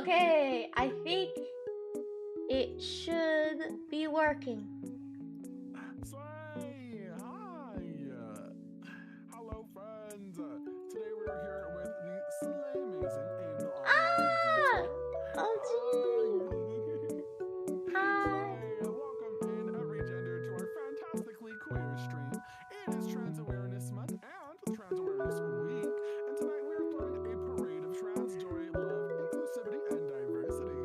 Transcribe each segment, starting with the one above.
Okay, I think it should be working. Sway! Hi! Hello, friends! Today we're here with the Slay Amazing Angel Ah! Oh, Hi! Hi! Welcome in every gender to our fantastically queer stream. It is Trans Awareness Month and Trans Awareness Week, and tonight we are throwing a parade of trans joy, love, inclusivity, and diversity.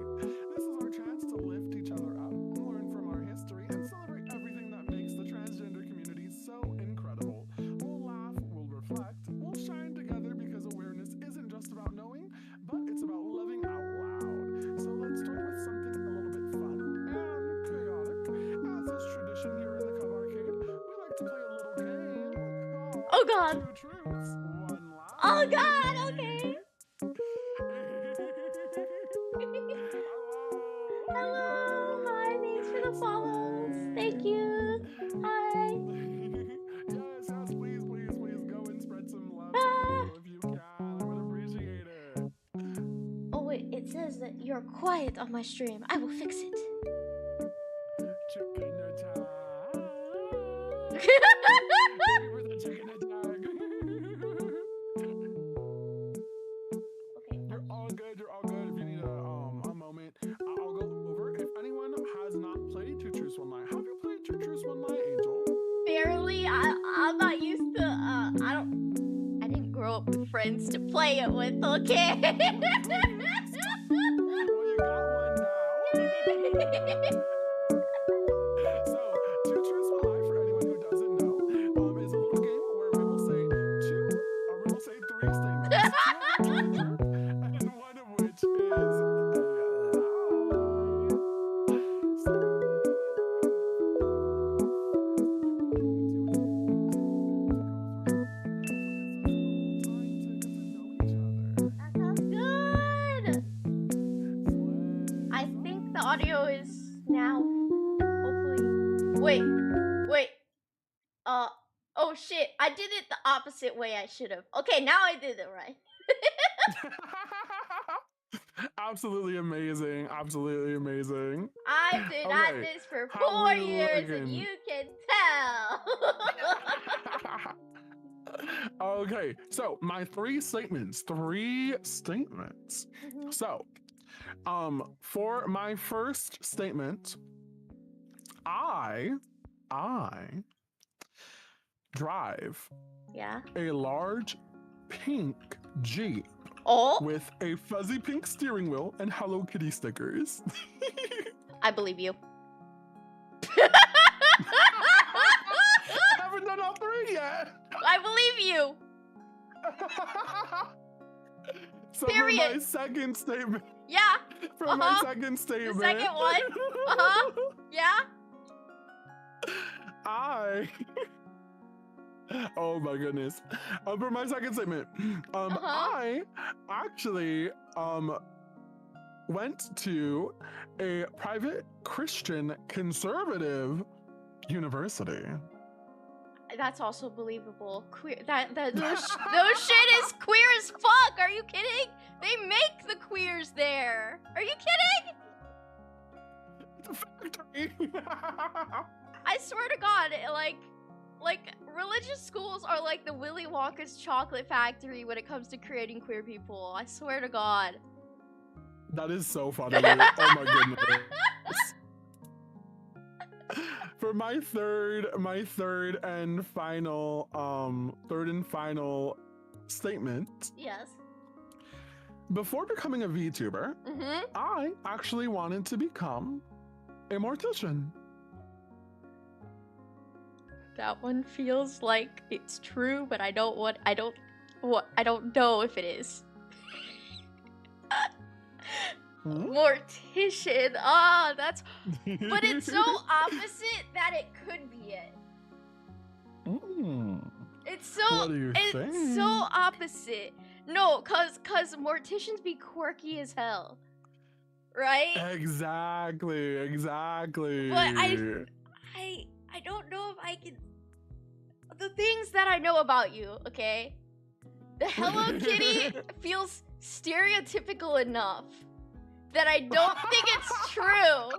This is our chance to lift each other up, learn from our history, and celebrate everything that makes the transgender community so incredible. We'll laugh, we'll reflect, we'll shine together because awareness isn't just about knowing, but it's about living out loud. So let's start with something a little bit fun and chaotic. As is tradition here in the Cub Arcade, we like to play a little game called Oh God! Two Truths, One Lie. Oh God! Okay. Hello. Hi. Thanks for the follows. Thank you. Hi. Yes, please go and spread some love Ah. if you can. I would appreciate it. Oh wait, it says that you're quiet on my stream. I will fix it. Chicken attack. For the chicken attack. Okay. You're all good. If you need a moment, I'll go over. If anyone has not played Two Truths, One Lie, have you played Two Truths, One Lie, Angel? Barely. I'm not used to. I didn't grow up with friends to play it with. Okay. Well, you got one now. So, Two Truths, One Lie, for anyone who doesn't know, is a little game where we will say three statements, two of which are true, and one of which is a lie. So, That sounds good. I think the audio is now. Hopefully. Wait. Oh shit! I did it the opposite way I should have. Okay, now I did it right. Absolutely amazing. I've been at Okay, this for how 4 we years, and looking? you can tell. Okay, so my three statements. So, for my first statement, I drive Yeah. a large pink Jeep Oh, with a fuzzy pink steering wheel and Hello Kitty stickers. I believe you. Haven't done all three yet. I believe you. So Period. for my second statement, Yeah. my second statement, second one. Yeah. Oh my goodness. For my second statement, I actually went to a private Christian conservative university. That's also believable. Queer. Those shit is queer as fuck. Are you kidding? They make the queers there. Are you kidding? It's a factory. I swear to God, like religious schools are like the Willy Wonka's chocolate factory when it comes to creating queer people. I swear to God. That is so funny. Oh my goodness. For my third and final statement. Yes. Before becoming a VTuber, I actually wanted to become a mortician. That one feels like it's true, but I don't know if it is. Mortician. Ah, that's. But it's so opposite that it could be it. It's so. What do you it's think? so opposite. No, cause morticians be quirky as hell, right? Exactly. But I don't know if I can. The things that I know about you, okay? The Hello Kitty feels stereotypical enough. that I don't think it's true.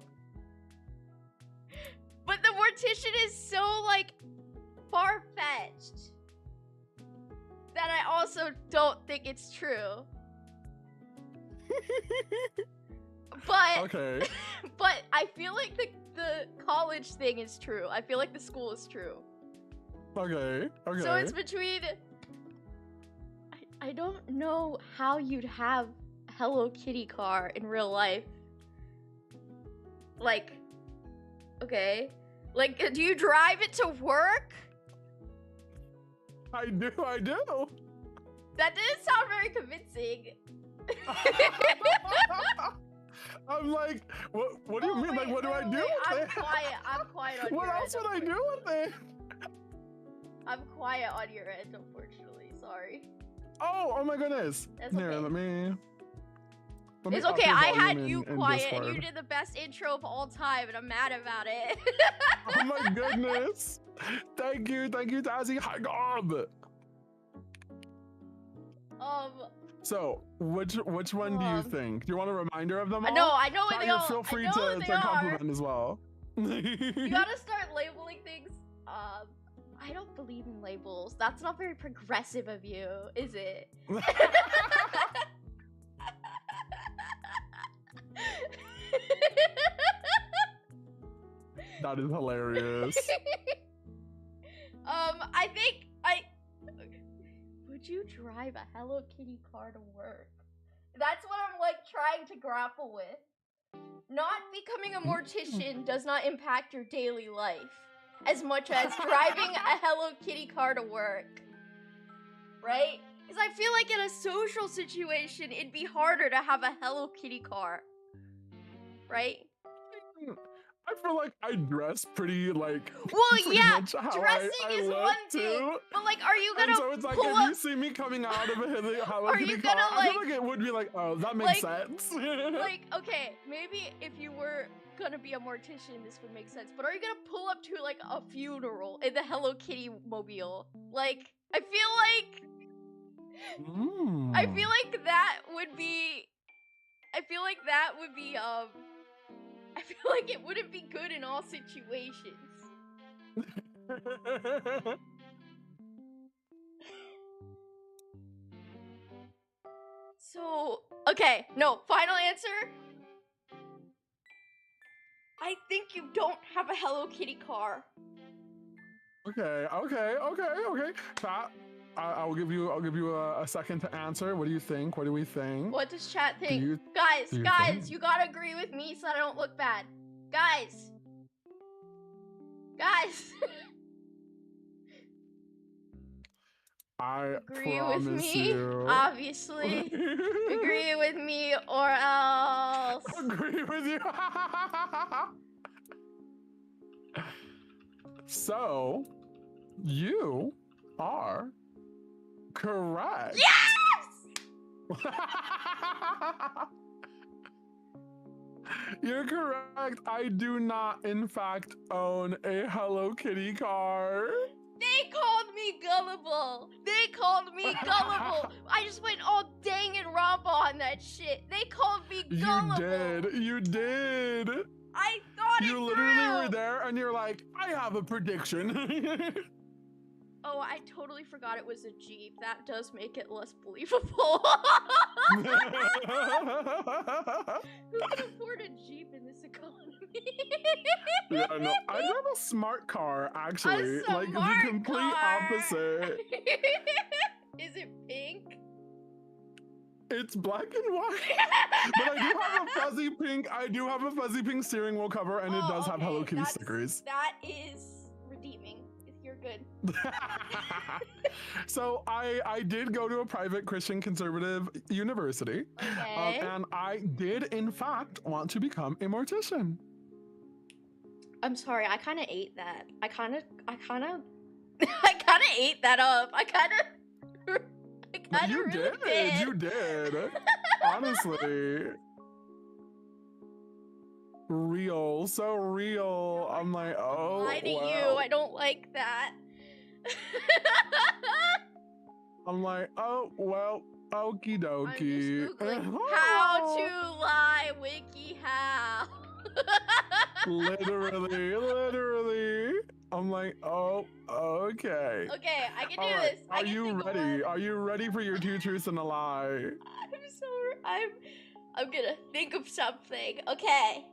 But the mortician is so, like, far-fetched that I also don't think it's true. But Okay. but I feel like the college thing is true. I feel like the school is true. Okay. Okay. So it's between. I don't know how you'd have a Hello Kitty car in real life. Like, okay, like, do you drive it to work? I do. That didn't sound very convincing. I'm like, what do you mean? Wait, Like, what do I do wait, with it? I'm quiet on What your else end. would I do with it? I'm quiet on your end, unfortunately. Sorry. Oh my goodness. That's Here, okay. let me It's up okay. your I volume had in- you in quiet, and Discord. you did the best intro of all time, and I'm mad about it. Oh my goodness. Thank you, Tazzy. Hi, God. So, which one do you think? Do you want a reminder of them all? No, I know what they Tiger, all. feel free I know what to they are. compliment as well. You gotta start labeling things. I don't believe in labels. That's not very progressive of you, is it? That is hilarious. I think would you drive a Hello Kitty car to work? That's what I'm like trying to grapple with. Not becoming a mortician does not impact your daily life as much as driving a Hello Kitty car to work. Right? Because I feel like in a social situation, it'd be harder to have a Hello Kitty car. Right? I feel like I dress pretty like Well, pretty yeah, much how dressing I is look one too. thing, but like, are you gonna And so it's like pull if up? you see me coming out of a Hello Are Kitty you car, gonna, I feel like- like it would be like, oh, that makes sense. Like, okay, maybe if you were gonna be a mortician, this would make sense. But are you gonna pull up to like a funeral in the Hello Kitty mobile? Like, I feel like that would be. I feel like that would be. I feel like it wouldn't be good in all situations. So, okay, no, final answer. I think you don't have a Hello Kitty car. Okay. Pat, I'll give you a second to answer. What do you think? What do we think? What does chat Do think? you Guys, think? you gotta agree with me so I don't look bad. Guys. I Agree with promise me, you. obviously. Agree with me or else. Agree with you. So, you are correct. Yes! You're correct. I do not, in fact, own a Hello Kitty car. They called me gullible. I just went all dang and rompa on that shit. They called me gullible. You did. I thought You it literally through. were there and you're like, I have a prediction. Oh, I totally forgot it was a Jeep. That does make it less believable. Who can afford a Jeep in this economy? Yeah, no, I drive a smart car, actually. A Like, the smart complete car. opposite. Is it pink? It's black and white. But I do have a fuzzy pink. I do have a fuzzy pink steering wheel cover, and it does have Hello Kitty stickers. That is redeeming. You're good. So I did go to a private Christian conservative university, Okay. and I did in fact want to become a mortician. I'm sorry, I kind of ate that. I kind of ate that up. I kind of You really did. You did. Honestly. Real. So real. I'm like, oh, lie to wow. you. I don't like that. I'm like, oh, well, Okie I'm dokie. just Googling how to lie wiki how. Literally. I'm like, oh, okay. Okay, I can do All right. this. I Are can you think of ready? one. Are you ready for your 2 truths and a lie? I'm gonna think of something. Okay.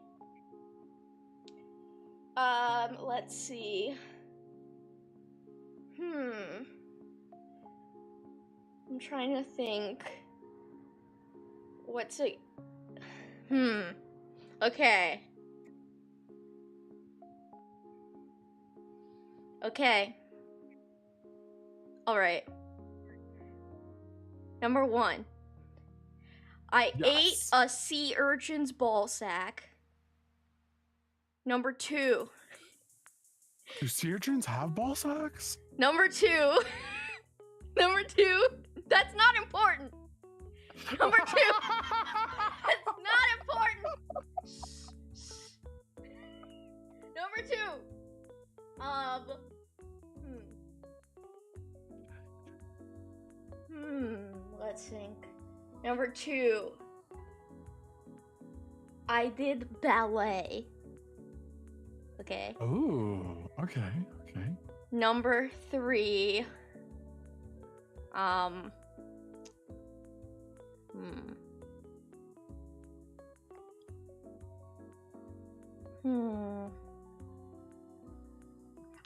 Let's see. I'm trying to think. What's it? Okay. Okay. All right. Number 1. I ate a sea urchin's ball sack. Number 2. Do sea urchins have ball sacks? Number 2. Number 2. That's not important. Number 2. That's not important. Number 2. Let's think. Number 2. I did ballet. Okay. Oh, okay. Number 3.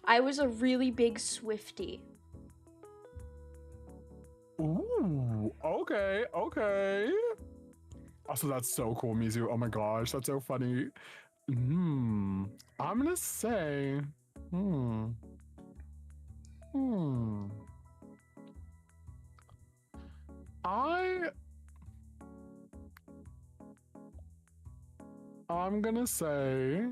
I was a really big Swiftie. Ooh, okay. Also, that's so cool, Mizu. Oh my gosh, that's so funny. I'm gonna say, I'm gonna say.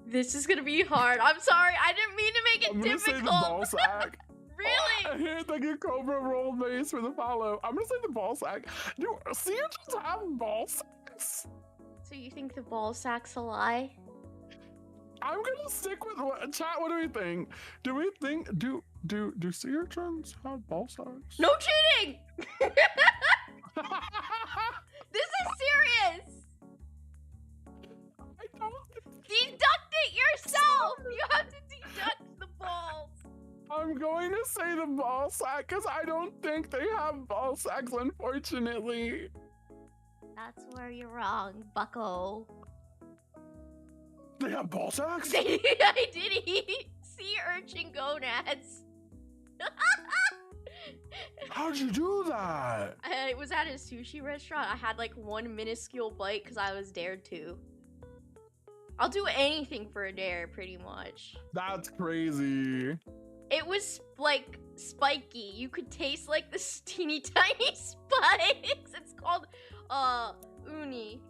This is gonna be hard. I'm sorry. I didn't mean to make it I'm gonna difficult. say the ball sack. Really? Thank you, Cobra Roll Base, for the follow. I'm gonna say the ball sack. Do sea urchins have ball sacks? So you think the ball sack's a lie? I'm gonna stick with chat. What do we think? Do we think do sea urchins have ball sacks? No cheating! This is serious. I don't. Deduct it yourself. You have to deduct the balls. I'm going to say the ball sack because I don't think they have ball sacks, unfortunately. That's where you're wrong, bucko. They have ball sacks? I did eat sea urchin gonads. How'd you do that? It was at a sushi restaurant. I had like one minuscule bite because I was dared to. I'll do anything for a dare, pretty much. That's crazy. It was like spiky. You could taste like the teeny tiny spikes. It's called uni.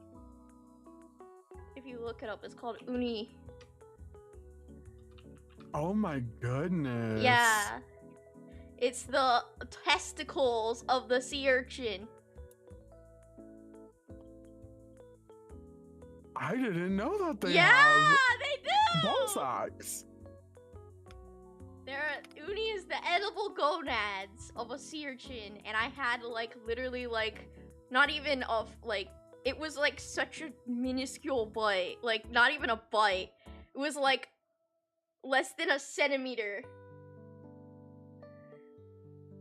If you look it up, it's called uni. Oh my goodness. Yeah. It's the testicles of the sea urchin. I didn't know that they they do! ball sacks. Uni is the edible gonads of a sea urchin, and I had like literally like not even of like it was like such a minuscule bite, like not even a bite. It was like less than a centimeter.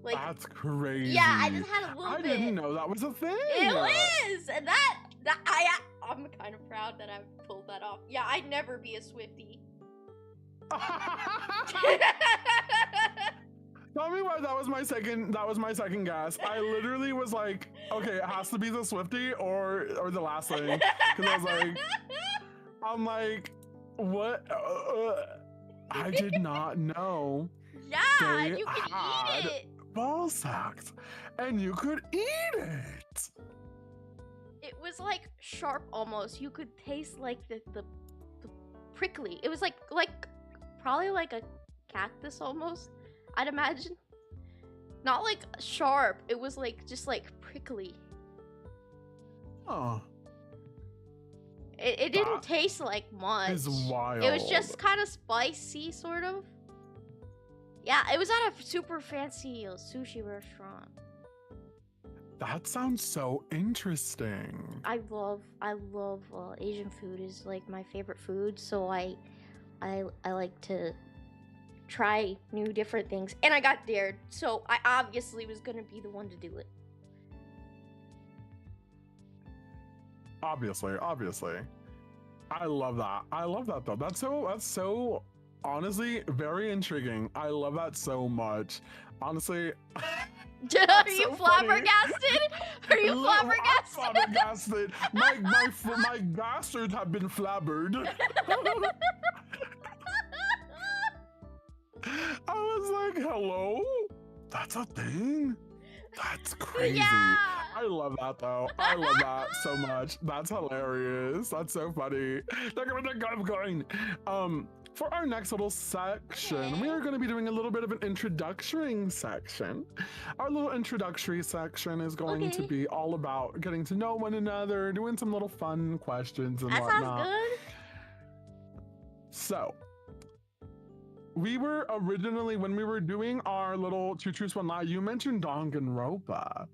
Like, that's crazy. Yeah, I just had a little bit. I didn't know that was a thing. It is, and I'm kind of proud that I pulled that off. Yeah, I'd never be a Swiftie. Tell me why that was my second guess. I literally was like, okay, it has to be the Swiftie or the last thing. Because I was like, I'm like, what? I did not know. Yeah, you can eat it. Ball sacks, and you could eat it. It was like sharp almost. You could taste like the prickly. It was like probably like a cactus almost, I'd imagine. Not like sharp. It was like just like prickly. Oh. It didn't taste like much. It's wild. It was just kind of spicy, sort of. Yeah, it was at a super fancy sushi restaurant. That sounds so interesting. I love Asian food is like my favorite food, so I like to try new different things, and I got dared, so I obviously was gonna be the one to do it. Obviously. I love that though. That's so honestly very intriguing. I love that so much. Honestly. Are you flabbergasted? Are you flabbergasted? I'm flabbergasted. My gastards have been flabbered. I was like, hello? That's a thing? That's crazy. Yeah. I love that though. I love that so much. That's hilarious. That's so funny. They're going. For our next little section, we are going to be doing a little bit of an introductory section. Our little introductory section is going to be all about getting to know one another, doing some little fun questions and whatnot. That sounds good. So, we were originally, when we were doing our little Two Truths, One Lie, you mentioned Danganronpa.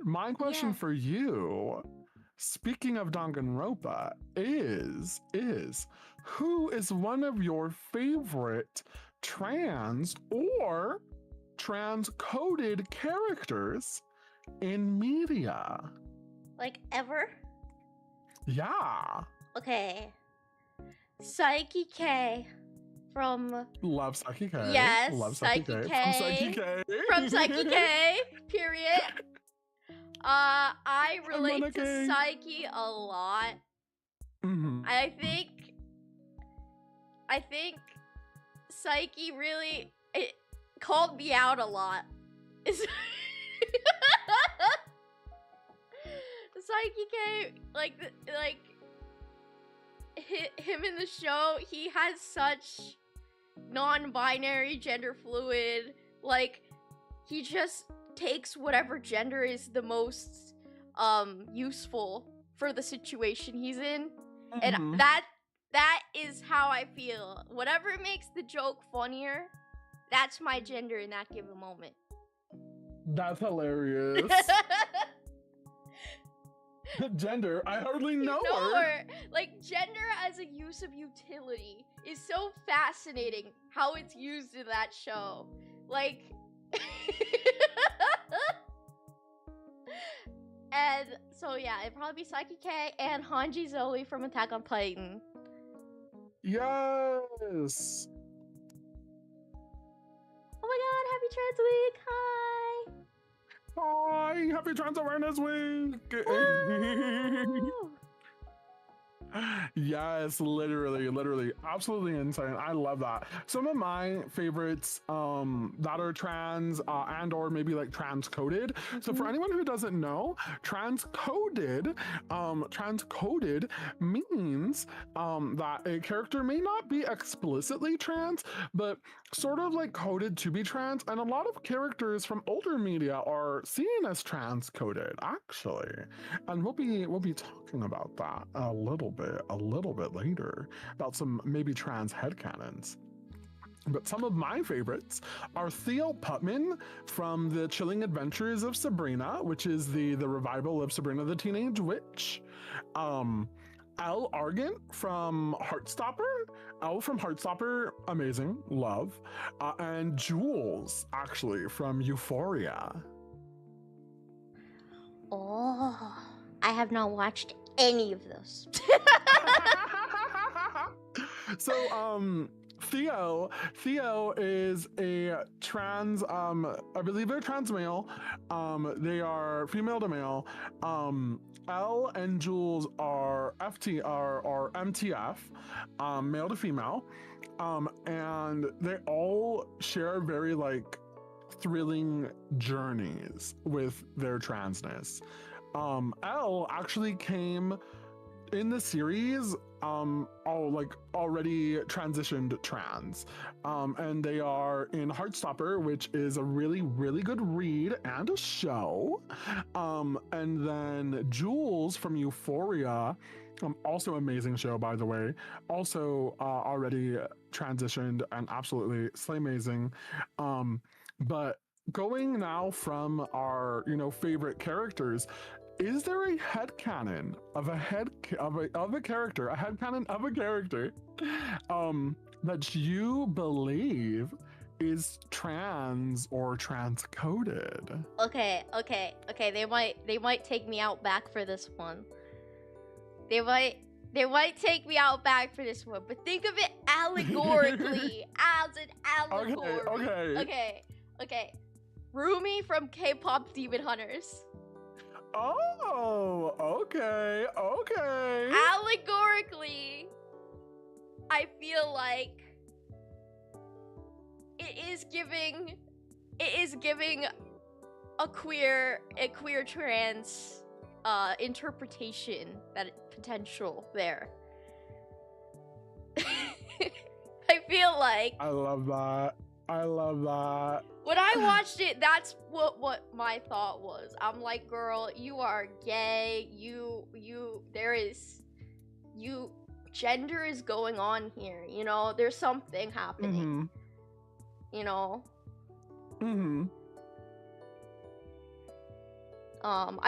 My question for you, speaking of Danganronpa, is who is one of your favorite trans or trans-coded characters in media? Like ever? Yeah. Okay. Psyche K from... Love Psyche K. Yes, Love Psyche K. K. From Psyche K. From Psyche K, period. I relate to Psyche a lot. Mm-hmm. I think Psyche really called me out a lot. Psyche K, like him in the show, he has such non-binary, gender fluid, like he just takes whatever gender is the most useful for the situation he's in. And that is how I feel. Whatever makes the joke funnier, that's my gender in that given moment. That's hilarious. Gender, I hardly know her. Like, gender as a use of utility is so fascinating how it's used in that show. Like, and so yeah, it'd probably be Psyche K and Hanji Zoe from Attack on Titan. Yes. Oh my god, happy Trans Week! Hi! Hi! Happy Trans Awareness Week! Yes, literally, absolutely insane. I love that. Some of my favorites that are trans and or maybe like trans-coded. So for anyone who doesn't know, trans-coded means that a character may not be explicitly trans, but sort of like coded to be trans. And a lot of characters from older media are seen as trans-coded, actually. And we'll be talking about that a little bit later, about some maybe trans headcanons. But some of my favorites are Theo Putman from The Chilling Adventures of Sabrina, which is the revival of Sabrina the Teenage Witch. Elle Argent from Heartstopper. Elle from Heartstopper, amazing, love. And Jules, actually, from Euphoria. Oh, I have not watched any of those. So, Theo is a trans, I believe they're trans male. They are female to male. Elle and Jules are or MTF, male to female. And they all share very like thrilling journeys with their transness. Elle actually came in the series already transitioned trans, and they are in Heartstopper, which is a really good read and a show, and then Jules from Euphoria, also amazing show by the way, also already transitioned and absolutely slay amazing, but going now from our, favorite characters, is there a headcanon of a character, a headcanon of a character, that you believe is trans or transcoded? Okay. They might take me out back for this one. They might take me out back for this one, but think of it allegorically, as an allegory. Okay. Rumi from K-pop Demon Hunters. Oh, okay. Allegorically, I feel like it is giving a queer trans interpretation, that potential there. I feel like I love that. when I watched it, that's what my thought was. I'm like, girl, you are gay. Gender is going on here. There's something happening. I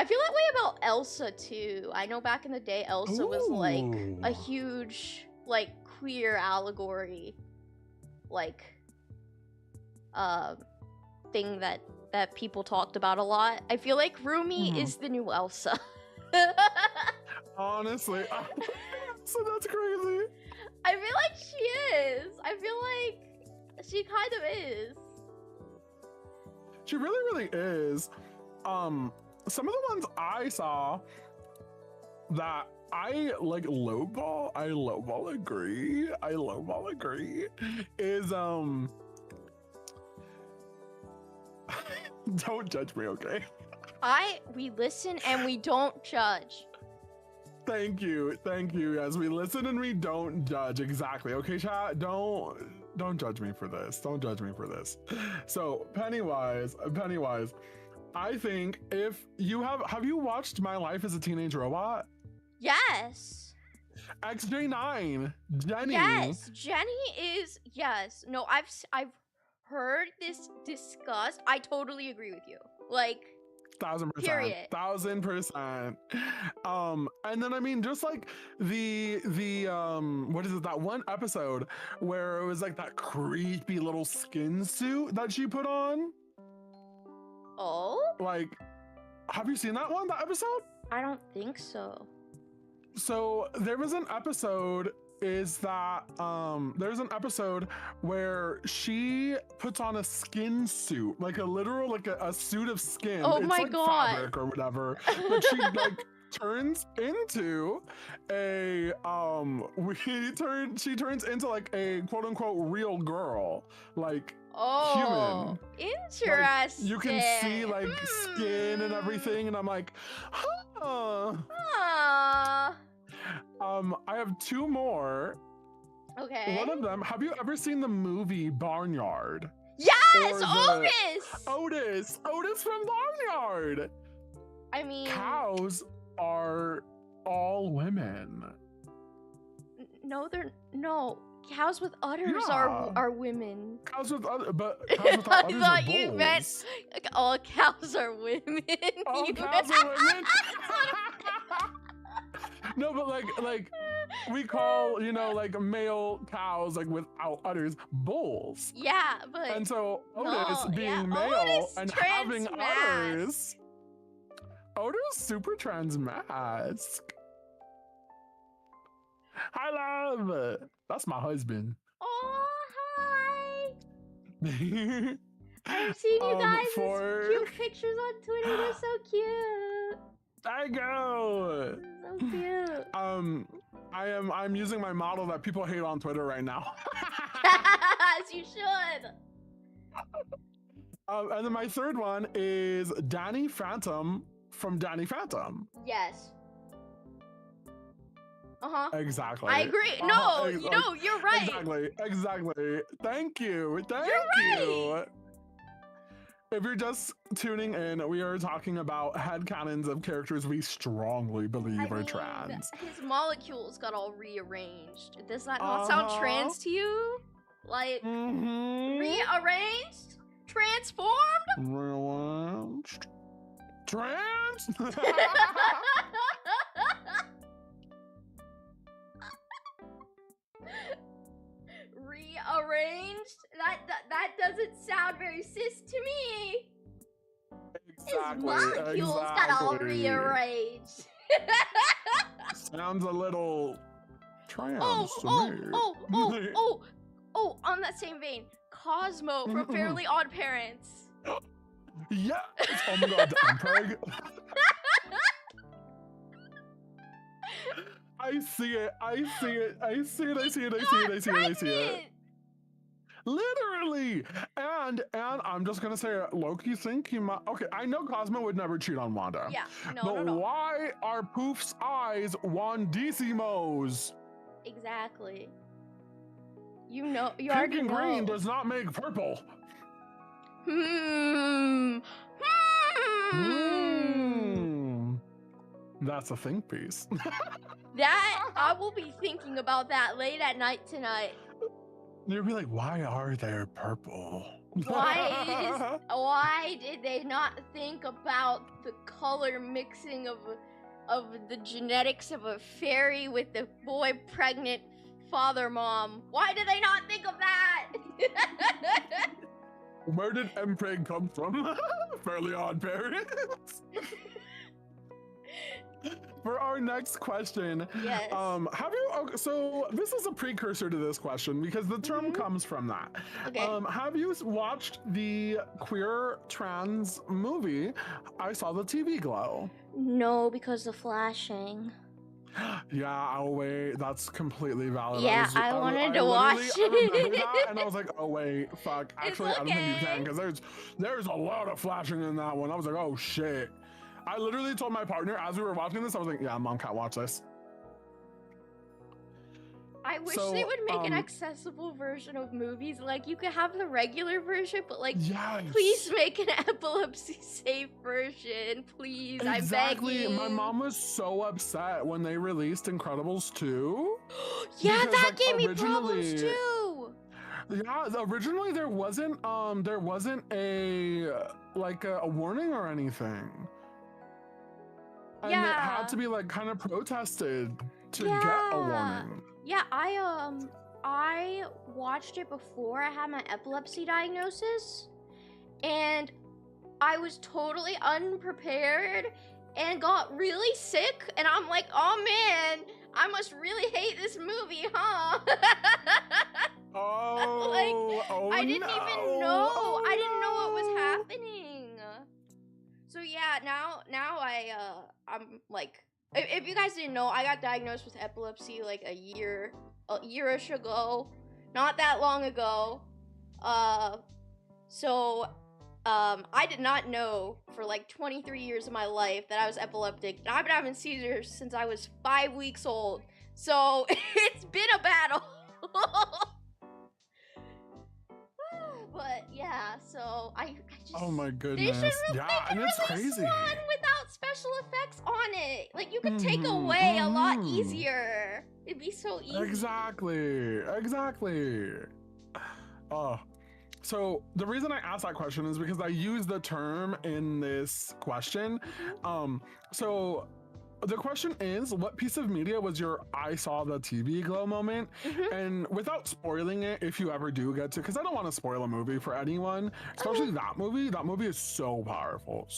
feel that way about Elsa too. I know back in the day, Elsa was like a huge queer allegory, thing that people talked about a lot. I feel like Rumi is the new Elsa. Honestly, so that's crazy. I feel like she is. I feel like she kind of is. She really is. Some of the ones I saw that I lowball agree is don't judge me, okay? We listen and we don't judge. Thank you. Yes, we listen and we don't judge. Exactly. Okay, chat. Don't judge me for this. So Pennywise. I think if you have you watched My Life as a Teenage Robot? Yes. XJ9, Jenny. Yes, Jenny is yes. No, I've heard this discussed. I totally agree with you. 1000%. Period. 1000%. And then I mean, just like the what is it? That one episode where it was like that creepy little skin suit that she put on. Oh? Have you seen that episode? I don't think so. So there was an episode there's an episode where she puts on a skin suit, a suit of skin. Oh it's my God. Fabric or whatever. But she turns into a she turns into a quote unquote real girl. Oh, human. interesting. You can see skin and everything, and I'm like, huh. I have two more. Okay. One of them, have you ever seen the movie Barnyard? Yes, Otis from Barnyard. I mean, cows are all women. No. Cows with udders are women. Cows without udders are bulls. I thought you meant all cows are women. All cows are women. No, but we call male cows without udders bulls. Yeah, but and so Otis being male and having udders. Otis super trans mask. Hi, love. That's my husband. Oh, hi. I've seen you guys' cute pictures on Twitter. They're so cute. I go. So cute. I'm using my model that people hate on Twitter right now. As you should. And then my third one is Danny Phantom from Danny Phantom. Yes. Exactly. I agree. No, you're right. Exactly. Thank you. Right. If you're just tuning in, we are talking about headcanons of characters we strongly believe are trans. His molecules got all rearranged. Does that not sound trans to you? Rearranged? Transformed? Rearranged. Trans? Rearranged? That doesn't sound very cis to me. His molecules got all rearranged. Sounds a little trans to me. On that same vein, Cosmo from Fairly Odd Parents. Yes! Oh my god, I'm preg. I see it. Literally! And I'm just gonna say, low-key think he might. Okay, I know Cosmo would never cheat on Wanda. Yeah, but no. why are Poof's eyes Wandissimos? Exactly. You already know. Pink and green does not make purple. That's a think piece. That I will be thinking about that late at night tonight. You'll be like, why are they purple? Why did they not think about the color mixing of the genetics of a fairy with the boy pregnant father mom? Why did they not think of that? Where did Mpreg come from? Fairly Odd Parents. For our next question, yes. Have you? Okay, so this is a precursor to this question because the term comes from that. Okay. Have you watched the queer trans movie? I Saw the TV Glow. No, because of flashing. Yeah, oh wait, that's completely valid. Yeah, I wanted to watch I it. remember that, and I was like, oh wait, fuck. Actually, I don't think you can because there's a lot of flashing in that one. I was like, oh shit. I literally told my partner as we were watching this, I was like, yeah, mom can't watch this. I wish they would make an accessible version of movies. Like, you could have the regular version, but like, yes. Please make an epilepsy-safe version, please. Exactly. I beg you. My mom was so upset when they released Incredibles 2. Yeah, because, that gave me problems too. Yeah, originally there wasn't a warning or anything. And it had to be like kind of protested to get a warning. Yeah, I watched it before I had my epilepsy diagnosis, and I was totally unprepared and got really sick, and I'm like, oh man, I must really hate this movie, huh? I didn't even know. I didn't know what was happening. So yeah, now I'm like, if you guys didn't know, I got diagnosed with epilepsy like a year-ish ago, not that long ago. So I did not know for like 23 years of my life that I was epileptic. And I've been having seizures since I was 5 weeks old. So it's been a battle. But yeah, so I just, oh my goodness. They should and it's crazy. One without special effects on it. Like, you could take away a lot easier. It'd be so easy. Exactly. So the reason I asked that question is because I use the term in this question. So the question is, what piece of media was your I Saw the TV Glow moment? And without spoiling it, if you ever do get to, because I don't want to spoil a movie for anyone, especially that movie. That movie is so powerful.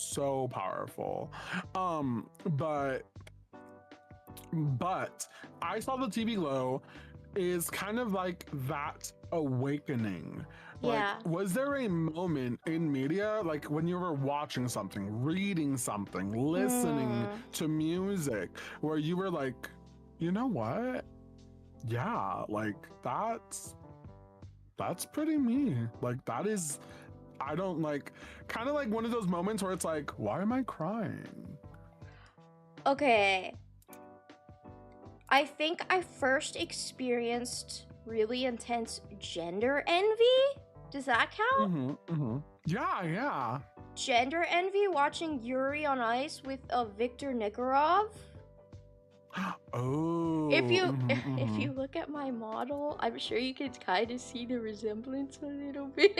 But I Saw the TV Glow is kind of like that awakening. Like, was there a moment in media, like when you were watching something, reading something, listening to music, where you were like, you know what? Yeah, like that's pretty me. Like, that is, I don't like, kind of like one of those moments where it's like, why am I crying? Okay. I think I first experienced really intense gender envy. Does that count? Yeah. Gender envy watching Yuri on Ice with Viktor Nikorov. Oh. If you look at my model, I'm sure you can kind of see the resemblance a little bit.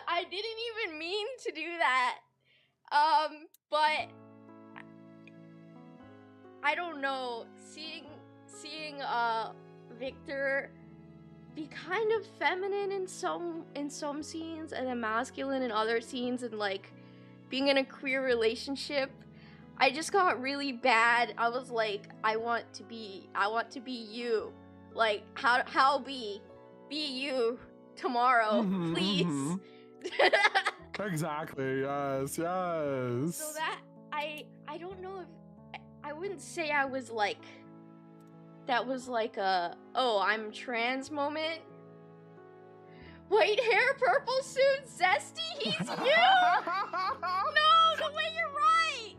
I didn't even mean to do that. But I don't know, seeing Victor be kind of feminine in some scenes and then masculine in other scenes, and like being in a queer relationship, I just got really bad. I was like, I want to be you. Like, how be you tomorrow, please. Exactly. Yes. So that I don't know if I wouldn't say I was like, that was like a, oh, I'm trans moment. White hair, purple suit, zesty, he's you! No way, you're right!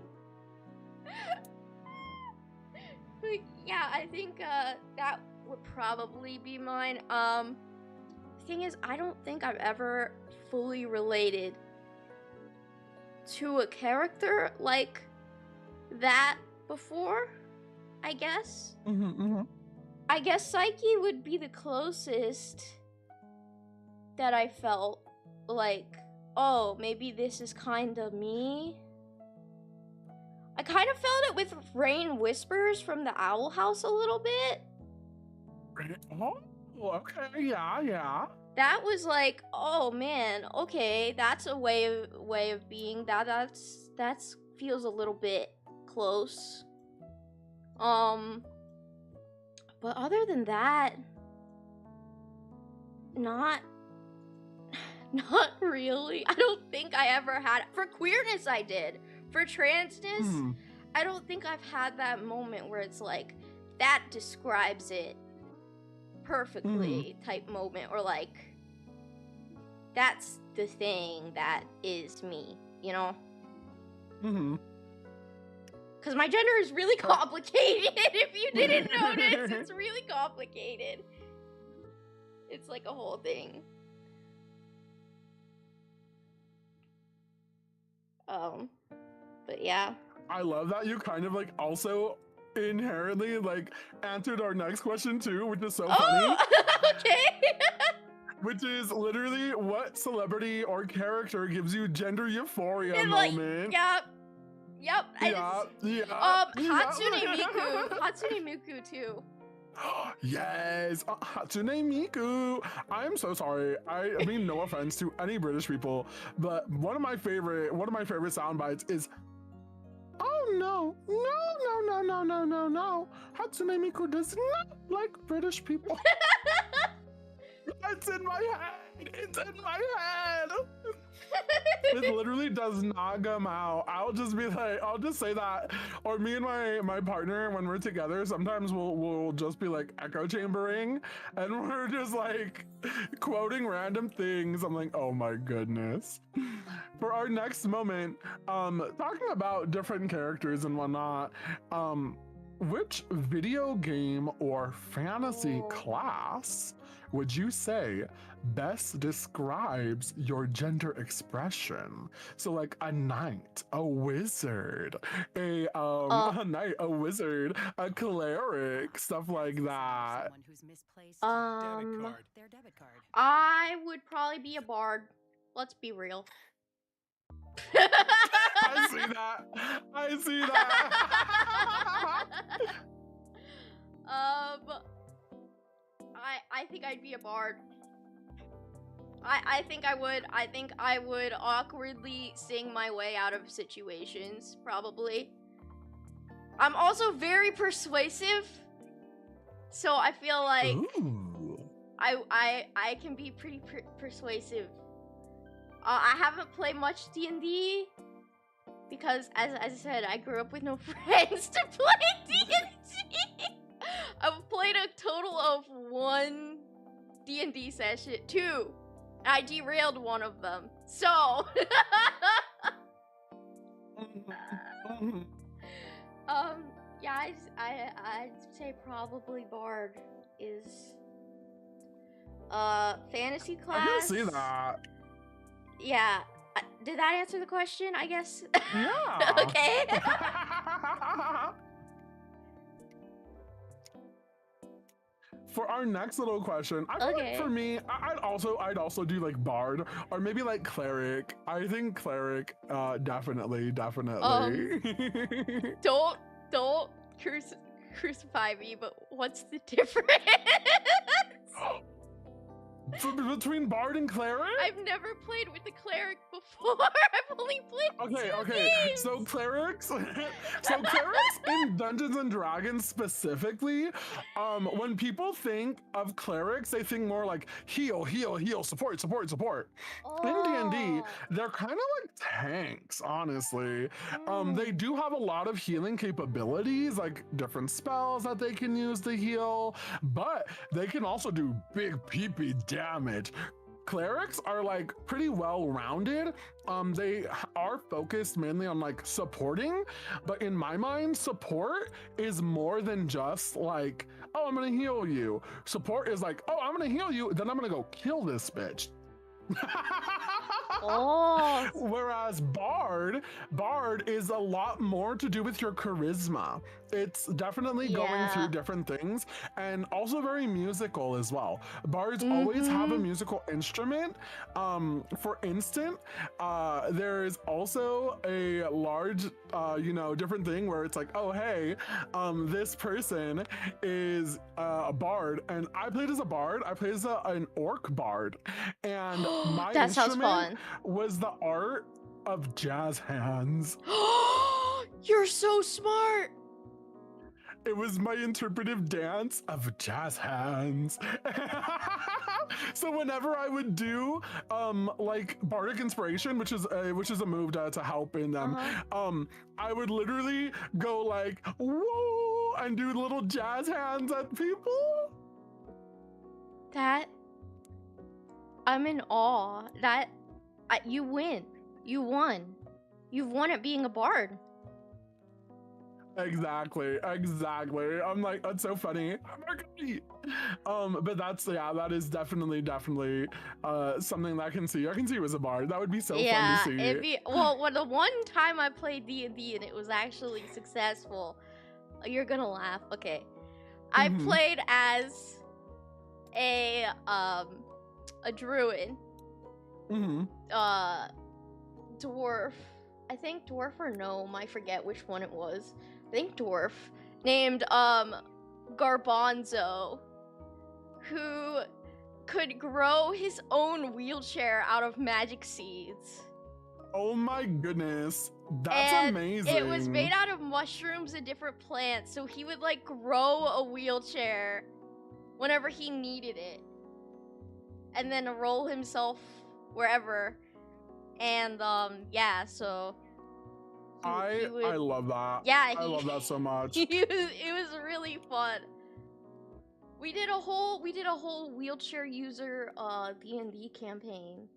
But yeah, I think that would probably be mine. The thing is, I don't think I've ever fully related to a character like that before, I guess. I guess Psyche would be the closest that I felt like, oh, maybe this is kind of me. I kind of felt it with Rain Whispers from the Owl House a little bit. Oh, okay, yeah. That was like, oh man, okay, that's a way of being. That's feels a little bit close. But other than that, not really. I don't think I ever had. For queerness, I did. For transness, I don't think I've had that moment where it's like, that describes it perfectly type moment, or like, that's the thing that is me, you know? Because my gender is really complicated, if you didn't notice. It's really complicated. It's like a whole thing. But yeah. I love that you kind of like also inherently like answered our next question too, which is so funny. Okay. Which is literally, what celebrity or character gives you gender euphoria And moment? Yep. Hatsune Miku. Hatsune Miku too. Yes, Hatsune Miku. I'm so sorry. I mean, no offense to any British people, but one of my favorite sound bites is, oh no. Hatsune Miku does not like British people. It's in my head. It literally does not come out. I'll just say that. Or me and my partner, when we're together, sometimes we'll just be like echo chambering, and we're just like quoting random things. I'm like, oh my goodness. For our next moment, talking about different characters and whatnot, which video game or fantasy class would you say best describes your gender expression? So like a knight, a wizard, a knight, a wizard, a cleric, stuff like that. Someone who's misplaced their debit card. I would probably be a bard. Let's be real. I see that. I think I'd be a bard. I think I would awkwardly sing my way out of situations, probably. I'm also very persuasive, so I feel like I can be pretty persuasive. I haven't played much D&D because, as I said, I grew up with no friends to play D&D. I've played a total of 1 D&D session, 2. I derailed one of them. So, yeah, I'd say probably Bard is fantasy class. I can see that. Yeah, did that answer the question? I guess. Yeah. Okay. For our next little question, I feel like for me, I'd also do like bard or maybe like cleric. I think cleric, definitely. Don't crucify me, but what's the difference? Between bard and cleric? I've never played with the cleric before. I've only played two games. So clerics in Dungeons and Dragons specifically, when people think of clerics, they think more like heal, support. In D&D, they're kind of like tanks, honestly. They do have a lot of healing capabilities, like different spells that they can use to heal, but they can also do big PP damage. Clerics are like pretty well-rounded. They are focused mainly on like supporting, but in my mind, support is more than just like, oh, I'm gonna heal you. Support is like, oh, I'm gonna heal you, then I'm gonna go kill this bitch. Whereas bard is a lot more to do with your charisma. It's definitely going through different things and also very musical as well. Bards always have a musical instrument. For instance, there's also a large, different thing where it's like, oh, hey, this person is a bard, and I played as a bard. I played as an orc bard, and my that sounds instrument fun. was the art of jazz hands. You're so smart. It was my interpretive dance of jazz hands. So whenever I would do like bardic inspiration, which is a move to help in them, I would literally go like whoa and do little jazz hands at people. That I'm in awe. You win. You won. You've won at being a bard. Exactly. I'm like, that's so funny. But that is definitely something that I can see you as a bard. That would be so fun to see. Well, the one time I played D&D and it was actually successful. You're gonna laugh. Okay. I played as a druid. Dwarf. I think dwarf or gnome, I forget which one it was. I think dwarf, named Garbanzo, who could grow his own wheelchair out of magic seeds. Oh my goodness, that's amazing. It was made out of mushrooms and different plants, so he would like grow a wheelchair whenever he needed it, and then roll himself wherever. And so I love that. Yeah, I love that so much. It was really fun. We did a whole wheelchair user D&D campaign.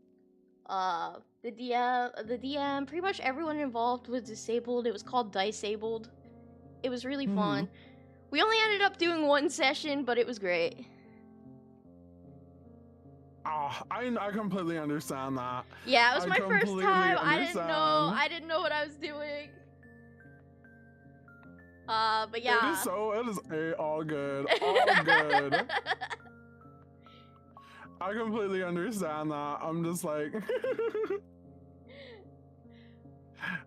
The DM, pretty much everyone involved was disabled. It was called Disabled. It was really fun. We only ended up doing one session, but it was great. I completely understand that. Yeah, it was my first time. I didn't know what I was doing. But yeah. It is all good. All good. I completely understand that. I'm just like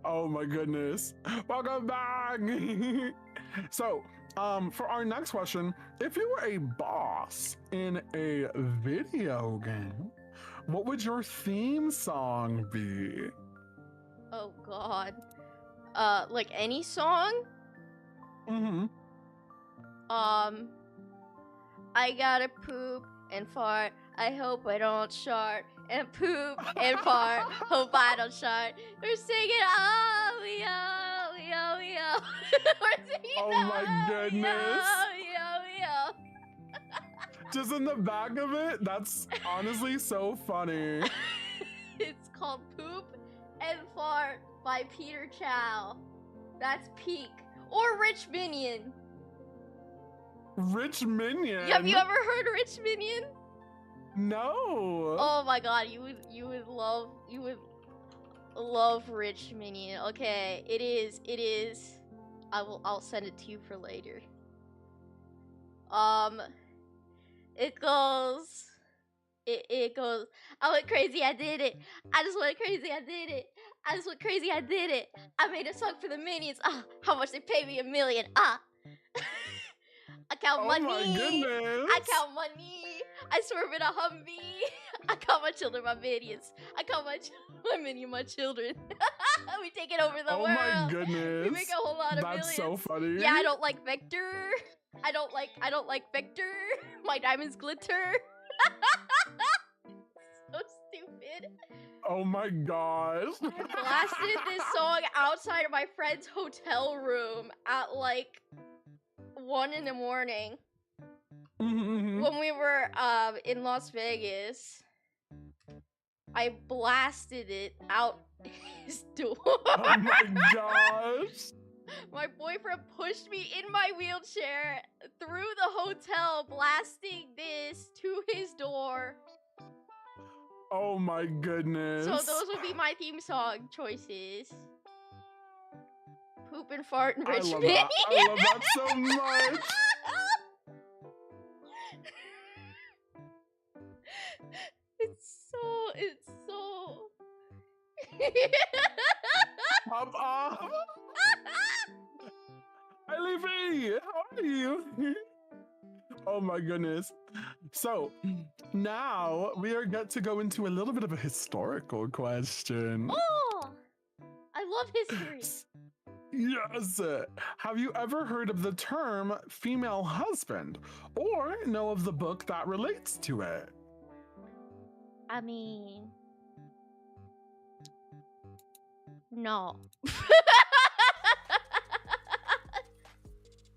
oh my goodness. Welcome back. So, for our next question, if you were a boss in a video game, what would your theme song be? Oh god. Like any song? I gotta poop and fart. I hope I don't shart. And poop and fart. Hope I don't shart. We're singing oh yo yo yo. We're singing oh my goodness. Yo. Just in the back of it, that's honestly so funny. It's called Poop and Fart by Peter Chow. That's peak. Or Rich Minion. Rich Minion? Have you ever heard Rich Minion? No. Oh my god, you would love Rich Minion. Okay, it is. I'll send it to you for later. It goes. It goes. I went crazy, I did it. I just went crazy, I did it. I just went crazy, I did it. I made a song for the Minions. Ah, how much they pay me? $1 million. Ah. I count money. Oh my goodness. I count money. I swerve in a Humvee. I count my children, my minions. I count my minion, my children. We take it over the world. Oh my goodness. We make a whole lot of That's millions. so funny. Yeah, I don't like Vector. I don't like Vector. My diamonds glitter. So stupid. Oh my gosh. I blasted this song outside of my friend's hotel room at like 1 in the morning when we were in Las Vegas. I blasted it out his door. Oh my gosh. My boyfriend pushed me in my wheelchair through the hotel, blasting this to his door. Oh my goodness. So those would be my theme song choices. Poop and fart and Rich Minion. I love that so much. It's so. Pop off. Hi, Leafy. How are you? Oh my goodness. So now we are get to go into a little bit of a historical question. Oh, I love history. Yes. Have you ever heard of the term female husband or know of the book that relates to it? I mean, no.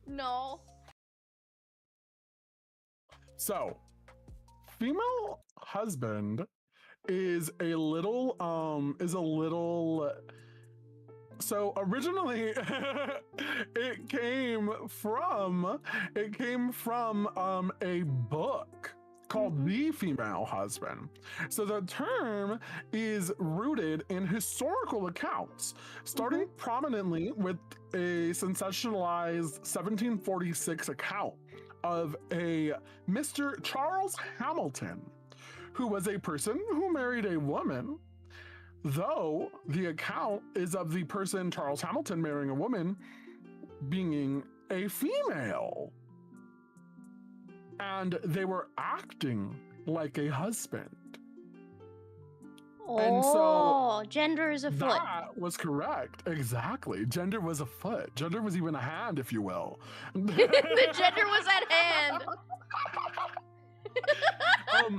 No. So, female husband is a little so originally it came from a book called The Female Husband. So the term is rooted in historical accounts, starting prominently with a sensationalized 1746 account of a Mr. Charles Hamilton, who was a person who married a woman, though the account is of the person, Charles Hamilton, marrying a woman being a female. And they were acting like a husband. Oh, And so gender is afoot. that was correct. Exactly. Gender was afoot. Gender was even a hand, if you will. The gender was at hand.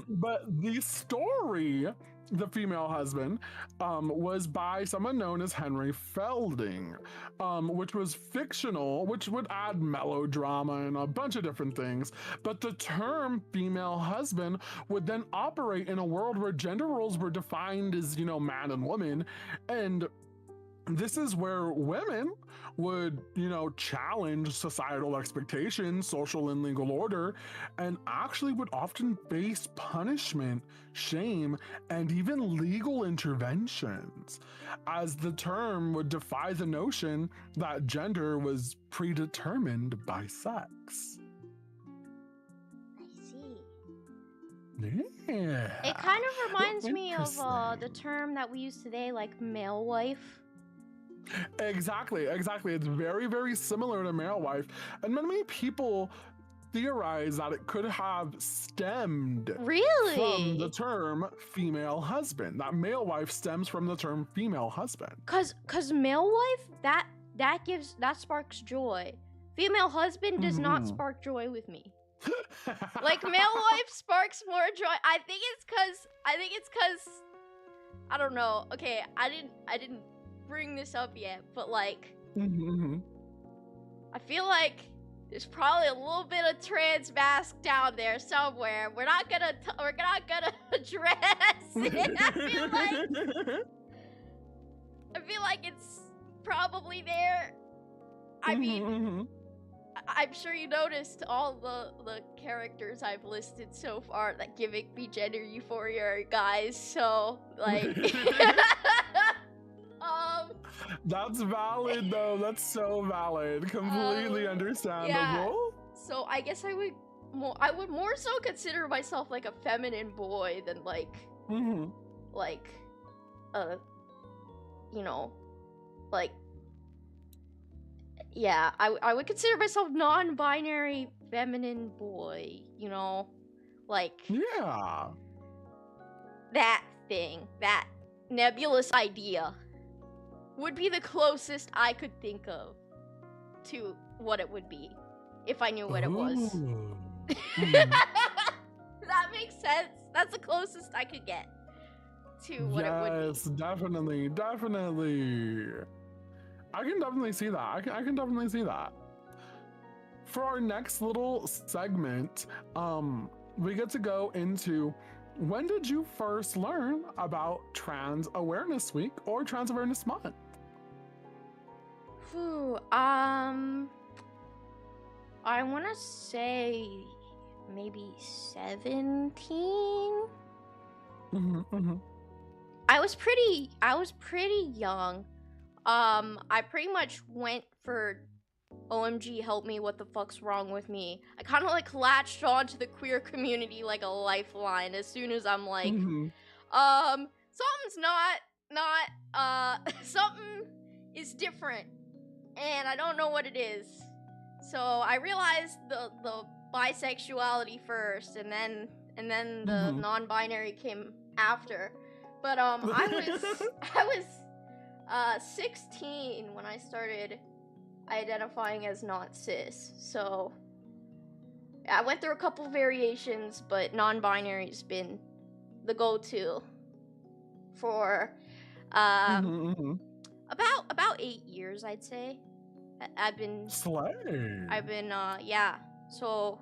But the story, The Female Husband, was by someone known as Henry Felding, which was fictional, which would add melodrama and a bunch of different things. But the term female husband would then operate in a world where gender roles were defined as, man and woman. And this is where women would, challenge societal expectations, social and legal order, and actually would often face punishment, shame, and even legal interventions, as the term would defy the notion that gender was predetermined by sex. I see. Yeah. It kind of reminds me of Interesting. the term that we use today, like male wife. Exactly. It's very, very similar to male wife. And many people theorize that it could have stemmed Really? from the term female husband. That male wife stems from the term female husband. Cause male wife, that sparks joy. Female husband does not spark joy with me. Like male wife sparks more joy. I think it's cause I don't know. Okay, I didn't bring this up yet, but like I feel like there's probably a little bit of trans mask down there somewhere. We're not gonna address it. I feel like it's probably there. I mean, I'm sure you noticed all the characters I've listed so far that giving me gender euphoria, guys. So like, That's valid though. That's so valid. Completely Yeah. understandable. So I guess I would more so consider myself like a feminine boy than like Mm-hmm. a you know, like yeah, I would consider myself non-binary feminine boy, you know? Like Yeah. that thing, that nebulous idea would be the closest I could think of to what it would be if I knew what it was. Ooh. Mhm. That makes sense. That's the closest I could get to what it would be. Yes, definitely, definitely. I can definitely see that. I can definitely see that. For our next little segment, we get to go into when did you first learn about Trans Awareness Week or Trans Awareness Month? Phew, I want to say maybe 17. Mm-hmm, mm-hmm. I was pretty young. I pretty much went for OMG help me, what the fuck's wrong with me? I kind of like latched onto the queer community like a lifeline as soon as I'm like Mm-hmm. something's not something is different and I don't know what it is. So I realized the bisexuality first and then the non-binary came after. But I was 16 when I started identifying as not cis. So I went through a couple variations, but non-binary's been the go-to for about 8 years, I'd say. I've been Slay. So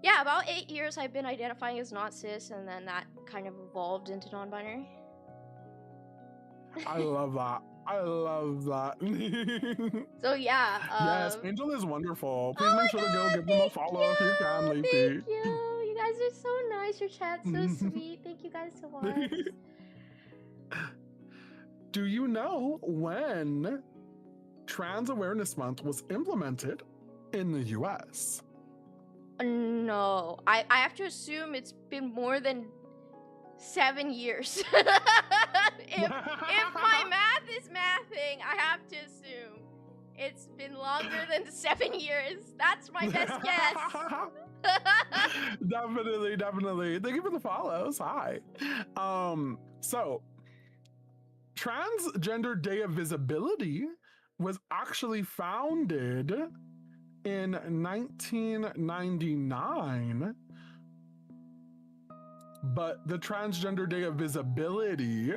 yeah, about 8 years I've been identifying as not cis, and then that kind of evolved into non-binary. I love that. I love that. So yeah. Yes, Angel is wonderful. Please make sure to go give them a follow if you can, Leafy. Thank you. You guys are so nice. Your chat's so sweet. Thank you guys so much. Do you know when Trans Awareness Month was implemented in the US? No, I have to assume it's been more than 7 years. if my math is mathing, I have to assume it's been longer than 7 years. That's my best guess. Definitely. Thank you for the follows. Hi. So Transgender Day of Visibility was actually founded in 1999, but the Transgender Day of Visibility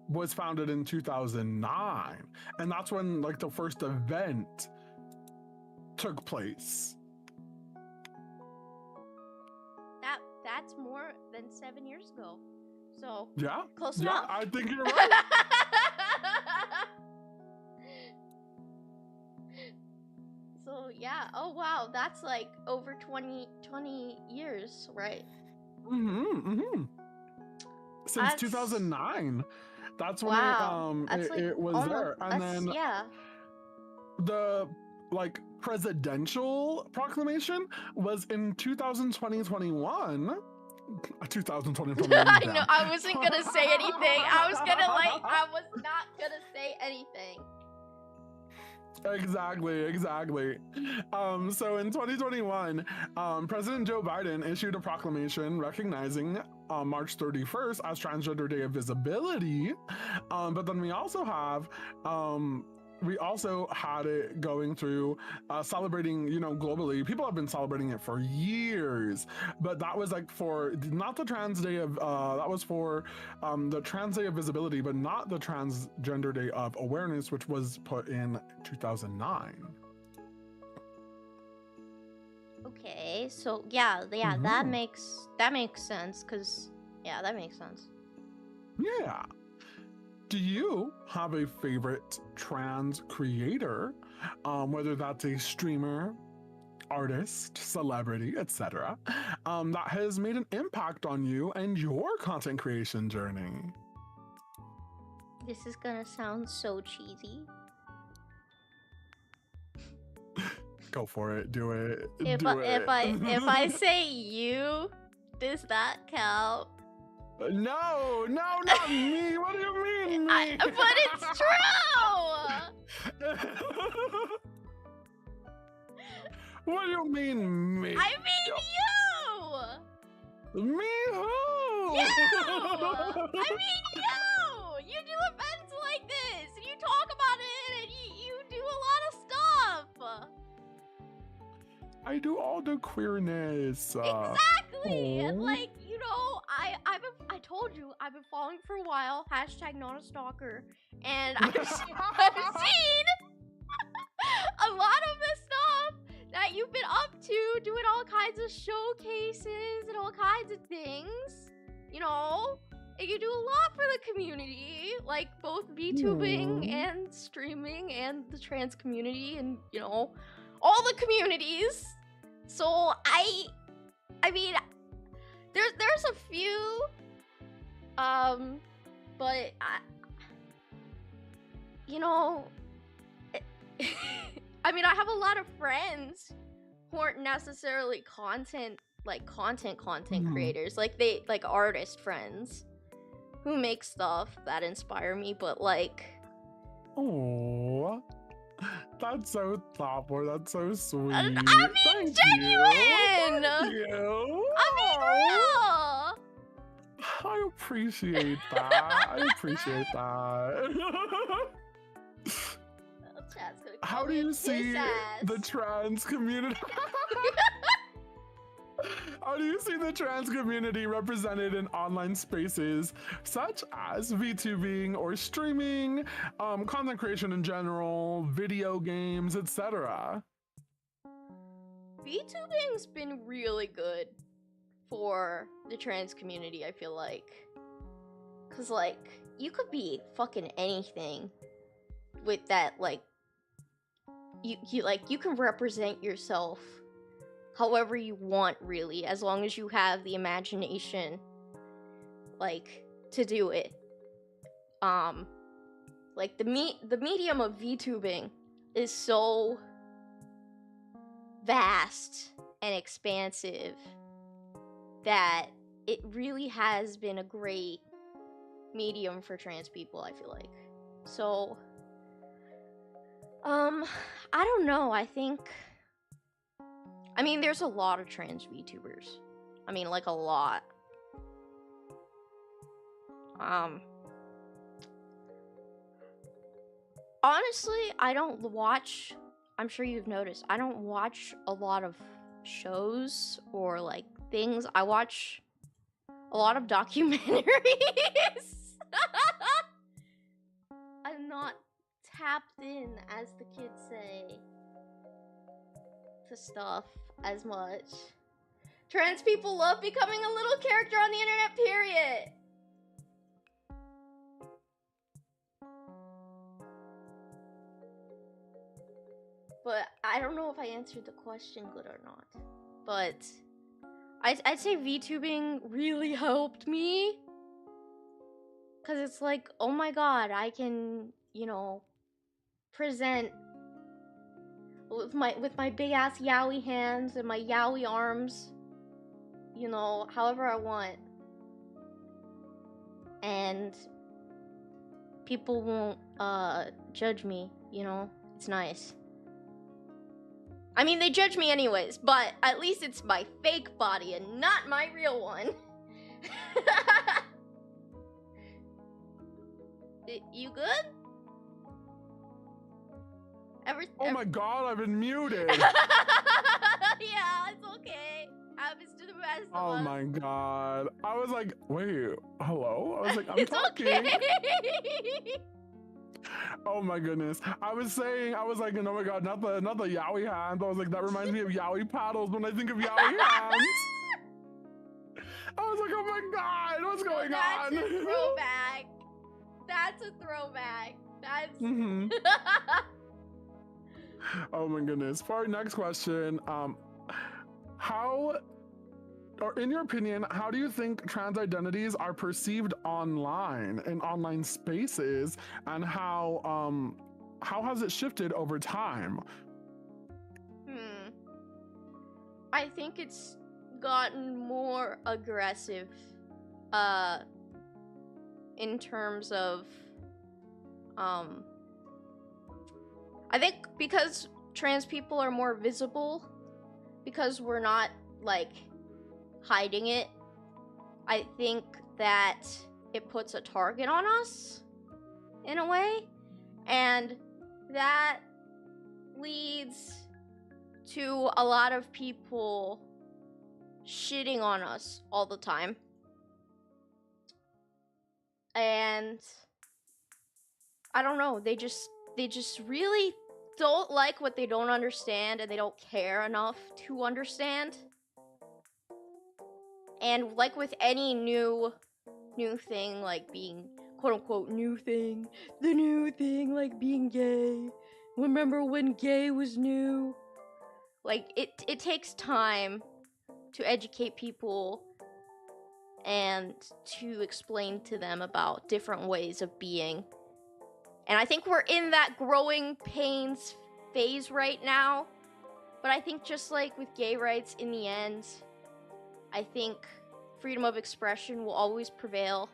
was founded in 2009, and that's when like the first event took place. That's more than 7 years ago. So yeah, close enough. I think you're right. So yeah, oh wow, that's like over 20 years, right? Since 2009. That's when it was almost, there. And then the like presidential proclamation was in 2020-21. 2020-21. I know, I wasn't gonna say anything. I was not gonna say anything. Exactly. So in 2021, President Joe Biden issued a proclamation recognizing March 31st as Transgender Day of Visibility. But then we also had it going through celebrating, globally. People have been celebrating it for years, but that was like for not the Trans Day of, that was for the Trans Day of Visibility, but not the Transgender Day of Awareness, which was put in 2009. Okay, so yeah, that makes sense, because that makes sense. Yeah. Do you have a favorite trans creator, whether that's a streamer, artist, celebrity, etc., that has made an impact on you and your content creation journey? This is gonna sound so cheesy. Go for it. Do it. If I say you, does that count? No, not me. What do you mean, me? But it's true. What do you mean, me? I mean you. Me who? You. I mean you. You do events like this, and you talk about it, and you do a lot of stuff. I do all the queerness. Exactly. And like, you know, I told you I've been following for a while. # not a stalker. And I've seen a lot of the stuff that you've been up to, doing all kinds of showcases and all kinds of things. You know, and you do a lot for the community, like both VTubing and streaming and the trans community, and you know, all the communities. So I mean, there's a few, but you know, I mean, I have a lot of friends who aren't necessarily content creators, like artist friends who make stuff that inspire me, but like, oh, that's so thoughtful. That's so sweet. I mean, Thank genuine. Thank you. I mean, real. I appreciate that. I appreciate that. How do you see the trans community? How do you see the trans community represented in online spaces such as VTubing or streaming, content creation in general, video games, etc.? VTubing's been really good for the trans community, I feel like. Cause like, you could be fucking anything with that, like, you can represent yourself however you want, really, as long as you have the imagination, like, to do it. Like, the medium of VTubing is so vast and expansive that it really has been a great medium for trans people, I feel like. So, I don't know, I mean, there's a lot of trans VTubers. I mean, like, a lot. Honestly, I don't watch, I'm sure you've noticed, I don't watch a lot of shows or, like, things. I watch a lot of documentaries. I'm not tapped in, as the kids say, to stuff as much. Trans people love becoming a little character on the internet, period. But I don't know if I answered the question good or not. But I'd say VTubing really helped me. Cause it's like, oh my god, I can, you know, present with my big ass yaoi hands and my yaoi arms, you know, however I want. And people won't judge me, you know? It's nice. I mean, they judge me anyways, but at least it's my fake body and not my real one. You good? Oh my god, I've been muted. Yeah, it's okay. Happens to the best of us. Oh my god. I was like, wait, hello? I was like, I'm it's talking. Okay. Oh my goodness. I was like, oh my god, not the yaoi hands. I was like, that reminds me of yaoi paddles when I think of yaoi hands. I was like, oh my god, what's going on? That's a throwback. That's a throwback. That's Oh my goodness. For our next question, how or in your opinion, how do you think trans identities are perceived online in online spaces, and how has it shifted over time? I think it's gotten more aggressive in terms of I think because trans people are more visible, because we're not like hiding it, I think that it puts a target on us in a way, and that leads to a lot of people shitting on us all the time. And I don't know, they just really don't like what they don't understand, and they don't care enough to understand. And like with any new thing, like being quote unquote new thing, the new thing, like being gay. Remember when gay was new? Like it takes time to educate people and to explain to them about different ways of being. And I think we're in that growing pains phase right now. But I think just like with gay rights, in the end, I think freedom of expression will always prevail.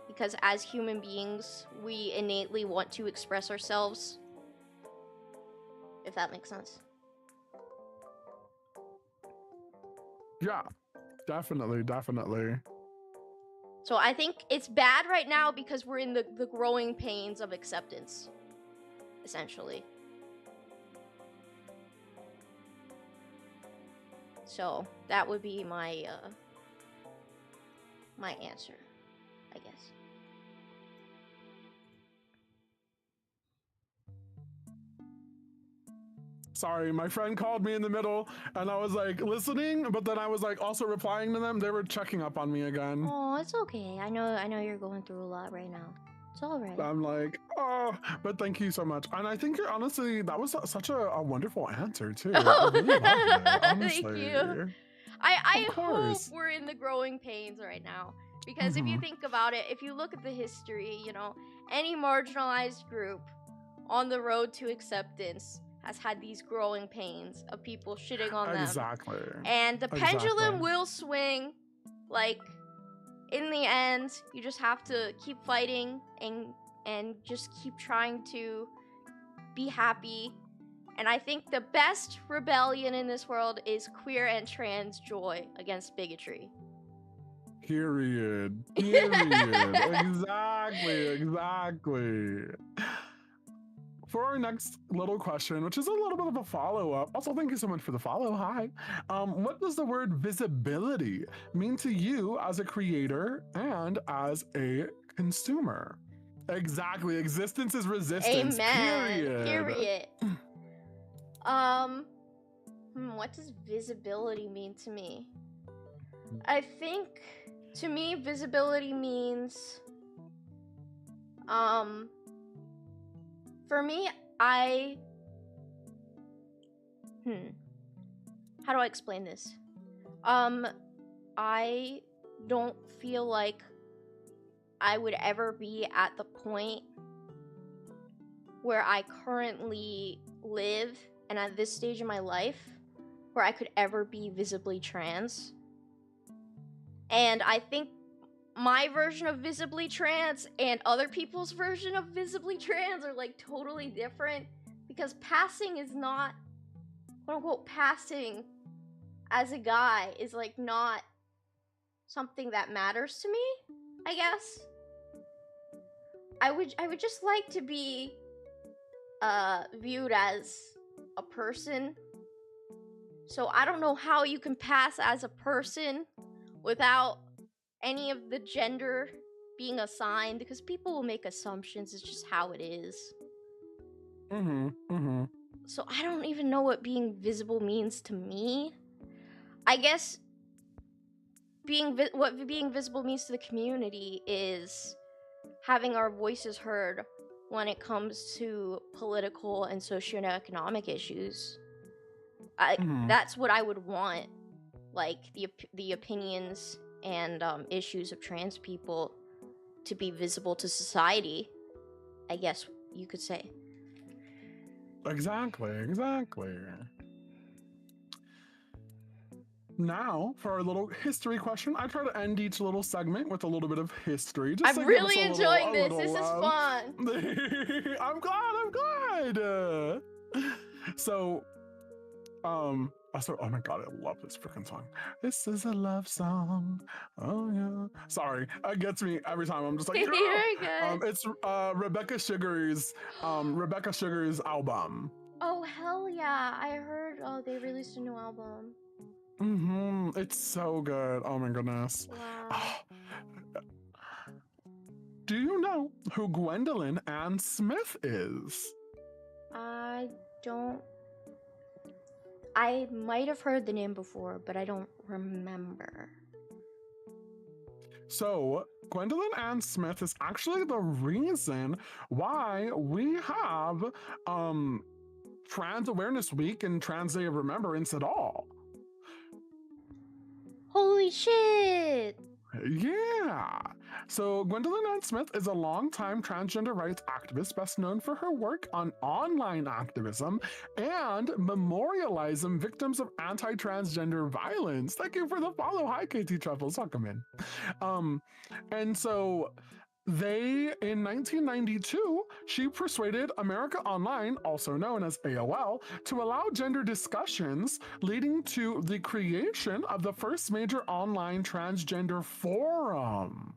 Because as human beings, we innately want to express ourselves. If that makes sense. Yeah, definitely. So I think it's bad right now because we're in the growing pains of acceptance, essentially. So that would be my my answer, I guess. Sorry, my friend called me in the middle, and I was like listening, but then I was like also replying to them. They were checking up on me again. Oh, it's okay. I know you're going through a lot right now. It's all right. I'm like, oh, but thank you so much. And I think you're honestly, that was such a wonderful answer too. I really loved it, honestly. Thank you. I Of hope course. we're in the growing pains right now. Because if you think about it, if you look at the history, you know, any marginalized group on the road to acceptance has had these growing pains of people shitting on them. Exactly. And the pendulum will swing. Like, in the end, you just have to keep fighting and just keep trying to be happy. And I think the best rebellion in this world is queer and trans joy against bigotry. Period. Exactly. For our next little question, which is a little bit of a follow-up. Also, thank you so much for the follow. Hi. What does the word visibility mean to you as a creator and as a consumer? Exactly. Existence is resistance. Amen. Period. What does visibility mean to me? I think, to me, visibility means, for me, how do I explain this? I don't feel like I would ever be at the point where I currently live and at this stage in my life where I could ever be visibly trans. And I think my version of visibly trans and other people's version of visibly trans are like totally different, because passing is not, quote unquote, passing as a guy is like not something that matters to me, I guess. I would just like to be viewed as a person. So I don't know how you can pass as a person without any of the gender being assigned, because people will make assumptions. It's just how it is. So I don't even know what being visible means to me. I guess what being visible means to the community is having our voices heard when it comes to political and socioeconomic issues. That's what I would want. like the opinions and issues of trans people to be visible to society, I guess you could say. Exactly. Now, for our little history question, I try to end each little segment with a little bit of history. Just I'm to give us really a enjoying little this. This is love. fun. I'm glad. So, oh my god, I love this freaking song. This is a love song. Oh yeah. Sorry, it gets me every time. I'm just like, You're yeah. good. It's Rebecca Sugar's album. Oh hell yeah! I heard they released a new album. It's so good. Oh my goodness. Wow. Do you know who Gwendolyn Ann Smith is? I don't. I might have heard the name before, but I don't remember. So, Gwendolyn Ann Smith is actually the reason why we have Trans Awareness Week and Trans Day of Remembrance at all. Holy shit! Yeah. So Gwendolyn Ann Smith is a longtime transgender rights activist, best known for her work on online activism and memorializing victims of anti-transgender violence. Thank you for the follow. Hi, KT Truffles. Welcome in. And so in 1992, she persuaded America Online, also known as AOL, to allow gender discussions, leading to the creation of the first major online transgender forum.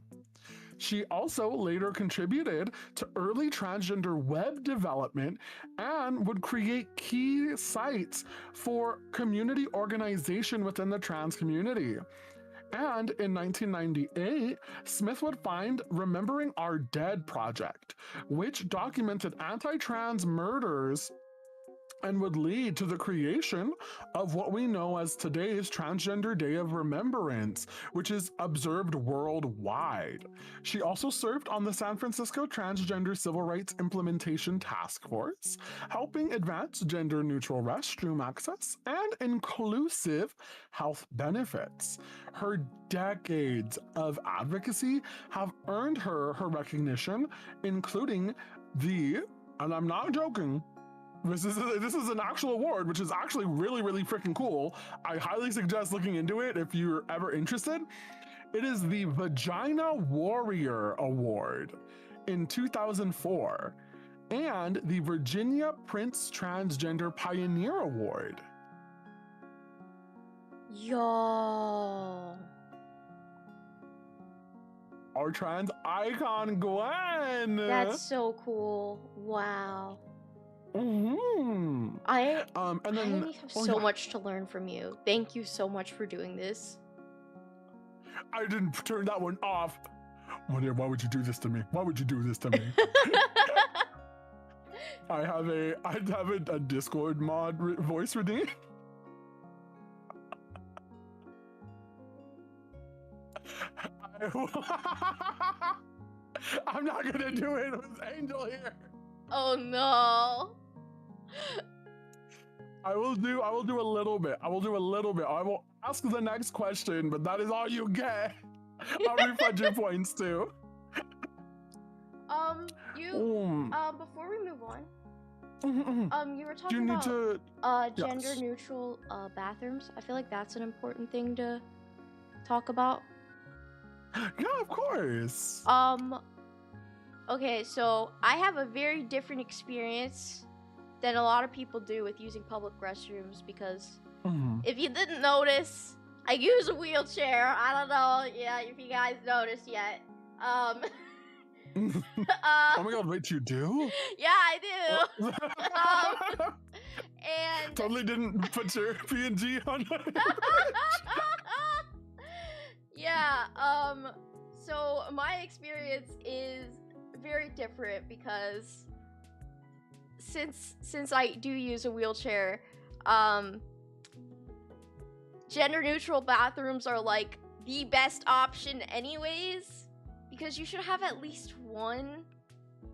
She also later contributed to early transgender web development and would create key sites for community organization within the trans community. And in 1998, Smith would find Remembering Our Dead project, which documented anti-trans murders and would lead to the creation of what we know as today's Transgender Day of Remembrance, which is observed worldwide. She also served on the San Francisco Transgender Civil Rights Implementation Task Force, helping advance gender-neutral restroom access and inclusive health benefits. Her decades of advocacy have earned her recognition, including and I'm not joking, this is an actual award, which is actually really, really freaking cool. I highly suggest looking into it if you're ever interested. It is the Vagina Warrior Award in 2004 and the Virginia Prince Transgender Pioneer Award. Yo. Our trans icon, Gwen. That's so cool. Wow. Mm-hmm. I have so much to learn from you. Thank you so much for doing this. I didn't turn that one off. Why would you do this to me? Why would you do this to me? I have a Discord mod voice redeem. I'm not gonna do it with Angel here. Oh no. I will do a little bit. I will ask the next question, but that is all you get. I'll refund your points too. Before we move on, you were talking about gender neutral bathrooms. I feel like that's an important thing to talk about. Yeah, of course. Okay, so I have a very different experience than a lot of people do with using public restrooms because if you didn't notice, I use a wheelchair. I don't know, if you guys noticed yet. Oh my god, wait, you do? Yeah, I do. And totally didn't put your P&G on. Yeah, so my experience is very different because since I do use a wheelchair, gender neutral bathrooms are like the best option anyways, because you should have at least one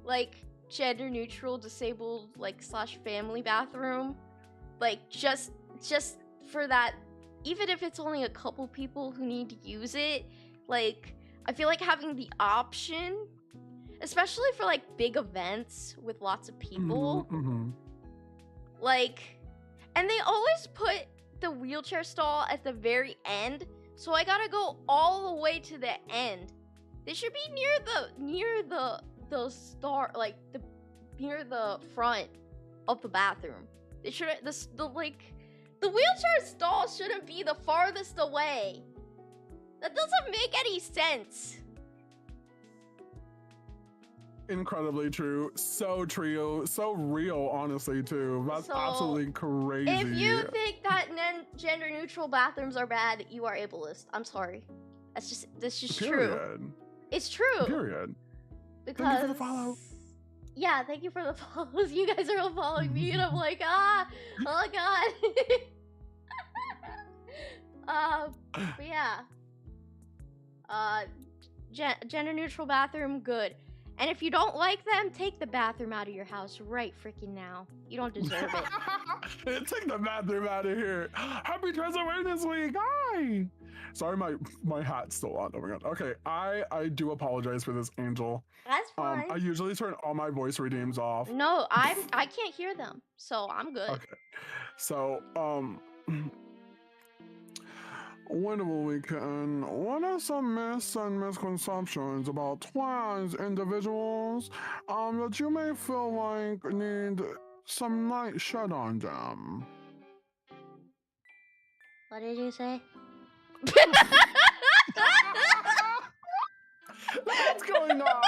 like gender neutral disabled like / family bathroom, like just for that even if it's only a couple people who need to use it, like, I feel like having the option, especially for like big events with lots of people, like, and they always put the wheelchair stall at the very end, so I gotta go all the way to the end. They should be near the star, like near the front of the bathroom. They shouldn't. The wheelchair stall shouldn't be the farthest away. That doesn't make any sense. Incredibly true. So true. So real, honestly, too. That's So, absolutely crazy. If you think that gender neutral bathrooms are bad, you are ableist. I'm sorry. That's just true. Period. It's true. Period. Because Thank you for the follow. Yeah, thank you for the follows. You guys are all following me, and I'm like, oh god. But yeah. Gender neutral bathroom, good. And if you don't like them, take the bathroom out of your house right freaking now. You don't deserve it. Take the bathroom out of here. Happy Trans Awareness Week. Hi. Sorry, my hat's still on. Oh my god. Okay, I do apologize for this, Angel. That's fine. I usually turn all my voice redeems off. No, I can't hear them, so I'm good. Okay. So, when will we can? What are some myths and misconceptions about trans individuals that you may feel like need some light shed on them? What did you say? What's going on?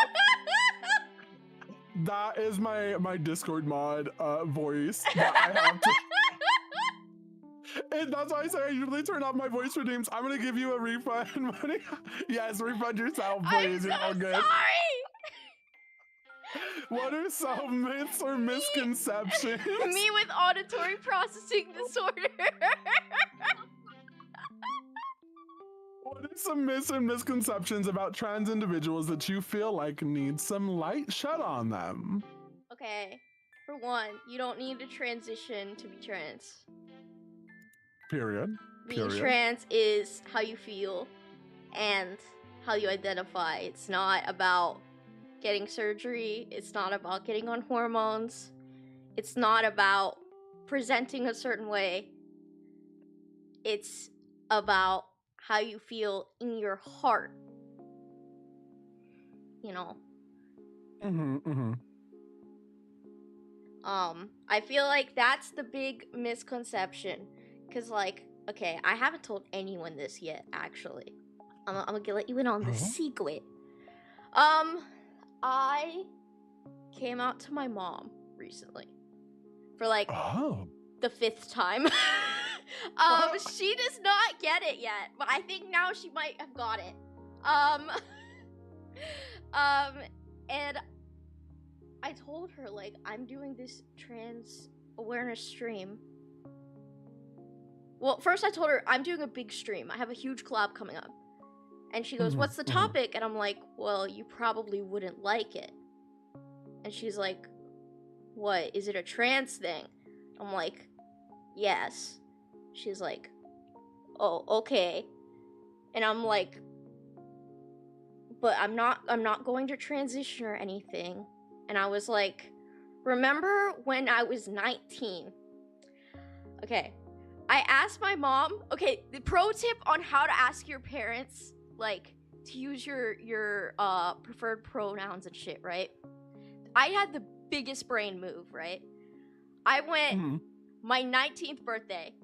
That is my Discord mod voice that I have to. And that's why I say I usually turn off my voice redeems. I'm gonna give you a refund money. Yes, refund yourself, please. I'm so all good. sorry. What are some myths or misconceptions? Me with auditory processing disorder. What are some myths and misconceptions about trans individuals that you feel like need some light shed on them? Okay, for one, you don't need to transition to be trans. Period. Being Period. trans is how you feel and how you identify. It's not about getting surgery. It's not about getting on hormones. It's not about presenting a certain way. It's about how you feel in your heart. You know. I feel like that's the big misconception. Cause like, okay, I haven't told anyone this yet, actually. I'm gonna let you in on the secret. I came out to my mom recently. For like the 5th time. She does not get it yet, but I think now she might have got it. And I told her, like, I'm doing this trans awareness stream. Well, first I told her I'm doing a big stream. I have a huge collab coming up. And she goes, what's the topic? And I'm like, well, you probably wouldn't like it. And she's like, what? Is it a trans thing? I'm like, yes. She's like, oh, okay. And I'm like, but I'm not going to transition or anything. And I was like, remember when I was 19? Okay. I asked my mom, okay, the pro tip on how to ask your parents, like, to use your preferred pronouns and shit, right? I had the biggest brain move, right? I went, my 19th birthday,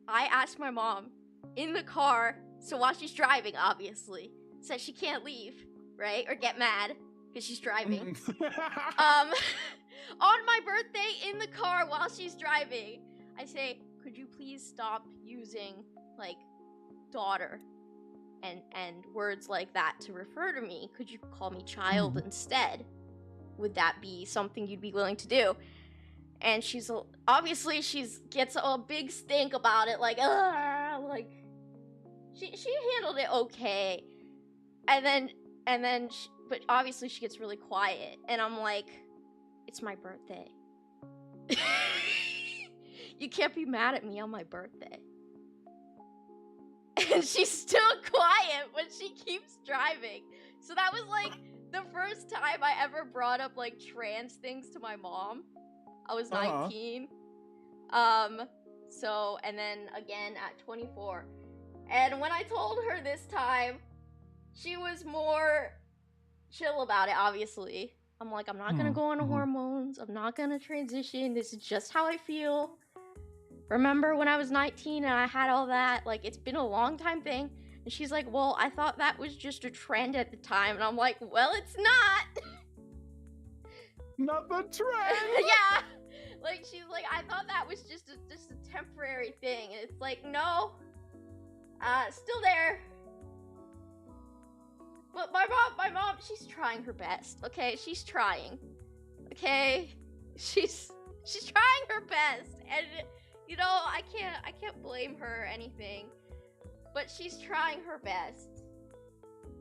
I asked my mom in the car, so while she's driving, obviously, says she can't leave, right? Or get mad, because she's driving. On my birthday in the car while she's driving, I say, could you please stop using, like, daughter and words like that to refer to me? Could you call me child instead? Would that be something you'd be willing to do? And she's, obviously, gets a big stink about it, like, she handled it okay. And then, but obviously she gets really quiet, and I'm like, it's my birthday. You can't be mad at me on my birthday. And she's still quiet, but she keeps driving. So that was like the first time I ever brought up like trans things to my mom. I was 19. So, and then again at 24. And when I told her this time, she was more chill about it, obviously. I'm like, I'm not gonna go on hormones. I'm not gonna transition. This is just how I feel. Remember when I was 19 and I had all that? Like, it's been a long time thing. And she's like, well, I thought that was just a trend at the time. And I'm like, well, it's not. Not the trend. Yeah. Like, she's like, I thought that was just a temporary thing. And it's like, no. Still there. But my mom, she's trying her best. Okay, she's trying. Okay, she's trying her best, and you know, I can't blame her or anything. But she's trying her best.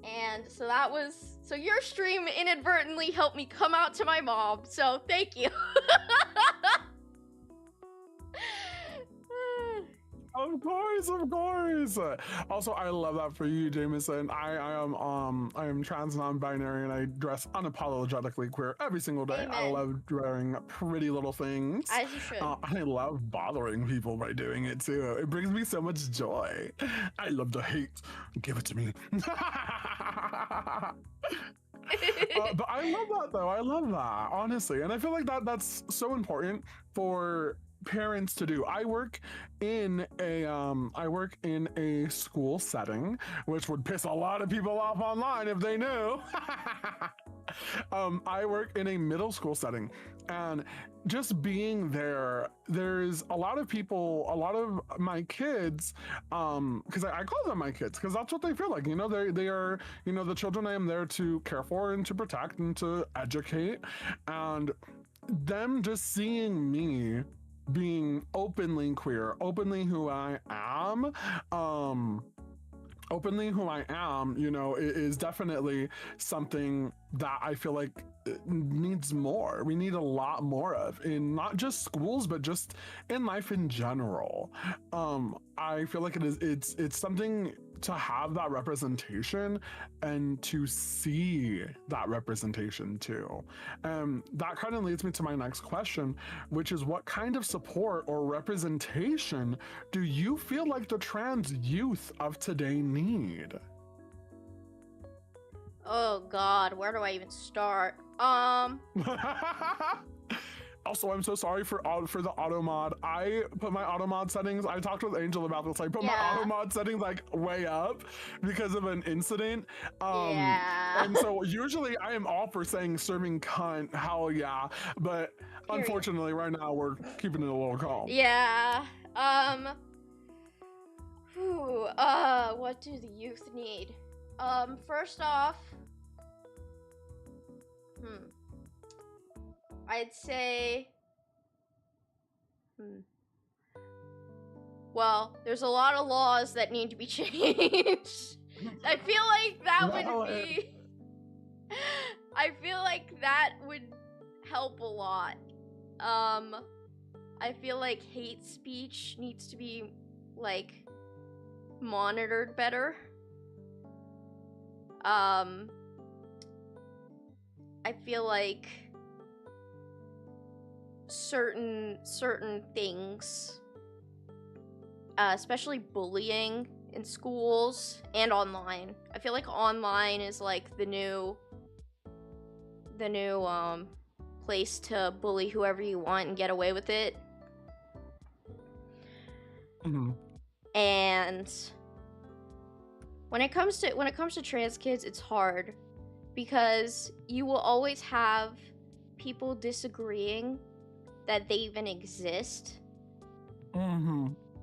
And so your stream inadvertently helped me come out to my mom. So thank you. Of course. Also, I love that for you, Jameson. I am trans non-binary and I dress unapologetically queer every single day. Amen. I love wearing pretty little things. As you should. I love bothering people by doing it too. It brings me so much joy. I love to hate. Give it to me. But I love that though. I love that, honestly. And I feel like that's so important for parents to do. I work in a school setting, which would piss a lot of people off online if they knew. I work in a middle school setting, and just being there, there's a lot of people, a lot of my kids, because I call them my kids because that's what they feel like. You know, they are, you know, the children I am there to care for and to protect and to educate, and them just seeing me being openly queer, openly who I am, you know, is definitely something that I feel like needs more. We need a lot more of in not just schools, but just in life in general. I feel like it's something to have that representation and to see that representation too. That kind of leads me to my next question, which is what kind of support or representation do you feel like the trans youth of today need? Oh God, where do I even start? Also, I'm so sorry for the auto mod. I put my auto mod settings. I talked with Angel about this. I put my auto mod settings like way up because of an incident. And so usually I am all for saying serving cunt, hell yeah. But unfortunately, right now we're keeping it a little calm. Yeah. What do the youth need? First off, I'd say, well, there's a lot of laws that need to be changed. I feel like that would help a lot. I feel like hate speech needs to be, like, monitored better. I feel like certain things, especially bullying in schools and online. I feel like online is like the new place to bully whoever you want and get away with it. And when it comes to trans kids, it's hard because you will always have people disagreeing that they even exist.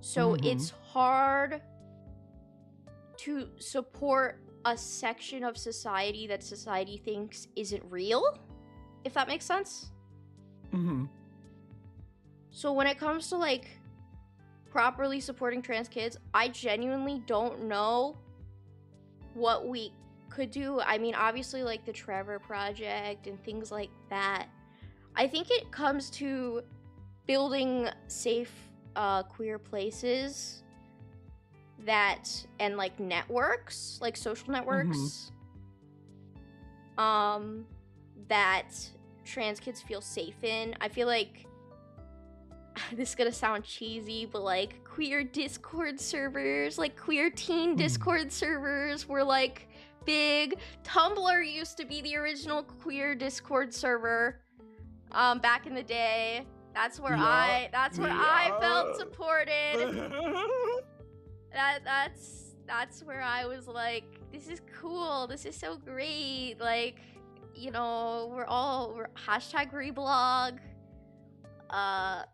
So it's hard to support a section of society that society thinks isn't real, if that makes sense. So when it comes to like properly supporting trans kids, I genuinely don't know what we could do. I mean, obviously like the Trevor Project and things like that. I think it comes to building safe queer places that, and like networks, like social networks, that trans kids feel safe in. I feel like this is gonna sound cheesy, but like queer Discord servers, like queer teen Discord servers were like big. Tumblr used to be the original queer Discord server back in the day. That's where I felt supported. That's where I was like, this is cool, this is so great. Like, you know, we're hashtag reblog.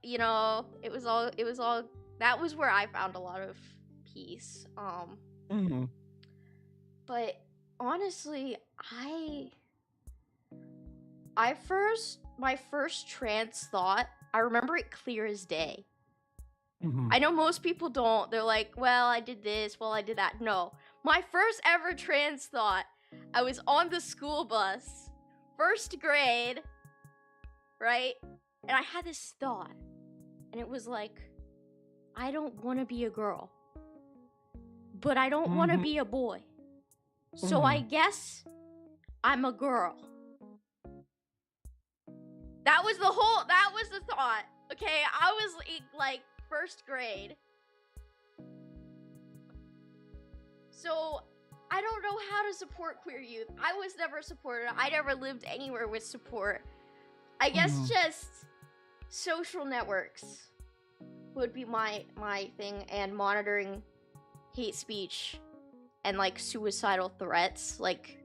You know, it was all that was where I found a lot of peace. But honestly, my first trans thought, I remember it clear as day. I know most people don't. They're like, well, I did this, well, I did that. No. My first ever trans thought, I was on the school bus, first grade, right? And I had this thought, and it was like, I don't want to be a girl, but I don't want to be a boy. So I guess I'm a girl. That was the thought. Okay, I was like first grade. So I don't know how to support queer youth. I was never supported. I never lived anywhere with support. I guess just social networks would be my thing, and monitoring hate speech and like suicidal threats, like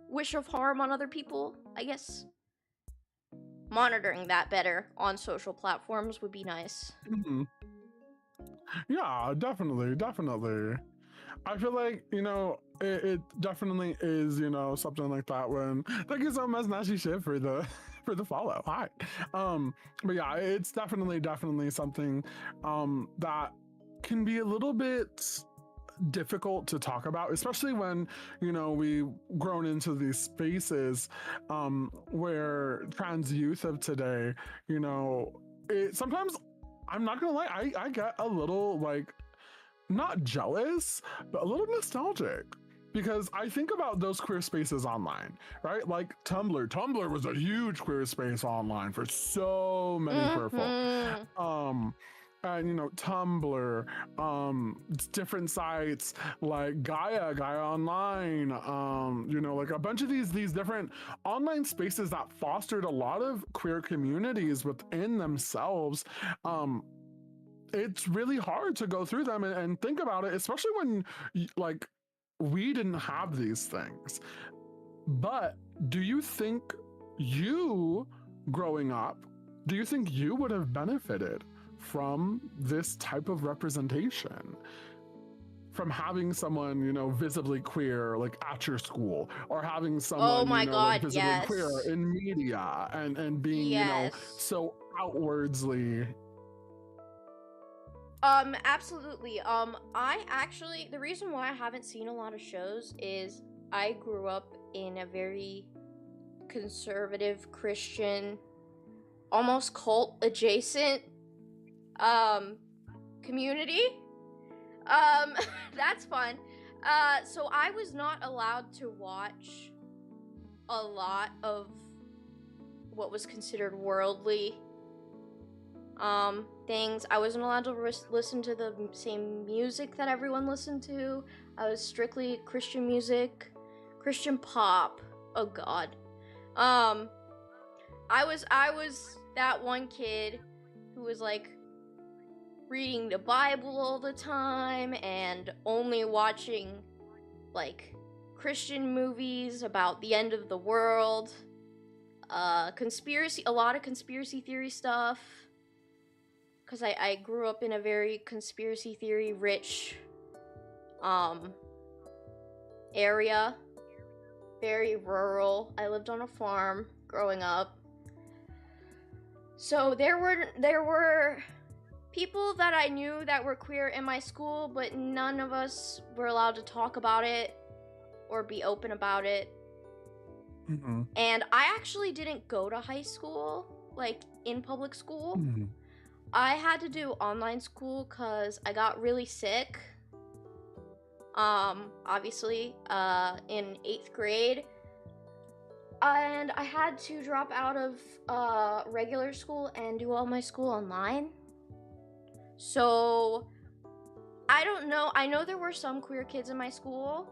wish of harm on other people, I guess. Monitoring that better on social platforms would be nice. Yeah, definitely. I feel like, you know, it definitely is, you know, something like that. When thank you so much, Nashi Shit, for the follow. Hi. But yeah, it's definitely something that can be a little bit difficult to talk about, especially when, you know, we've grown into these spaces where trans youth of today, you know, sometimes, I'm not gonna lie, I get a little, like, not jealous, but a little nostalgic, because I think about those queer spaces online, right? Like Tumblr was a huge queer space online for so many queer folk. And, you know, Tumblr, different sites like Gaia Online, you know, like a bunch of these different online spaces that fostered a lot of queer communities within themselves. It's really hard to go through them and think about it, especially when, like, we didn't have these things. But do you think you, growing up, do you think you would have benefited from this type of representation? From having someone, you know, visibly queer, like at your school, or having someone, like, visibly queer in media, and being, you know, so outwardsly. Absolutely. I actually, the reason why I haven't seen a lot of shows is I grew up in a very conservative Christian, almost cult adjacent, community. That's fun. So I was not allowed to watch a lot of what was considered worldly things. I wasn't allowed to listen to the same music that everyone listened to. I was strictly Christian music, Christian pop. Oh god. I was that one kid who was like reading the Bible all the time and only watching like Christian movies about the end of the world. A lot of conspiracy theory stuff. Because I grew up in a very conspiracy theory rich area. Very rural. I lived on a farm growing up. So there were people that I knew that were queer in my school, but none of us were allowed to talk about it or be open about it. And I actually didn't go to high school, like in public school. I had to do online school because I got really sick. Obviously, in 8th grade. And I had to drop out of regular school and do all my school online. So, I don't know. I know there were some queer kids in my school,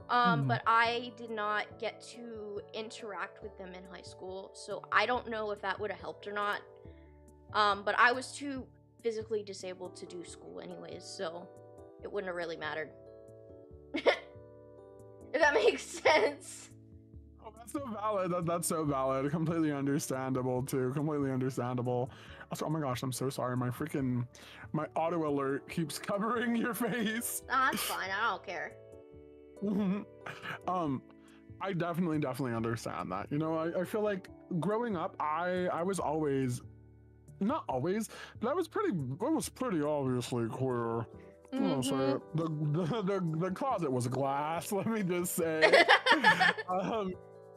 but I did not get to interact with them in high school. So, I don't know if that would have helped or not. But I was too physically disabled to do school anyways, so it wouldn't have really mattered. If that makes sense. Oh, that's so valid. That's so valid. Completely understandable too. Completely understandable. Also, oh my gosh, I'm so sorry. My auto alert keeps covering your face. That's fine. I don't care. I definitely understand that. You know, I feel like growing up, I was always, not always, but I was pretty obviously queer. So the closet was glass. Let me just say.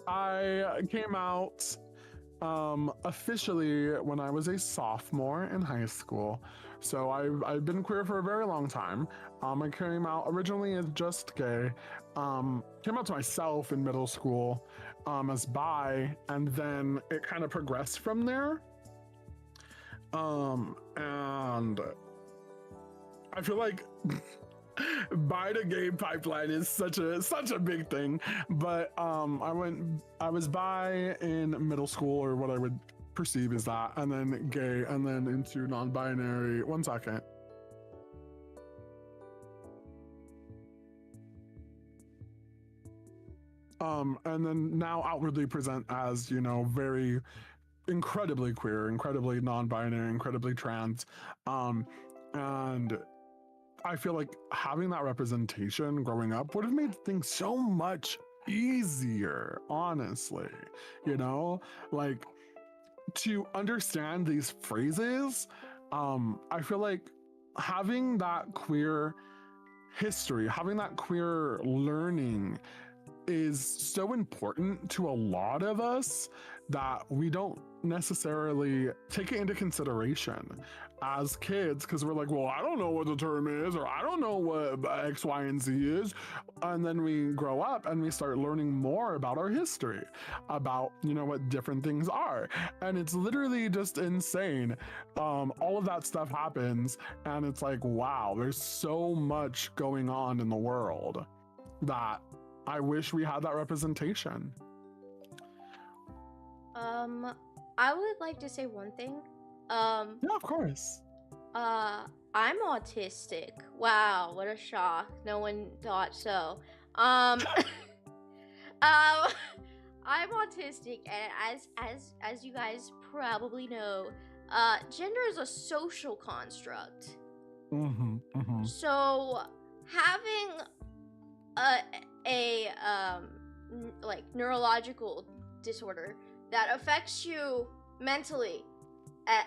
I came out officially when I was a sophomore in high school. So I've been queer for a very long time. I came out originally as just gay. Came out to myself in middle school as bi, and then it kind of progressed from there. And I feel like bi to gay pipeline is such a big thing, but I was bi in middle school, or what I would perceive as that, and then gay, and then into non-binary. One second. And then now outwardly present as, you know, very incredibly queer, incredibly non-binary, incredibly trans, and I feel like having that representation growing up would have made things so much easier, honestly. You know, like, to understand these phrases, I feel like having that queer history, having that queer learning is so important to a lot of us that we don't necessarily take it into consideration as kids, because we're like, well, I don't know what the term is, or I don't know what X, Y, and Z is. And then we grow up and we start learning more about our history, about, you know, what different things are. And it's literally just insane. All of that stuff happens, and it's like, wow, there's so much going on in the world that I wish we had that representation. I would like to say one thing. Yeah, of course. I'm autistic. Wow, what a shock. No one thought so. I'm autistic, and as you guys probably know, gender is a social construct. So having a like neurological disorder that affects you mentally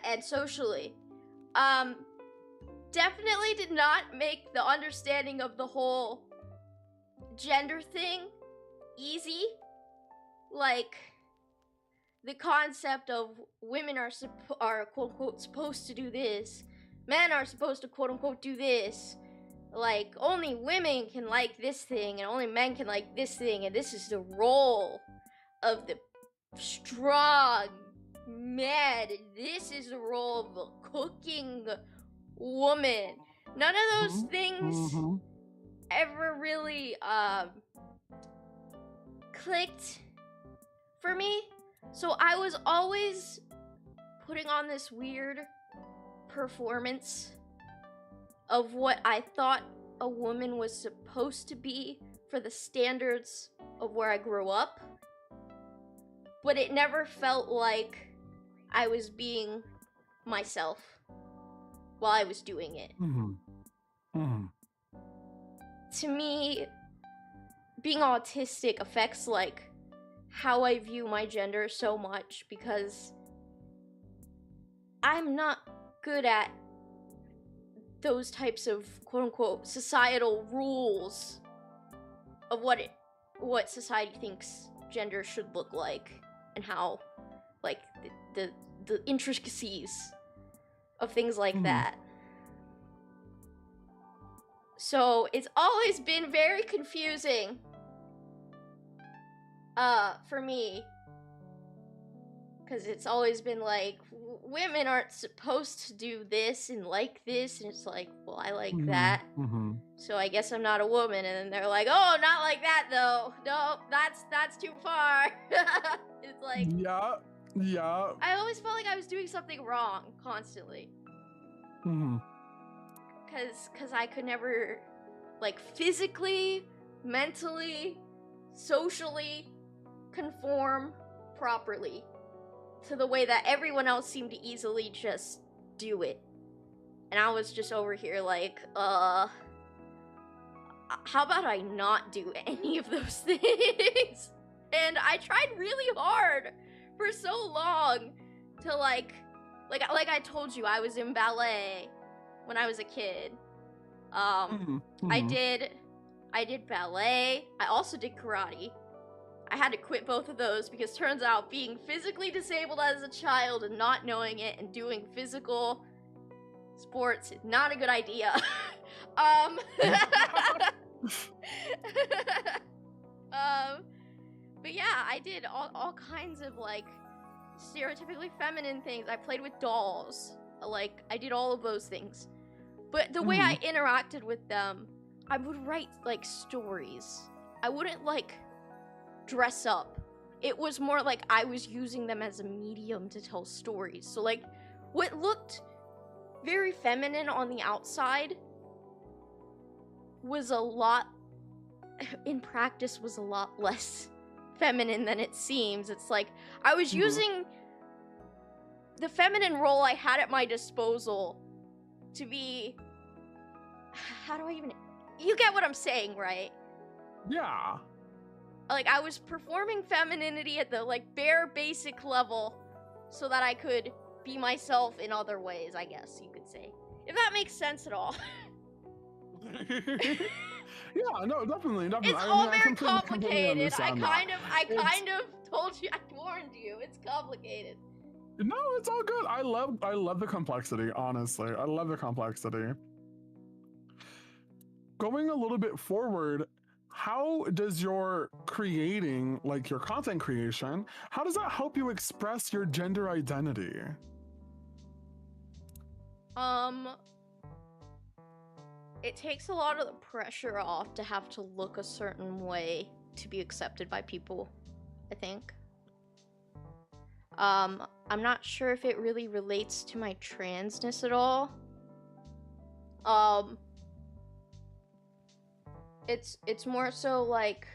and socially definitely did not make the understanding of the whole gender thing easy. Like, the concept of women are quote unquote supposed to do this, men are supposed to quote unquote do this, like only women can like this thing and only men can like this thing, and this is the role of the strong man, this is the role of the cooking woman. None of those things ever really clicked for me. So I was always putting on this weird performance of what I thought a woman was supposed to be for the standards of where I grew up. But it never felt like I was being myself while I was doing it. To me, being autistic affects like how I view my gender so much, because I'm not good at those types of quote-unquote societal rules of what society thinks gender should look like, and how, like, the intricacies of things like Mhm. that. So it's always been very confusing for me, because it's always been like, women aren't supposed to do this and like this, and it's like, well, I like that, so I guess I'm not a woman. And then they're like, oh, not like that though, no, that's too far. It's like, Yeah. I always felt like I was doing something wrong constantly, because I could never, like, physically, mentally, socially conform properly to the way that everyone else seemed to easily just do it. And I was just over here like, how about I not do any of those things? And I tried really hard for so long to like I told you, I was in ballet when I was a kid. I did ballet. I also did karate. I had to quit both of those because turns out being physically disabled as a child and not knowing it and doing physical sports is not a good idea. But yeah, I did all kinds of like stereotypically feminine things. I played with dolls. Like, I did all of those things. But the way I interacted with them, I would write like stories. I wouldn't like dress up. It was more like I was using them as a medium to tell stories. So like, what looked very feminine on the outside was in practice was a lot less feminine than it seems. It's like I was using the feminine role I had at my disposal to be, you get what I'm saying, right? Yeah. Like, I was performing femininity at the like bare basic level so that I could be myself in other ways, I guess you could say, if that makes sense at all. Yeah, no, definitely. It's all very completely complicated. I understand that. kind of told you, I warned you, it's complicated. No, it's all good. I love the complexity, honestly. I love the complexity. Going a little bit forward, how does your creating, like your content creation, how does that help you express your gender identity? It takes a lot of the pressure off to have to look a certain way to be accepted by people, I think. I'm not sure if it really relates to my transness at all. It's more so like,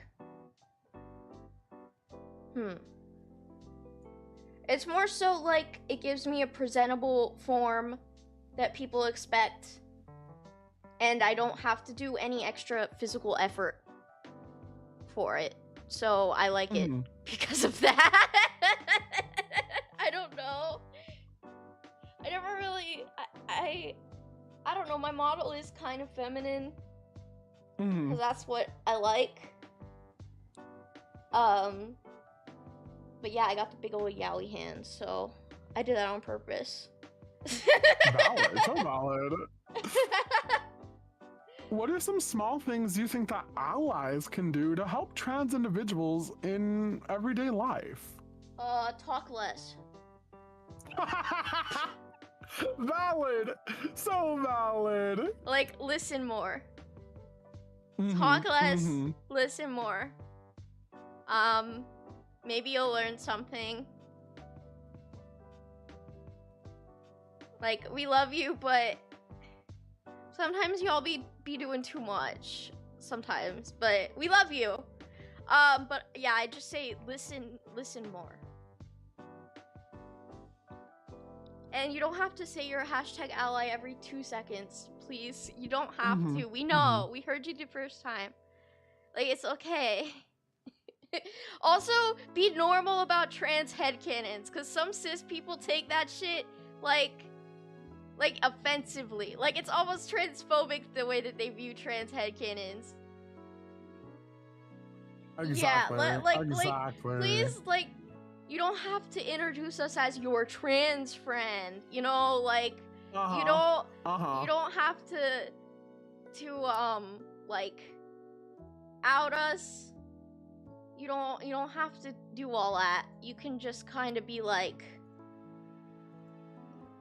it's more so like it gives me a presentable form that people expect, and I don't have to do any extra physical effort for it. So I like it because of that. I don't know. I never really, I don't know, my model is kind of feminine. Because that's what I like. But yeah, I got the big old yaoi hands, so I did that on purpose. Valid, so valid. What are some small things you think that allies can do to help trans individuals in everyday life? Talk less. Valid! So valid! Like, listen more. Talk less, listen more. Maybe you'll learn something. Like, we love you, but sometimes y'all be doing too much. Sometimes, but we love you. But yeah, I just say listen more. And you don't have to say you're a hashtag ally every 2 seconds, please. You don't have to. We know. We heard you the first time. Like, it's okay. Also, be normal about trans headcanons, because some cis people take that shit, like offensively. Like, it's almost transphobic the way that they view trans headcanons. Exactly. Yeah, exactly. Please, you don't have to introduce us as your trans friend, you know, like, You don't Uh-huh. you don't have to like out us. You don't have to do all that. You can just kind of be like,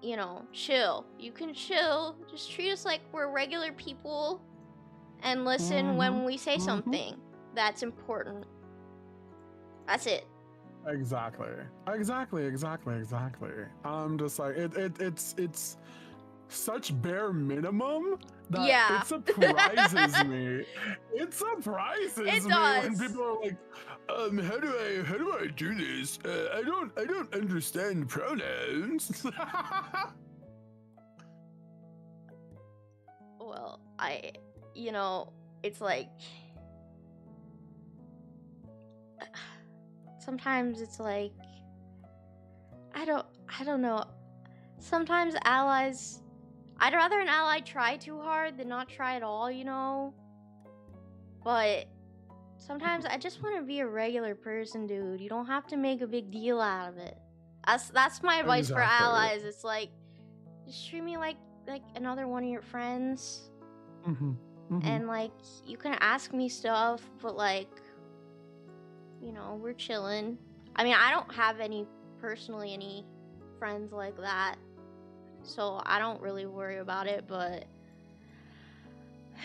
you know, chill. You can chill. Just treat us like we're regular people and listen when we say something that's important. That's it. Exactly. I'm just like it's such bare minimum that Yeah. it surprises me. It surprises It me when does. people are like, how do I do this? I don't understand pronouns. Well, you know, it's like sometimes it's like I don't know. Sometimes allies, I'd rather an ally try too hard than not try at all, you know? But sometimes I just want to be a regular person, dude. You don't have to make a big deal out of it. That's my advice for Exactly. allies. It's like, just treat me like another one of your friends. And like, you can ask me stuff, but like, you know, we're chilling. I mean, I don't have any friends like that, so I don't really worry about it. But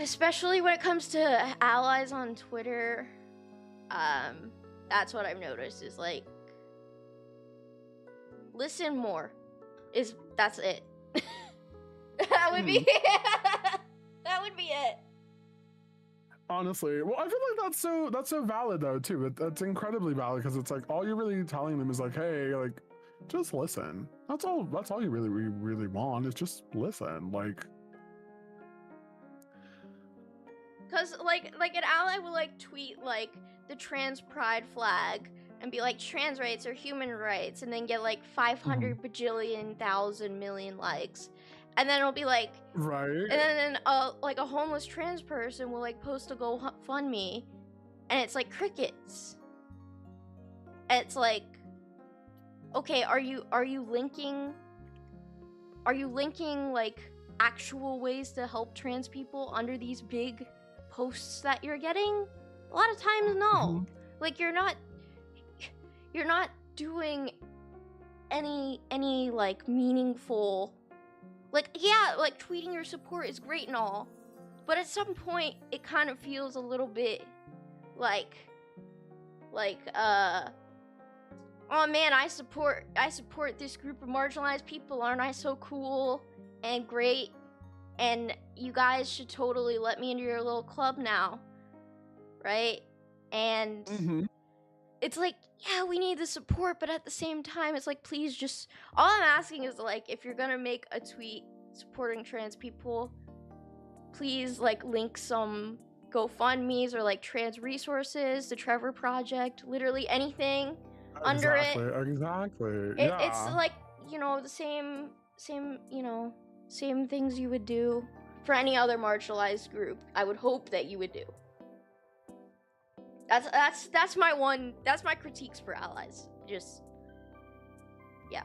especially when it comes to allies on Twitter, that's what I've noticed is like, listen more. That's it. That would be that would be it. Honestly, well, I feel like that's so valid though too. That's incredibly valid because it's like all you're really telling them is like, hey, like, just listen. That's all you really want is just listen. Like, Cause like an ally will like tweet like the trans pride flag and be like trans rights are human rights and then get like 500 bajillion thousand million likes. And then it'll be like, right? And then like a homeless trans person will like post a GoFundMe, and it's like crickets. And it's like, okay, are you linking like actual ways to help trans people under these big posts that you're getting? A lot of times, no. Like you're not doing any like meaningful. Like, yeah, like, tweeting your support is great and all, but at some point, it kind of feels a little bit like, oh man, I support this group of marginalized people, aren't I so cool and great, and you guys should totally let me into your little club now, right? And it's like, yeah, we need the support, but at the same time, it's like, please just, all I'm asking is like, if you're gonna make a tweet supporting trans people, please like link some GoFundMes or like trans resources, the Trevor Project, literally anything under it. Exactly. It's like, you know, the same, you know, same things you would do for any other marginalized group. I would hope that you would do. That's my critiques for allies. Just, yeah.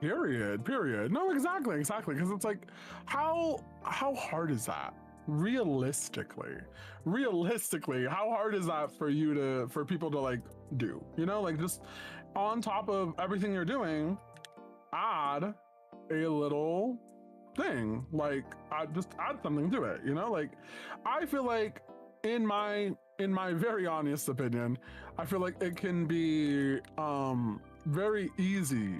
Period. No, exactly. Because it's like, how hard is that? Realistically, how hard is that for people to like do? You know, like just on top of everything you're doing, add a little thing. Like, just add something to it. You know, like I feel like in my very honest opinion, I feel like it can be very easy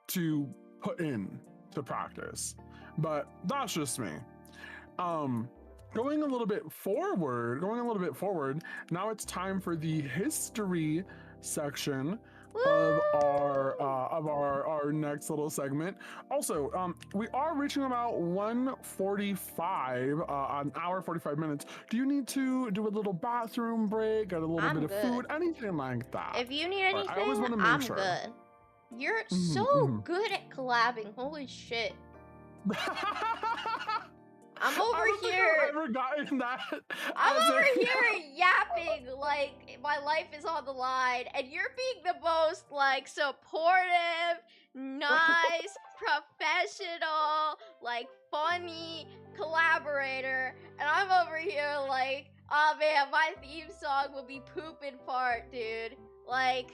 to put in to practice, but that's just me. Going a little bit forward, now it's time for the history section of our next little segment. Also, we are reaching about 1:45, an hour 45 minutes. Do you need to do a little bathroom break, get a little bit of food, anything like that? If you need anything, I always want to make I'm sure. good. You're so good at collabing. Holy shit. I'm over I don't think here. I've ever gotten that. I'm as over a- here yapping like my life is on the line, and you're being the most like supportive, nice, professional, like funny collaborator, and I'm over here like, oh man, my theme song will be pooping fart, dude. Like.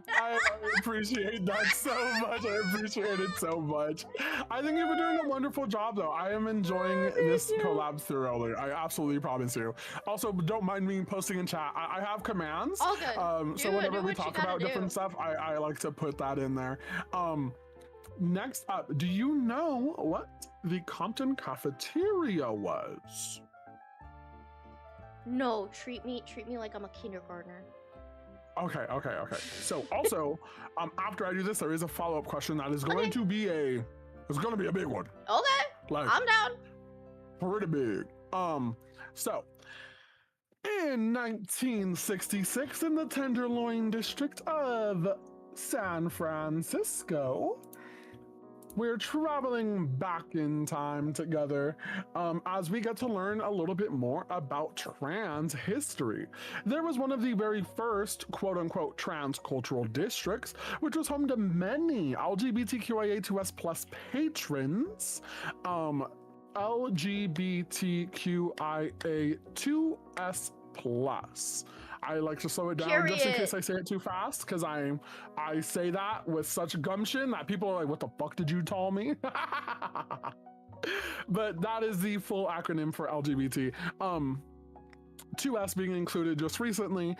I appreciate that so much. I appreciate it so much. I think you've been doing a wonderful job, though. I am enjoying this collab thoroughly. I absolutely promise you. Also, don't mind me posting in chat. I have commands. All good. So whenever we talk about different stuff, I like to put that in there. Next up, do you know what the Compton cafeteria was? No, treat me like I'm a kindergartner. Okay. So also, after I do this, there is a follow-up question that is going to be a big one. Okay, Like, I'm down. pretty big. So in 1966, in the Tenderloin district of San Francisco, we're traveling back in time together as we get to learn a little bit more about trans history. There was one of the very first quote-unquote trans cultural districts, which was home to many LGBTQIA2S plus patrons, LGBTQIA2S plus. I like to slow it down just in case I say it too fast, because I say that with such gumption that people are like, what the fuck did you tell me? But that is the full acronym for LGBT. 2S being included just recently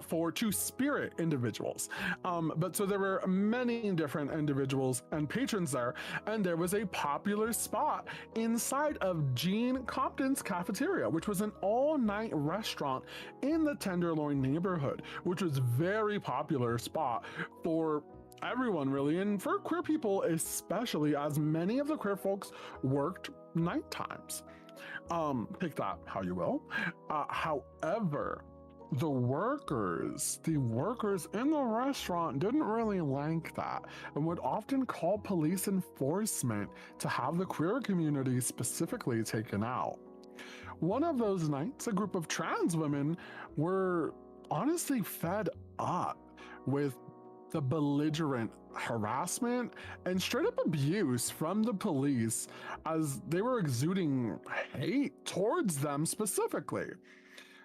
for two-spirit individuals. But so there were many different individuals and patrons there, and there was a popular spot inside of Gene Compton's cafeteria, which was an all-night restaurant in the Tenderloin neighborhood, which was very popular spot for everyone really, and for queer people especially, as many of the queer folks worked night times. Pick that how you will. However, the workers in the restaurant didn't really like that and would often call police enforcement to have the queer community specifically taken out. One of those nights, a group of trans women were honestly fed up with the belligerent harassment and straight up abuse from the police as they were exuding hate towards them specifically.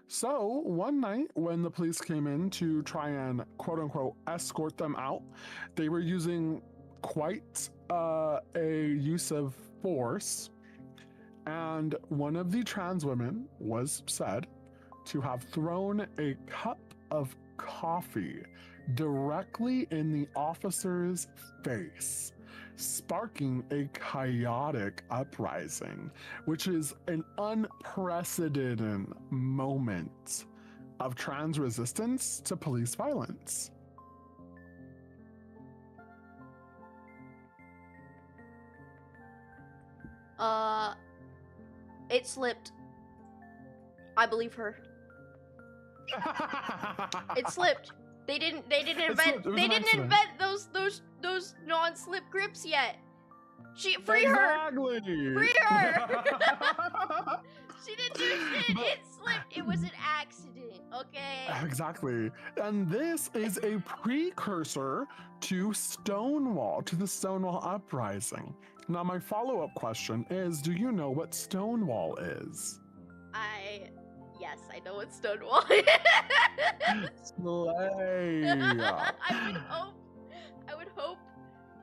So one night when the police came in to try and quote unquote escort them out, they were using quite a use of force, and one of the trans women was said to have thrown a cup of coffee directly in the officer's face, sparking a chaotic uprising, which is an unprecedented moment of trans resistance to police violence. It slipped. I believe her. It slipped. They didn't invent those non-slip grips yet. Free her. Free her. She didn't do shit. It slipped. It was an accident, okay? Exactly. And this is a precursor to Stonewall, to the Stonewall Uprising. Now, my follow-up question is, do you know what Stonewall is? Yes, I know what Stonewall is. Slay. I would hope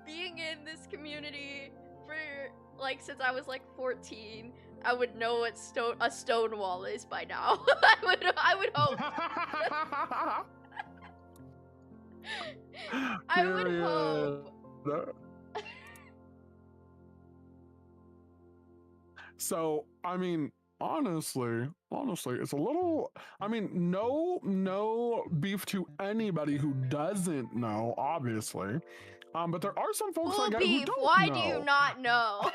being in this community for since I was 14, I would know what a Stonewall is by now. I would hope. I would hope. So, I mean, honestly, it's a little, no beef to anybody who doesn't know, obviously. But there are some folks Bull who beef, don't why know. do you not know?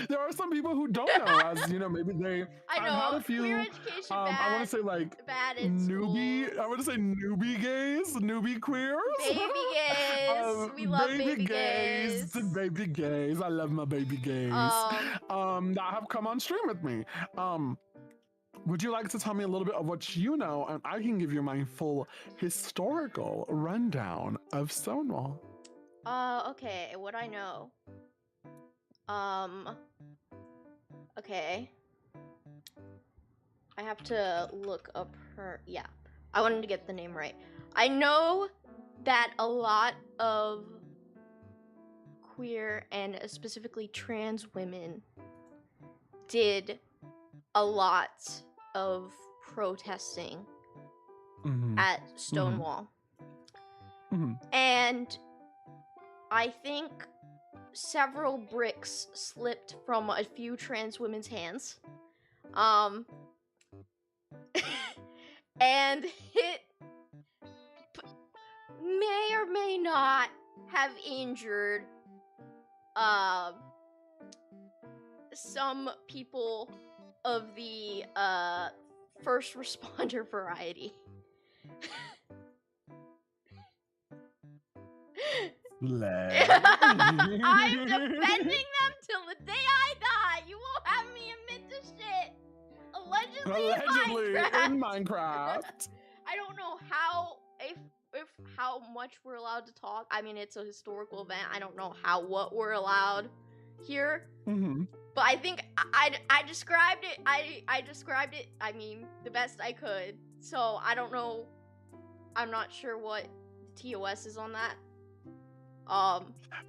There are some people who don't know, as you know, maybe they. I know. I've had a few. Queer education I want to say like bad in newbie. schools. I want to say newbie gays, newbie queers, Baby gays. We love baby gays, gays. baby gays. I love my baby gays. That have come on stream with me. Would you like to tell me a little bit of what you know, and I can give you my full historical rundown of Stonewall? Okay, what I know. Okay. I have to look up her. Yeah, I wanted to get the name right. I know that a lot of queer and specifically trans women did a lot of protesting at Stonewall. And I think several bricks slipped from a few trans women's hands. And it may or may not have injured some people of the first responder variety. I'm defending them till the day I die. You won't have me admit to shit. Allegedly in Minecraft. I don't know how if how much we're allowed to talk. I mean, it's a historical event. I don't know what we're allowed here. But I think I described it. I described it. I mean, the best I could. So I don't know. I'm not sure what TOS is on that.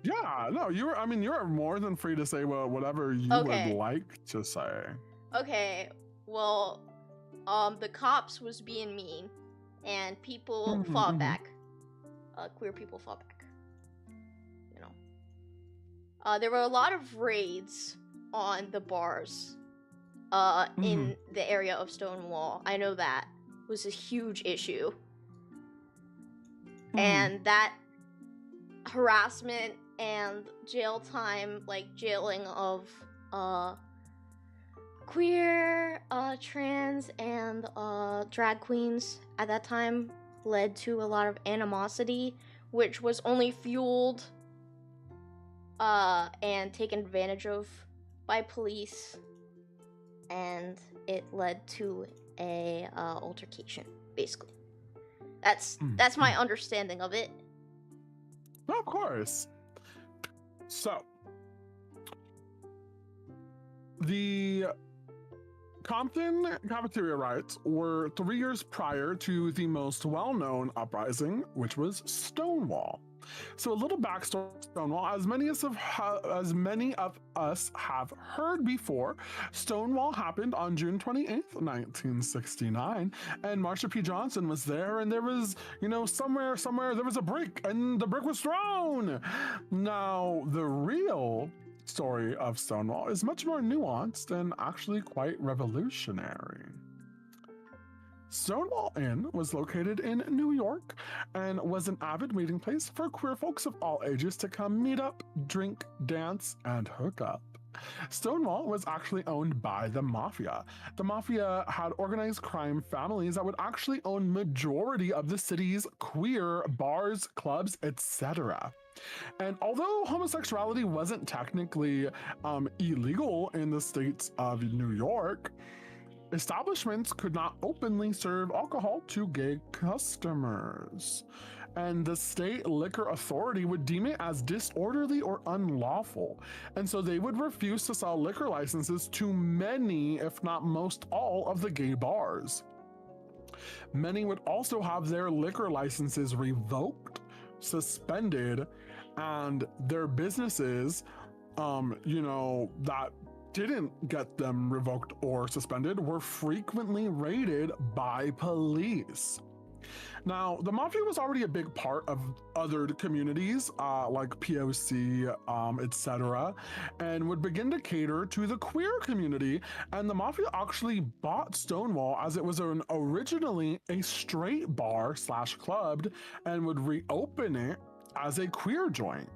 Yeah, no, you're more than free to say whatever you would like to say. Okay, well, the cops was being mean, and people fought back. Queer people fought back. You know, there were a lot of raids on the bars, in the area of Stonewall. I know that was a huge issue, and that harassment and jail time, like jailing of queer, trans, and drag queens at that time led to a lot of animosity, which was only fueled and taken advantage of by police, and it led to a altercation, basically. That's my understanding of it. Of course. So, the Compton cafeteria riots were 3 years prior to the most well-known uprising, which was Stonewall. So a little backstory on Stonewall, as many of us have heard before, Stonewall happened on June 28th, 1969, and Marsha P. Johnson was there, and there was, somewhere there was a brick, and the brick was thrown. Now, the real story of Stonewall is much more nuanced and actually quite revolutionary. Stonewall Inn was located in New York and was an avid meeting place for queer folks of all ages to come meet up, drink, dance, and hook up. Stonewall was actually owned by the Mafia. The Mafia had organized crime families that would actually own majority of the city's queer bars, clubs, etc. And although homosexuality wasn't technically illegal in the states of New York, establishments could not openly serve alcohol to gay customers, and the state liquor authority would deem it as disorderly or unlawful, and so they would refuse to sell liquor licenses to many, if not most all, of the gay bars. Many would also have their liquor licenses revoked, suspended, and their businesses, that didn't get them revoked or suspended were frequently raided by police. Now, the Mafia was already a big part of other communities, like POC, etc., and would begin to cater to the queer community, and the Mafia actually bought Stonewall as it was originally a straight bar / club, and would reopen it as a queer joint.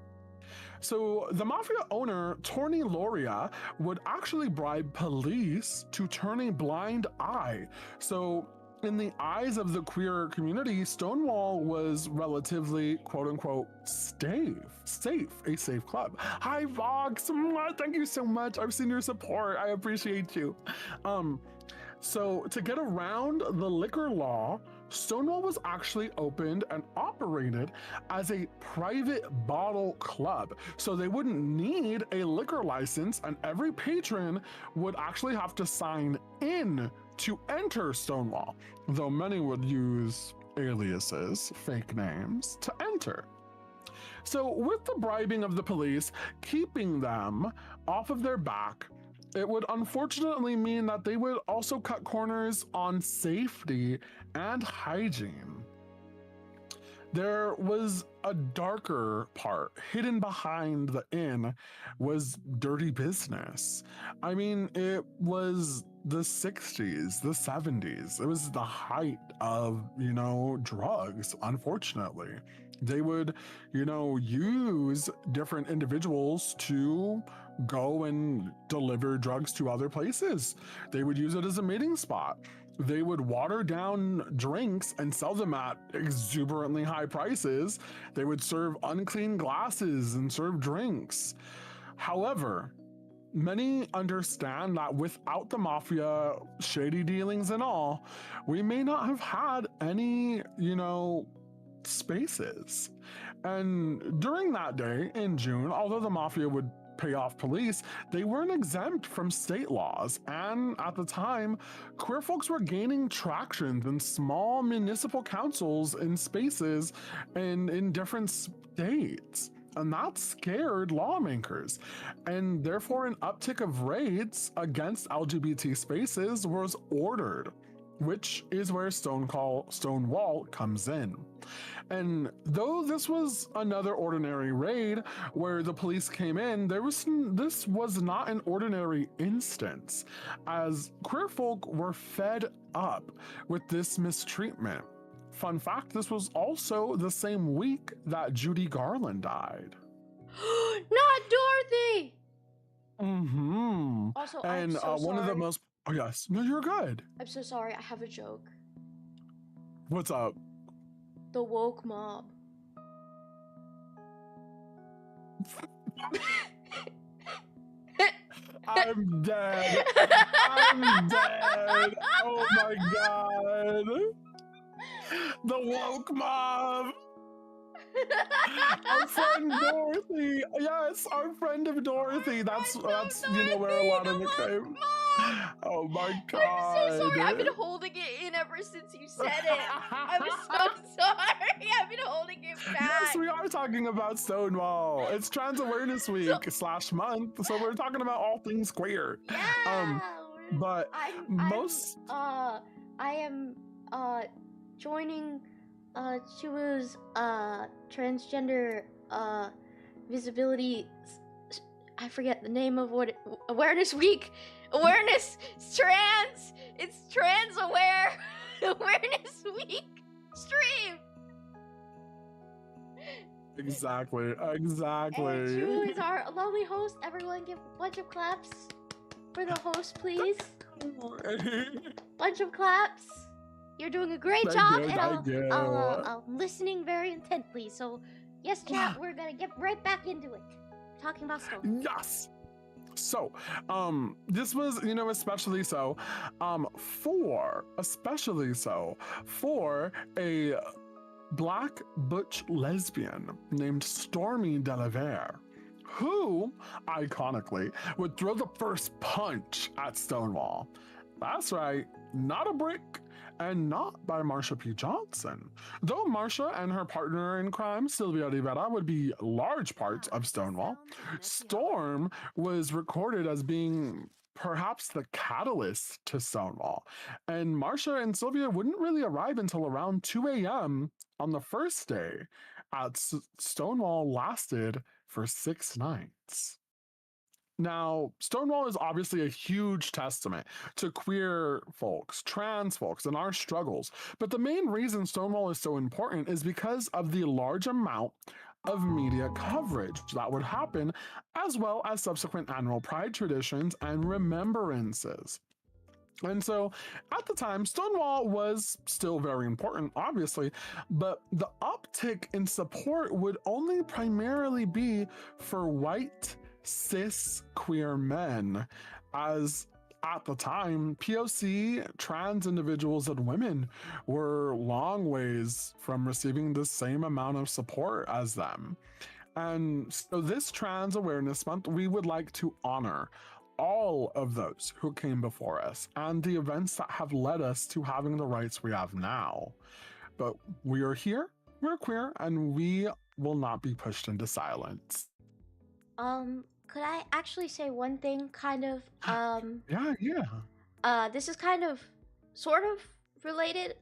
So the mafia owner, Tony Loria, would actually bribe police to turn a blind eye. So in the eyes of the queer community, Stonewall was relatively, quote unquote, a safe club. Hi, Vox. Thank you so much. I've seen your support. I appreciate you. So to get around the liquor law, Stonewall was actually opened and operated as a private bottle club. So they wouldn't need a liquor license, and every patron would actually have to sign in to enter Stonewall, though many would use aliases, fake names, to enter. So with the bribing of the police, keeping them off of their back, it would unfortunately mean that they would also cut corners on safety and hygiene. There was a darker part hidden behind the inn was dirty business. I mean, it was the 60s, the 70s. It was the height of, drugs, unfortunately. They would, use different individuals to go and deliver drugs to other places. They would use it as a meeting spot. They would water down drinks and sell them at exuberantly high prices. They would serve unclean glasses and serve drinks. However, many understand that without the mafia, shady dealings and all, we may not have had any, spaces. And during that day in June, although the mafia would pay off police, they weren't exempt from state laws. And at the time, queer folks were gaining traction in small municipal councils in spaces and in different states. And that scared lawmakers. And therefore, an uptick of raids against LGBT spaces was ordered, which is where Stonewall comes in. And though this was another ordinary raid where the police came in, this was not an ordinary instance, as queer folk were fed up with this mistreatment. Fun fact, this was also the same week that Judy Garland died. Not Dorothy! Mm-hmm. Also, and I'm so one of the sorry. most... Oh, yes. No, you're good. I'm so sorry, I have a joke. What's up? The woke mob. I'm dead. I'm dead. Oh my god. The woke mob. Our friend Dorothy. Yes, our friend of Dorothy. That's where a lot of it came. Oh my god. I'm so sorry. I've been holding it in ever since you said it. I'm so sorry. I've been holding it back. Yes, we are talking about Stonewall. It's Trans Awareness Week / month, so we're talking about all things queer. Yeah. But I am joining Chiwu's transgender visibility. I forget the name of what Awareness Week. Awareness trans. It's Trans Aware Awareness Week stream. Exactly. And Chiwu is our lovely host. Everyone, give a bunch of claps for the host, please. Bunch of claps. You're doing a great job, and I'm listening very intently. So, yes, chat, we're gonna get right back into it. Talking about Stone. Yes. So, this was, especially so for a Black butch lesbian named Stormy Delavere, who, iconically, would throw the first punch at Stonewall. That's right, not a brick, and not by Marsha P. Johnson. Though Marsha and her partner in crime, Sylvia Rivera, would be large parts of Stonewall, Storm was recorded as being perhaps the catalyst to Stonewall. And Marsha and Sylvia wouldn't really arrive until around 2 a.m. on the first day, as Stonewall lasted for 6 nights. Now, Stonewall is obviously a huge testament to queer folks, trans folks, and our struggles. But the main reason Stonewall is so important is because of the large amount of media coverage that would happen, as well as subsequent annual Pride traditions and remembrances. And so at the time, Stonewall was still very important, obviously, but the uptick in support would only primarily be for white, cis, queer men, as at the time, POC, trans individuals, and women were long ways from receiving the same amount of support as them. And so, this Trans Awareness Month, we would like to honor all of those who came before us and the events that have led us to having the rights we have now. But we are here, we're queer, and we will not be pushed into silence. Could I actually say one thing kind of Yeah. this is kind of sort of related.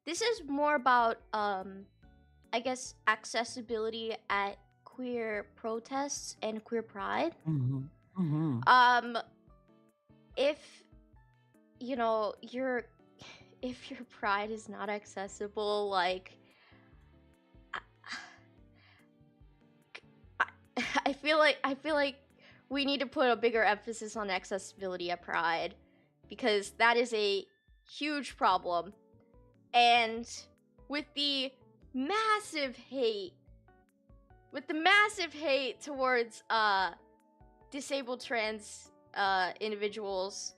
This is more about I guess accessibility at queer protests and queer pride. If you know if your pride is not accessible, like I feel like we need to put a bigger emphasis on accessibility at Pride, because that is a huge problem. And with the massive hate towards disabled trans individuals,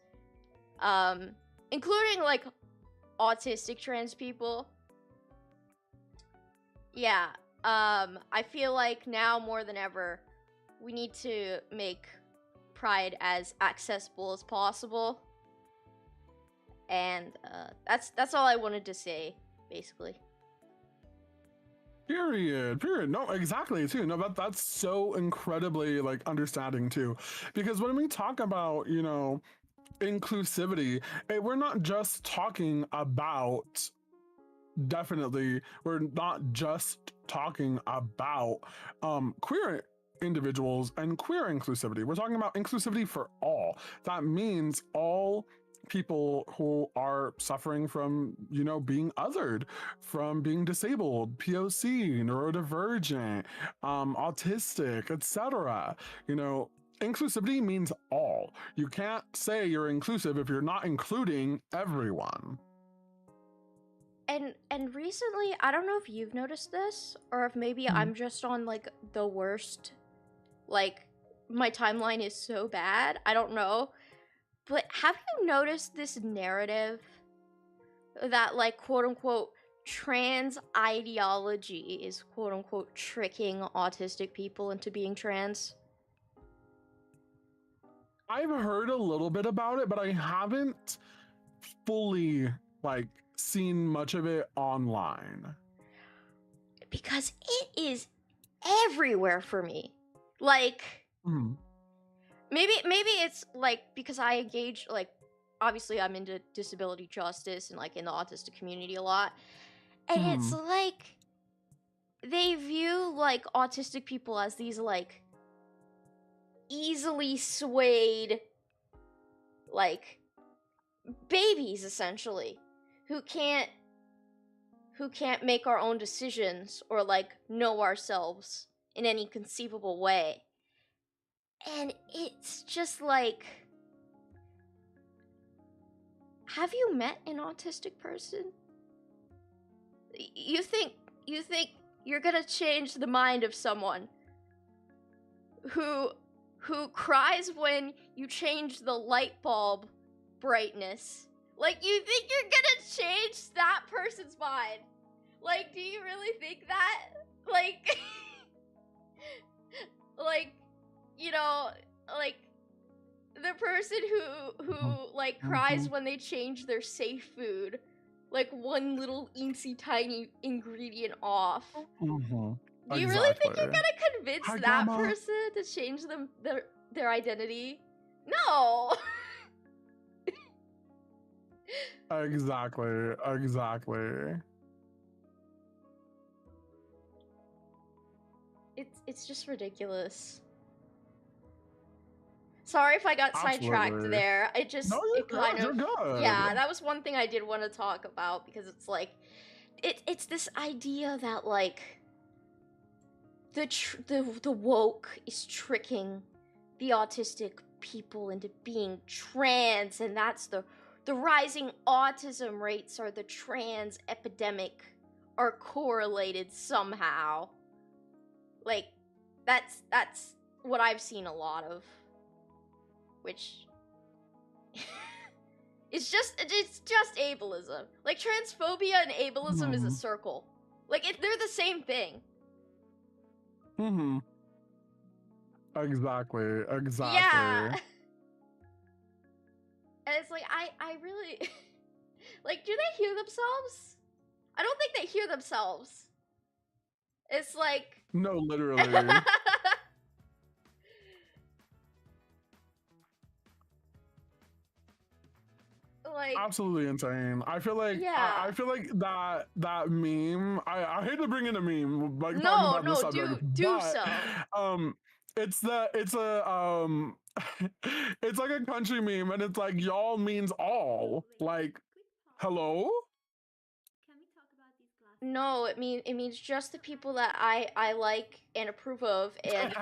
including like autistic trans people, yeah, I feel like now more than ever, we need to make Pride as accessible as possible. And that's all I wanted to say, basically. Period. No, exactly too. No, that's so incredibly like understanding too. Because when we talk about, inclusivity, we're not just talking about we're not just talking about queer individuals and queer inclusivity. We're talking about inclusivity for all. That means all people who are suffering from, being othered, from being disabled, POC, neurodivergent, autistic, etc. Inclusivity means all. You can't say you're inclusive if you're not including everyone. And recently, I don't know if you've noticed this, or if maybe I'm just on like the worst, like my timeline is so bad, I don't know. But have you noticed this narrative that like quote unquote trans ideology is quote unquote tricking autistic people into being trans? I've heard a little bit about it, but I haven't fully like seen much of it online. Because it is everywhere for me. Like maybe it's like because I engage, like obviously I'm into disability justice and like in the autistic community a lot. And it's like they view like autistic people as these like easily swayed like babies, essentially, who can't make our own decisions or like know ourselves in any conceivable way. And it's just like, have you met an autistic person? You think you're gonna change the mind of someone who cries when you change the light bulb brightness? Like, you think you're gonna change that person's mind? Like, do you really think that? Like, like, like, the person who like, cries when they change their safe food, like, one little eensy tiny ingredient off. Do you really think you're gonna convince that person to change their identity? No! Exactly. It's just ridiculous. Sorry if I got sidetracked there. It just you're good. Yeah, that was one thing I did want to talk about, because it's like it's this idea that like the woke is tricking the autistic people into being trans, and that's the rising autism rates are the trans epidemic are correlated somehow. Like, that's what I've seen a lot of, which it's just ableism. Like, transphobia and ableism is a circle. Like, they're the same thing. Exactly. Yeah. And it's like, I really like, do they hear themselves? I don't think they hear themselves. It's like, No, literally. like, Absolutely insane. I feel like I feel like that meme. I hate to bring in a meme, like talking about this subject, do but so. it's it's like a country meme, and it's like y'all means all. Like, hello? No, it means just the people that I like and approve of, and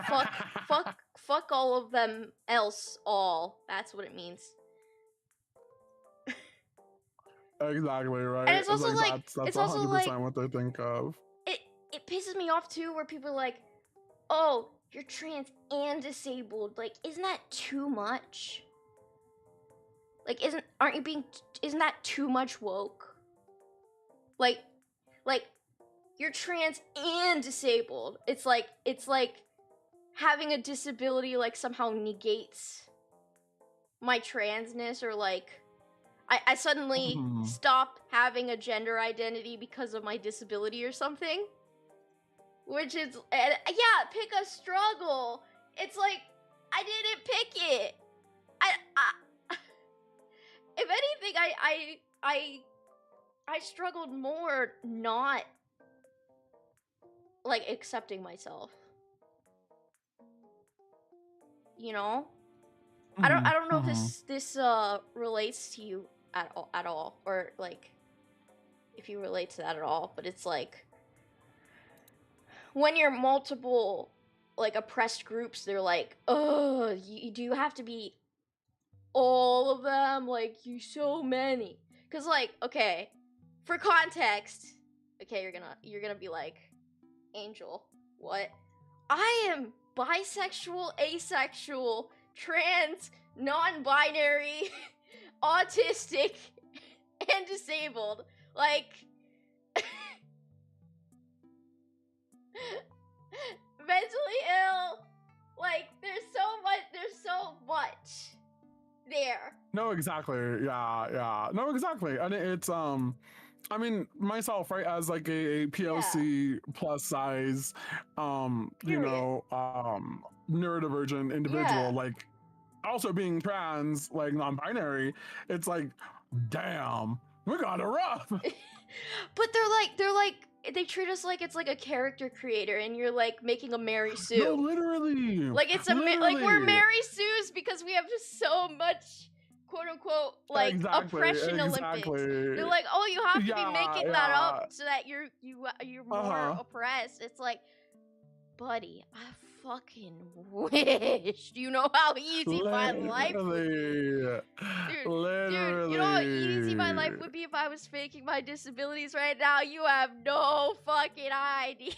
fuck all of them else all. That's what it means. Exactly, right? And it's also like that's 100% what they think of. It pisses me off too, where people are like, "Oh, you're trans and disabled." Like, isn't that too much? Like, isn't that too much woke? Like, you're trans and disabled. It's like having a disability like somehow negates my transness, or like I suddenly stop having a gender identity because of my disability or something. Which is, yeah, pick a struggle. It's like, I didn't pick it. I if anything, I struggled more not, like, accepting myself. You know? I don't know if this relates to you at all, or like if you relate to that at all, but it's like, when you're multiple, like, oppressed groups, they're like, oh, do you have to be all of them? Like, you so many. Because, like, okay, for context, okay, you're gonna be like, Angel, what? I am bisexual, asexual, trans, non-binary, autistic, and disabled. Like, mentally ill. Like, there's so much there. No, exactly. Yeah. No, exactly. And it's I mean, myself, right, as like a PLC plus size you know, neurodivergent individual, like, also being trans, like non-binary, it's like, damn, we got it rough. But they're like they treat us like it's like a character creator, and you're like making a Mary Sue. No, literally. Like, it's like we're Mary Sues because we have just so much, quote unquote, like, oppression Olympics. They're like, oh, you have to be making that up so that you're more oppressed. It's like, buddy, I fucking wish. You know how easy my life would be. Dude, you know how easy my life would be if I was faking my disabilities right now? You have no fucking idea.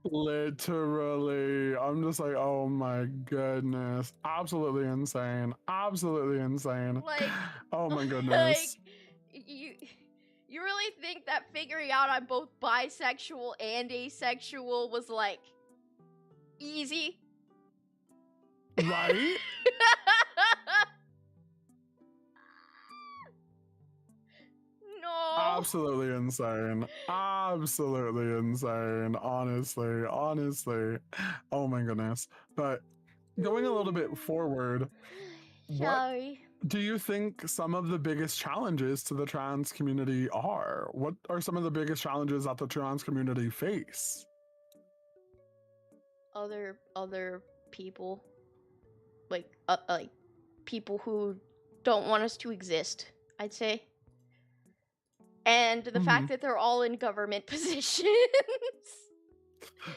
Literally. I'm just like, oh my goodness. Absolutely insane. Absolutely insane. Like, oh my goodness. Like, you really think that figuring out I'm both bisexual and asexual was, like, easy? Right? No. Absolutely insane. Absolutely insane. Honestly. Oh my goodness. But going a little bit forward, Shall we? do you think some of the biggest challenges to the trans community are? What are some of the biggest challenges that the trans community face? Other people. Like people who don't want us to exist, I'd say. and the fact that they're all in government positions.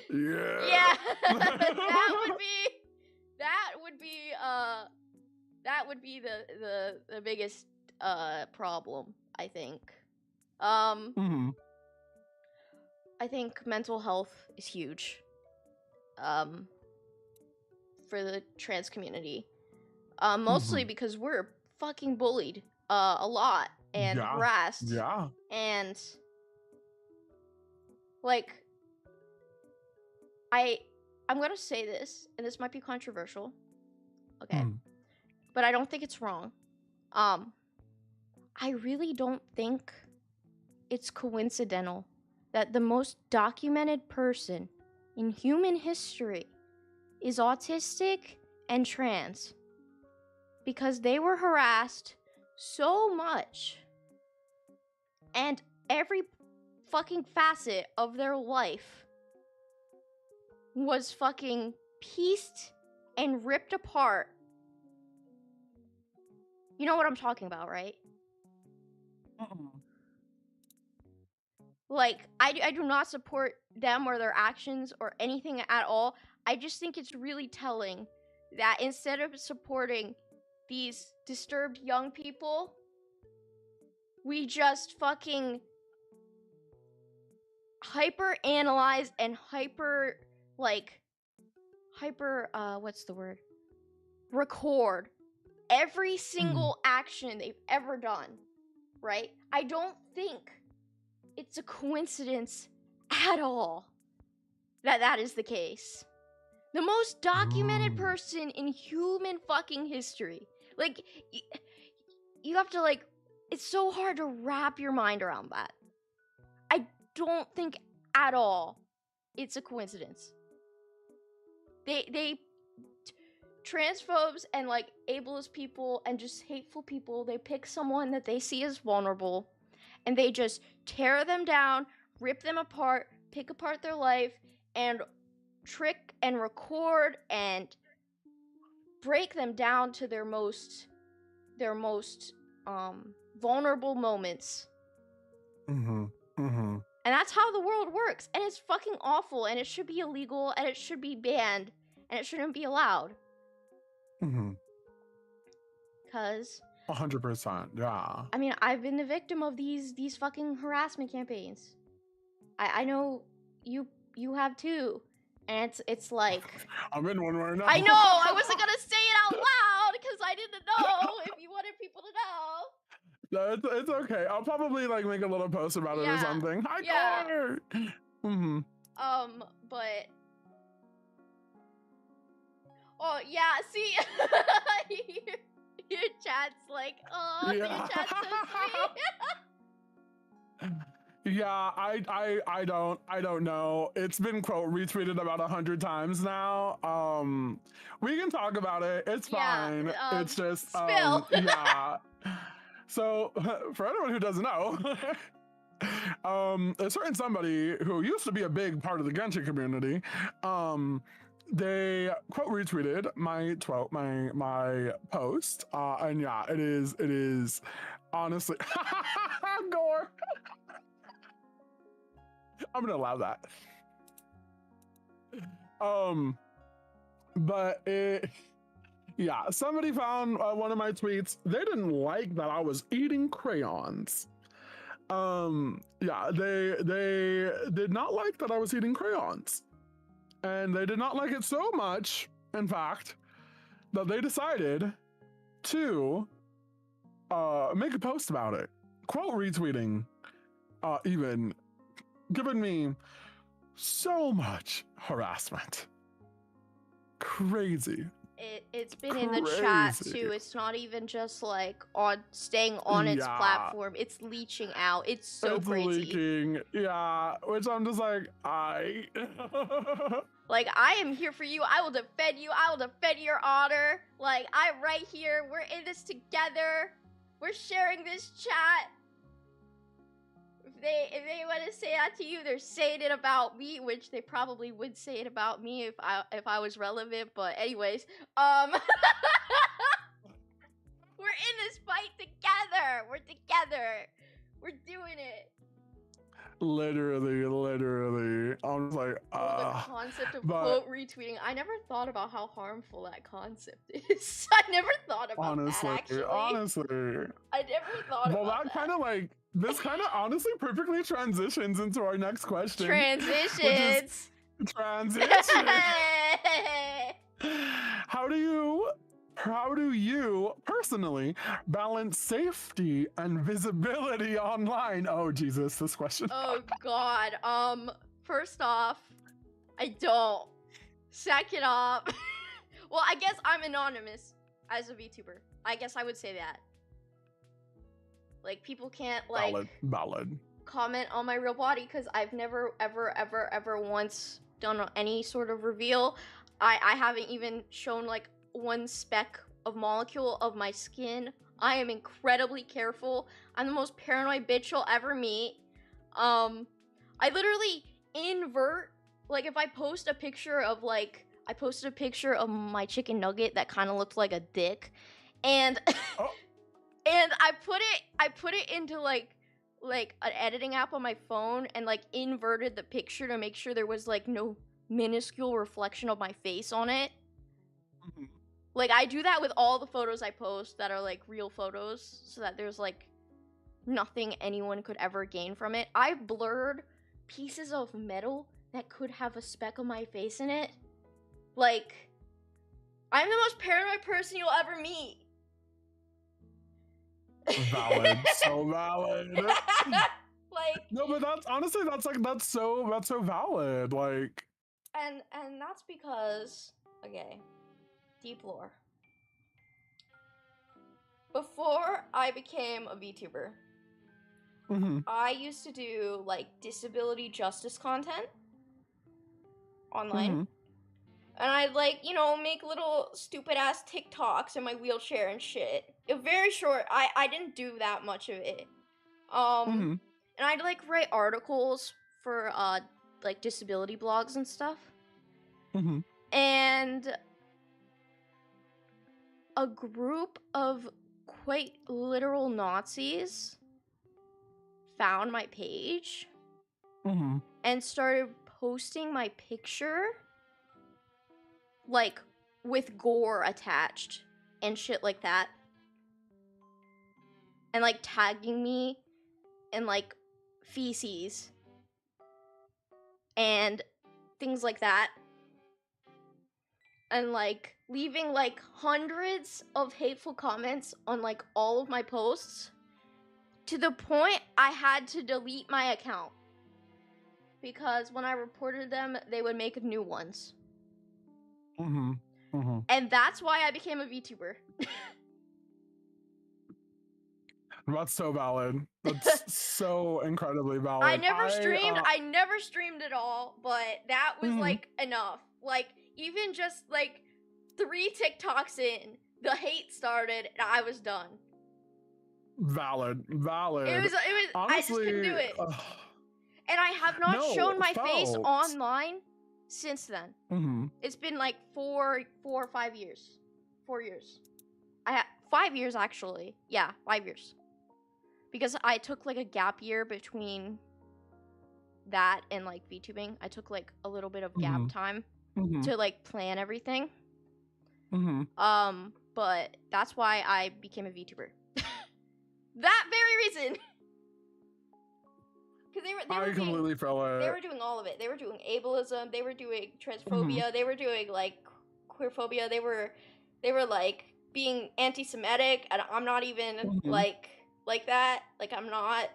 Yeah. That would be the biggest problem, I think. I think mental health is huge for the trans community. Mostly because we're fucking bullied a lot and harassed. Yeah. And like I'm gonna say this, and this might be controversial. Okay. But I don't think it's wrong. I really don't think it's coincidental that the most documented person in human history is autistic and trans, because they were harassed so much, and every fucking facet of their life was fucking pieced and ripped apart. You know what I'm talking about, right? Like, I do not support them or their actions or anything at all. I just think it's really telling that instead of supporting these disturbed young people, we just fucking hyper analyze and what's the word? Record every single action they've ever done, right? I don't think it's a coincidence at all that that is the case. The most documented person in human fucking history. Like, you have to, like, it's so hard to wrap your mind around that. I don't think at all it's a coincidence. They transphobes and, like, ableist people and just hateful people, they pick someone that they see as vulnerable and they just tear them down, rip them apart, pick apart their life, and trick and record and break them down to their most vulnerable moments. And that's how the world works, and it's fucking awful, and it should be illegal, and it should be banned, and it shouldn't be allowed. 'Cause 100%, yeah. I mean, I've been the victim of these fucking harassment campaigns. I know you have too. And it's like, I'm in one right now. I know, I wasn't gonna say it out loud because I didn't know if you wanted people to know. No, it's okay. I'll probably, like, make a little post about it or something. Hi, Connor! But oh yeah, see, your chat's like, oh, your chat's so sweet. Yeah, I don't know. It's been quote retweeted about 100 times now. We can talk about it. It's fine. It's just spill. Yeah. So for anyone who doesn't know, a certain somebody who used to be a big part of the Genshin community, they quote retweeted my post, and yeah, it is honestly gore. I'm gonna allow that. But yeah, somebody found one of my tweets. They didn't like that I was eating crayons. Yeah, they did not like that I was eating crayons. And they did not like it so much, in fact, that they decided to make a post about it. Quote retweeting, even giving me so much harassment. Crazy. It's been in the chat too. It's not even just like staying on its platform. It's leeching out. It's so crazy. Leaking. Yeah, which I'm just like, like, I am here for you. I will defend you. I will defend your honor. Like, I'm right here. We're in this together. We're sharing this chat. If they want to say that to you, they're saying it about me, which they probably would say it about me if I was relevant. But anyways, we're in this fight together. We're together. We're doing it. Literally. I'm just like, The concept of but quote retweeting. I never thought about how harmful that concept is. I never thought about that actually. honestly. I never thought Well, about that kind of like this kind of honestly perfectly transitions into our next question. Transitions. Transition. How do you personally balance safety and visibility online? Oh Jesus, this question. Oh God. First off, I don't. Second off, well, I guess I'm anonymous as a VTuber. I guess I would say that. Like, people can't like valid comment on my real body because I've never ever once done any sort of reveal. I haven't even shown like one speck of molecule of my skin. I am incredibly careful. I'm the most paranoid bitch you'll ever meet. I literally invert, like, if I post a picture of like, I posted a picture of my chicken nugget that kind of looked like a dick, and and I put it into like an editing app on my phone and like inverted the picture to make sure there was like no minuscule reflection of my face on it. Like, I do that with all the photos I post that are like real photos so that there's like nothing anyone could ever gain from it. I've blurred pieces of metal that could have a speck of my face in it. Like, I'm the most paranoid person you'll ever meet. Valid. So valid. Like, no, but that's honestly that's so valid. Like, and that's because, okay, deep lore. Before I became a VTuber, I used to do like disability justice content online. And I'd like, you know, make little stupid ass TikToks in my wheelchair and shit. It was very short. I didn't do that much of it. And I'd like write articles for like disability blogs and stuff. And a group of quite literal Nazis found my page and started posting my picture like with gore attached and shit like that, and like tagging me in like feces and things like that, and like leaving like hundreds of hateful comments on like all of my posts, to the point I had to delete my account because when I reported them they would make new ones. And that's why I became a VTuber. That's so valid. That's so incredibly valid. I never streamed at all, but that was like enough. Like, even just like 3 TikToks in, the hate started and I was done. Valid. It was honestly, I just couldn't do it. And I have not shown my face online since then. It's been like 4 or 5 years. 4 years. 5 years actually. Yeah, 5 years. Because I took like a gap year between that and like VTubing. I took like a little bit of gap time to like plan everything. But that's why I became a VTuber. That very reason. Because I completely felt it. They were doing all of it. They were doing ableism. They were doing transphobia. They were doing like queerphobia. They were like being anti-Semitic, and I'm not even like that. Like, I'm not.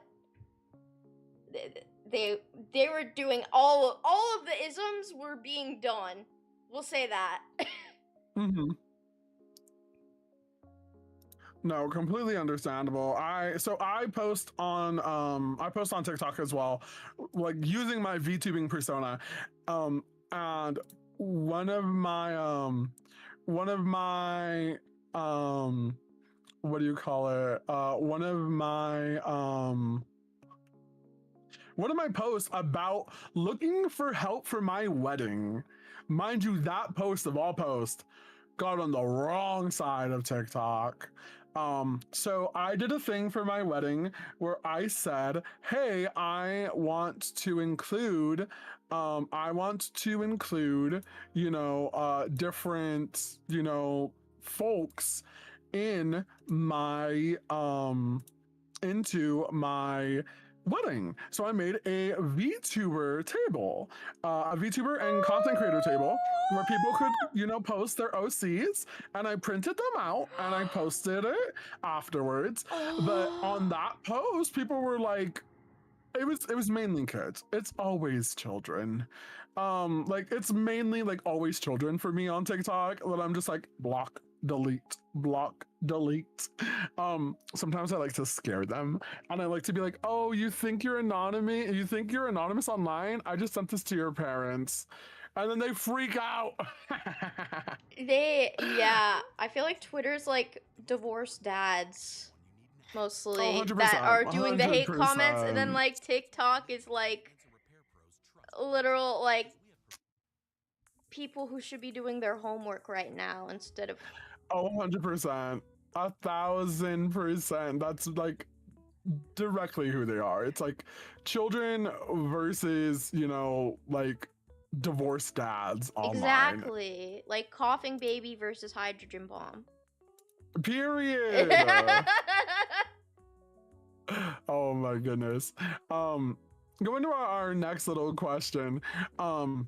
They were doing all of the isms were being done. We'll say that. No, completely understandable. I post on TikTok as well, like using my VTubing persona. And one of my what do you call it? One of my posts about looking for help for my wedding. Mind you, that post of all posts got on the wrong side of TikTok. So I did a thing for my wedding where I said, hey, I want to include, different, folks in my, into my wedding. So I made a VTuber table, a VTuber and content creator table where people could, post their OCs, and I printed them out and I posted it afterwards. But on that post, people were like, it was mainly kids. It's always children. Like it's mainly like always children for me on TikTok that I'm just like block, delete, block, delete. Sometimes I like to scare them and I like to be like, oh, you think you're anonymous? You think you're anonymous online? I just sent this to your parents. And then they freak out. Yeah, I feel like Twitter's like divorced dads mostly 100%, that are doing the hate comments, and then 100%. like TikTok is like literal like people who should be doing their homework right now instead of 100%. 1,000%. That's like directly who they are. It's like children versus, like divorced dads online. exactly like coughing baby versus hydrogen bomb. Period. Oh my goodness. Going to our next little question. I'm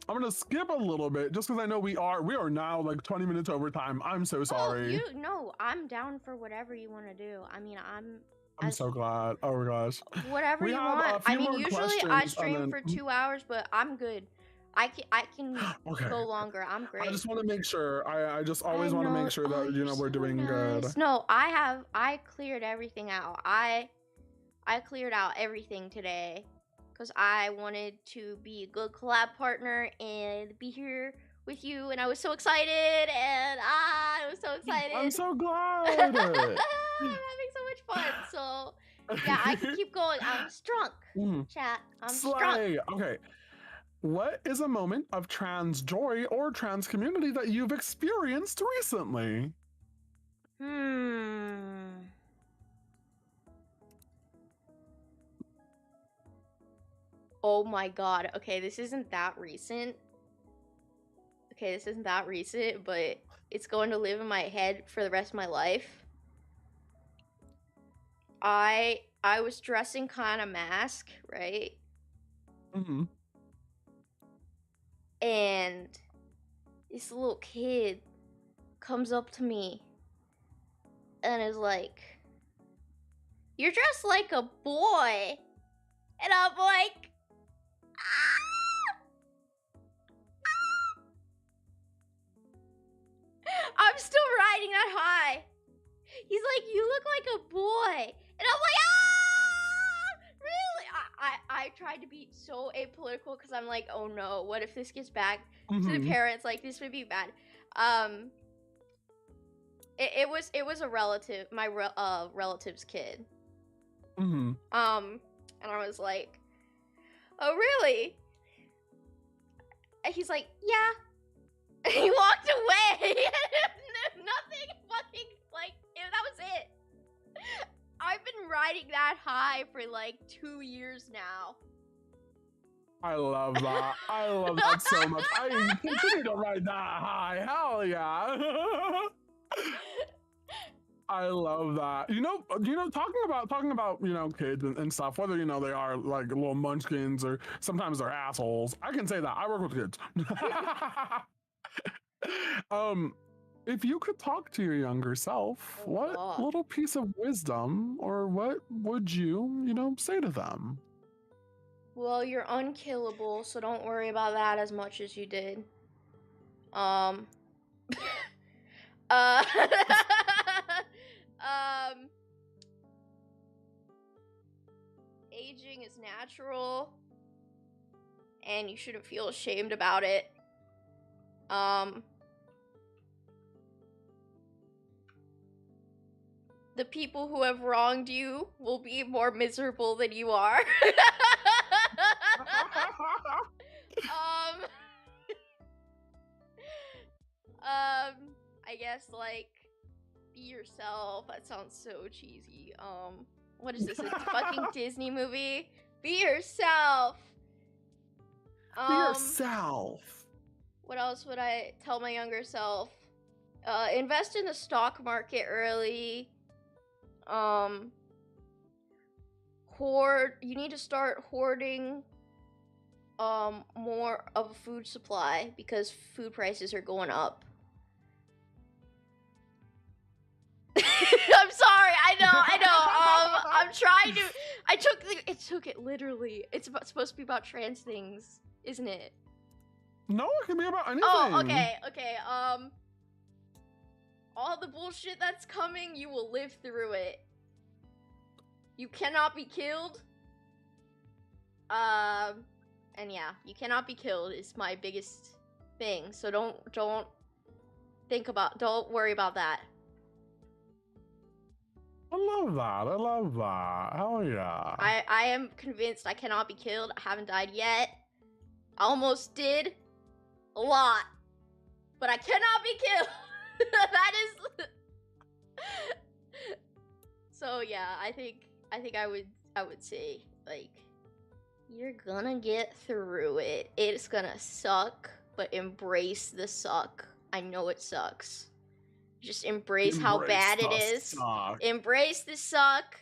gonna skip a little bit just because I know we are now like 20 minutes over time. I'm so sorry. No, I'm down for whatever you want to do. I mean, I'm so glad. Oh my gosh. Whatever We you have a want. I few mean, more usually I questions, and stream then- for 2 hours, but I'm good. I can Okay. go longer. I'm great. I just want to make sure. I just always I want to know. make sure Oh, that you're we're so doing good. nice. No, I cleared everything out. I cleared out everything today because I wanted to be a good collab partner and be here with you, and I was so excited, and I was so excited. I'm so glad. I'm having so much fun. So yeah, I can keep going. I'm strunk. Mhm. Chat. I'm strunk. Slay. Okay. What is a moment of trans joy or trans community that you've experienced recently? Oh my god. Okay, this isn't that recent. But it's going to live in my head for the rest of my life. I was dressing kind of mask, right? Mm-hmm. And this little kid comes up to me and is like, "You're dressed like a boy." And I'm like, ah! I'm still riding that high. He's like, "You look like a boy." And I'm like, ah! Really? I tried to be so apolitical because I'm like, oh no, what if this gets back to the parents? Like, this would be bad. It was a relative, my relative's kid. Mm-hmm. And I was like, "Oh, really?" And he's like, "Yeah." And he walked away. Nothing fucking, like, that was it. I've been riding that high for like 2 years now. I love that. I love that so much. I continue to ride that high. Hell yeah. I love that. Talking about kids and stuff, whether they are like little munchkins or sometimes they're assholes. I can say that. I work with kids. If you could talk to your younger self, what little piece of wisdom or what would you, say to them? Well, you're unkillable, so don't worry about that as much as you did. Aging is natural, and you shouldn't feel ashamed about it. The people who have wronged you will be more miserable than you are. I guess, like, Be yourself. That sounds so cheesy. What is this? A fucking Disney movie? Be yourself. Be yourself. What else would I tell my younger self? Invest in the stock market early. Hoard. You need to start hoarding more of a food supply because food prices are going up. I'm sorry. I know. I'm trying to. It took it literally. It's supposed to be about trans things, isn't it? No, it can be about anything. Oh, okay. All the bullshit that's coming, you will live through it. You cannot be killed. And yeah, you cannot be killed is my biggest thing. So don't worry about that. I love that. Hell yeah. I am convinced I cannot be killed. I haven't died yet. I almost did. A lot. But I cannot be killed. That is So yeah, I think I would say, like, you're gonna get through it. It's gonna suck, but embrace the suck. I know it sucks. Just embrace how bad it is. Suck. Embrace the suck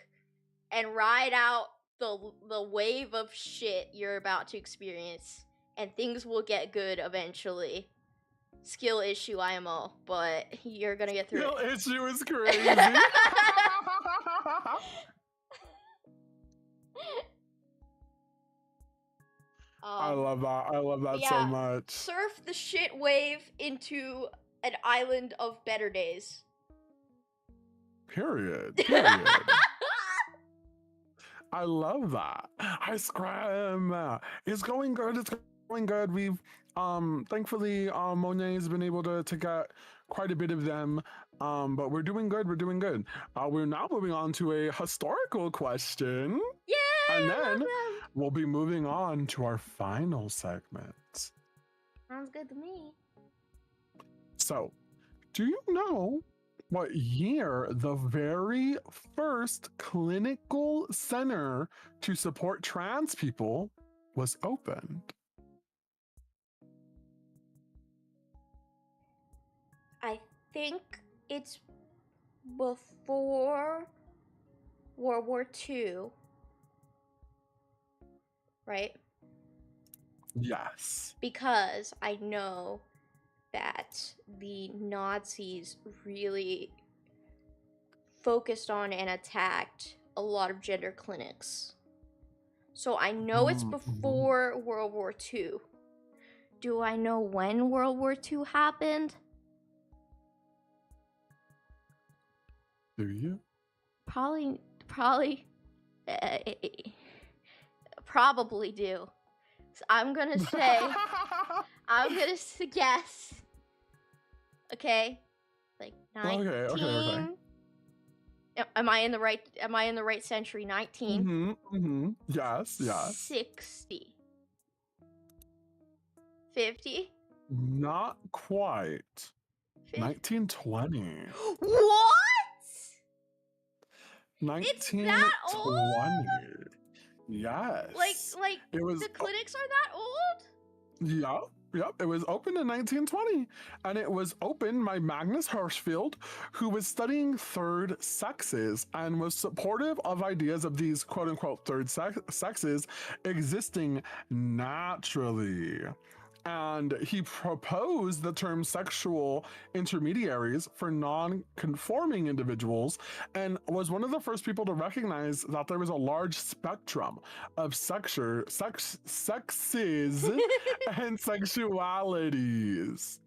and ride out the wave of shit you're about to experience. And things will get good eventually. Skill issue IMO, but you're gonna get through Skill it. issue is crazy. I love that yeah, so much. Surf the shit wave into an island of better days. Period. I love that. Hi, Scram. It's going good. We've thankfully Monet's been able to get quite a bit of them. But we're doing good. We're now moving on to a historical question. Yay! And then we'll be moving on to our final segment. Sounds good to me. So, do you know what year the very first clinical center to support trans people was opened? I think it's before World War II, right? Yes. Because I know that the Nazis really focused on and attacked a lot of gender clinics. So I know it's before World War II. Do I know when World War II happened? Do you? Probably do. So I'm gonna guess. Okay, like 19. Okay. Am I in the right century? 19. Yes. 60. 50. Not quite. 50? 1920. What? 1920. It's that old? Yes. Like it was, the clinics are that old? Yep. It was opened in 1920, and it was opened by Magnus Hirschfeld, who was studying third sexes and was supportive of ideas of these quote-unquote third sexes existing naturally. And he proposed the term sexual intermediaries for non-conforming individuals, and was one of the first people to recognize that there was a large spectrum of sexes and sexualities.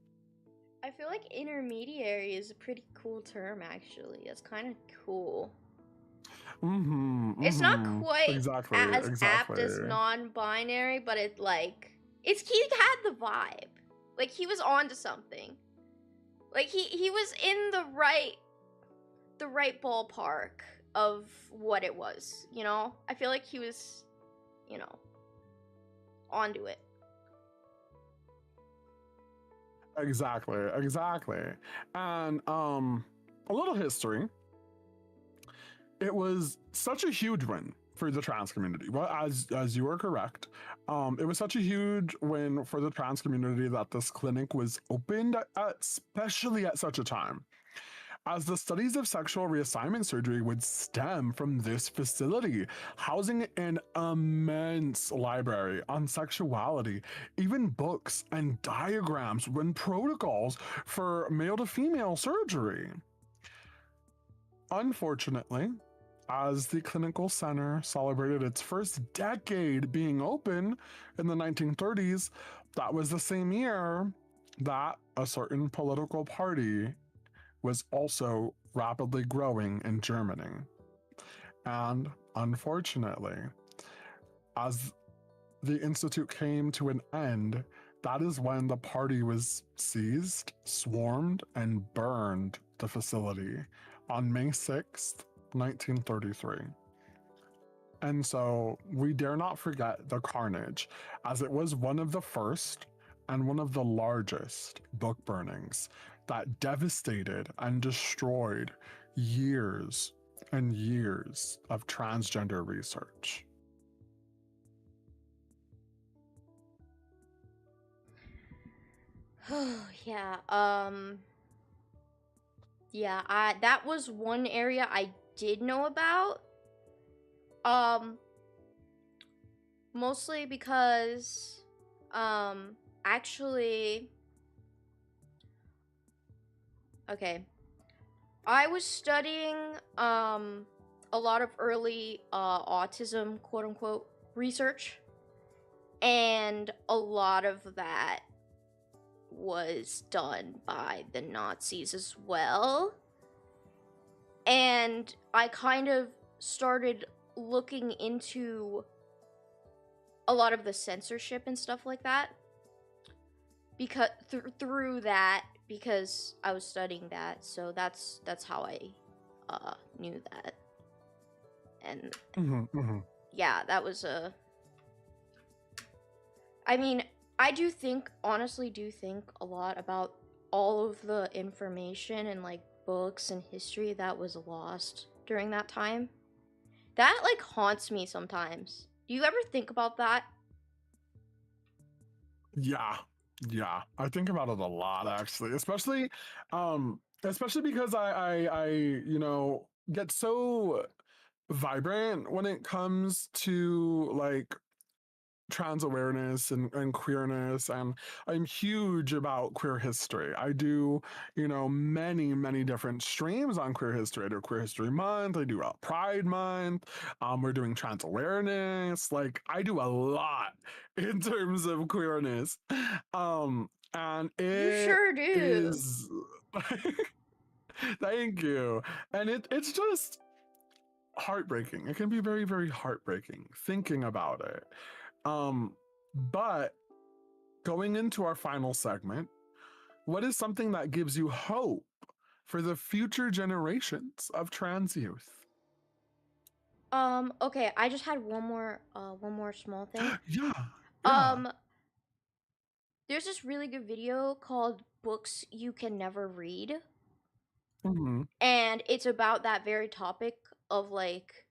I feel like intermediary is a pretty cool term, actually. That's kind of cool. It's not quite as apt as non-binary, but it he had the vibe. Like, he was onto something. Like, he was in the right ballpark of what it was, you know? I feel like he was, onto it. Exactly. And a little history. It was such a huge win for the trans community. Well, as you are correct, it was such a huge win for the trans community that this clinic was opened, especially at such a time, as the studies of sexual reassignment surgery would stem from this facility, housing an immense library on sexuality, even books and diagrams and protocols for male to female surgery. Unfortunately, as the clinical center celebrated its first decade being open in the 1930s, that was the same year that a certain political party was also rapidly growing in Germany. And unfortunately, as the institute came to an end, that is when the party was seized, swarmed, and burned the facility on May 6th, 1933. And so we dare not forget the carnage, as it was one of the first and one of the largest book burnings that devastated and destroyed years and years of transgender research. Yeah, that was one area I did know about. Mostly because, actually, okay, I was studying, a lot of early, autism, quote unquote, research, and a lot of that was done by the Nazis as well. And I kind of started looking into a lot of the censorship and stuff like that because through that, because I was studying that. So that's how I knew that. And yeah, that was I mean, I honestly do think a lot about all of the information and like books and history that was lost during that time. That like haunts me sometimes. Do you ever think about that? Yeah, I think about it a lot, actually, especially because I get so vibrant when it comes to like trans awareness and queerness, and I'm huge about queer history. I do, many different streams on queer history. I do Queer History Month, I do a Pride Month, we're doing trans awareness. Like, I do a lot in terms of queerness. And You it sure do. is thank you. And it's just heartbreaking. It can be very, very heartbreaking thinking about it. But going into our final segment, what is something that gives you hope for the future generations of trans youth? Okay, I just had one more small thing. Yeah. There's this really good video called Books You Can Never Read. Mm-hmm. And it's about that very topic of like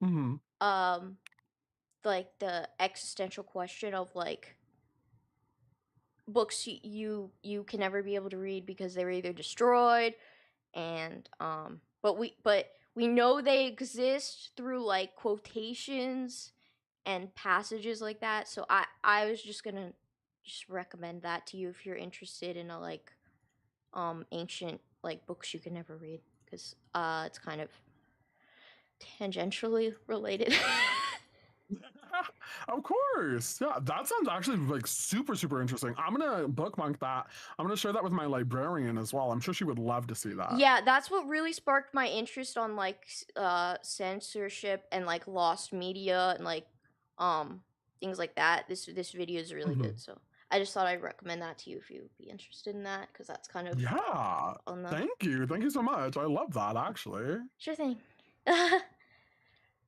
Mm-hmm. like the existential question of like books you can never be able to read because they were either destroyed, and but we know they exist through like quotations and passages like that. So I was just gonna just recommend that to you if you're interested in a like ancient like books you can never read, because it's kind of tangentially related. Of course. Yeah, that sounds actually like super, super interesting. I'm gonna bookmark that. I'm gonna share that with my librarian as well. I'm sure she would love to see that. Yeah, that's what really sparked my interest on like censorship and like lost media and like things like that. This video is really good, so I just thought I'd recommend that to you if you'd be interested in that, because that's kind of Yeah. on the... Thank you so much. I love that, actually. Sure thing.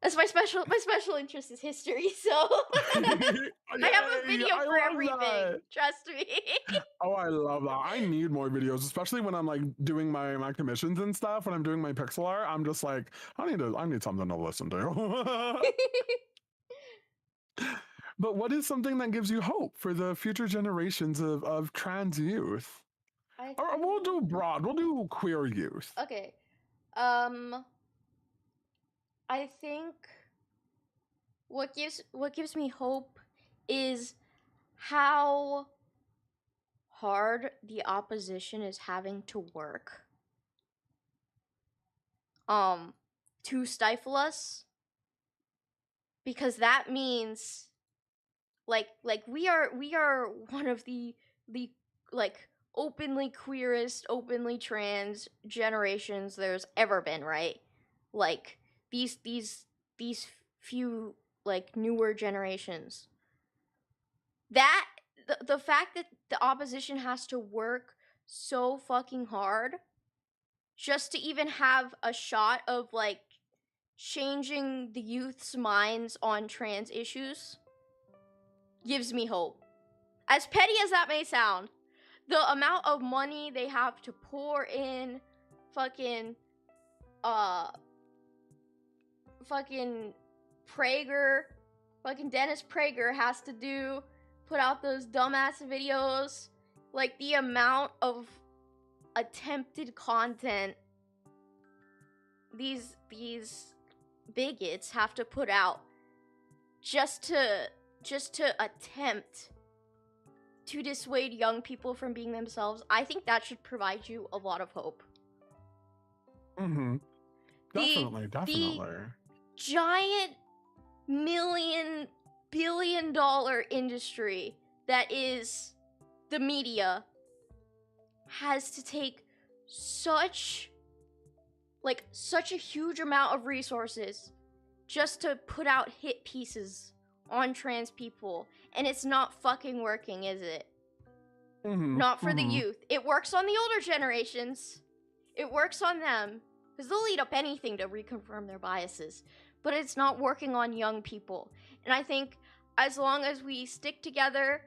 That's my special interest is history, so I have a Yay, video I for love everything. that. Trust me. Oh, I love that. I need more videos, especially when I'm like doing my commissions and stuff. When I'm doing my pixel art, I'm just like, I need something to listen to. But what is something that gives you hope for the future generations of trans youth? Or we'll do broad. We'll do queer youth. Okay. I think what gives me hope is how hard the opposition is having to work to stifle us, because that means like we are one of the like openly queerest, openly trans generations there's ever been, right? Like these few like newer generations. That the fact that the opposition has to work so fucking hard just to even have a shot of like changing the youth's minds on trans issues gives me hope. As petty as that may sound, the amount of money they have to pour in fucking Prager, fucking Dennis Prager has to put out those dumbass videos, like the amount of attempted content these bigots have to put out just to attempt to dissuade young people from being themselves. I think that should provide you a lot of hope. Mm-hmm. Definitely. The giant billion-dollar industry that is the media has to take such a huge amount of resources just to put out hit pieces on trans people, and it's not fucking working, is it? Not for the youth. It works on the older generations. It works on them, because they'll eat up anything to reconfirm their biases, but it's not working on young people. And I think as long as we stick together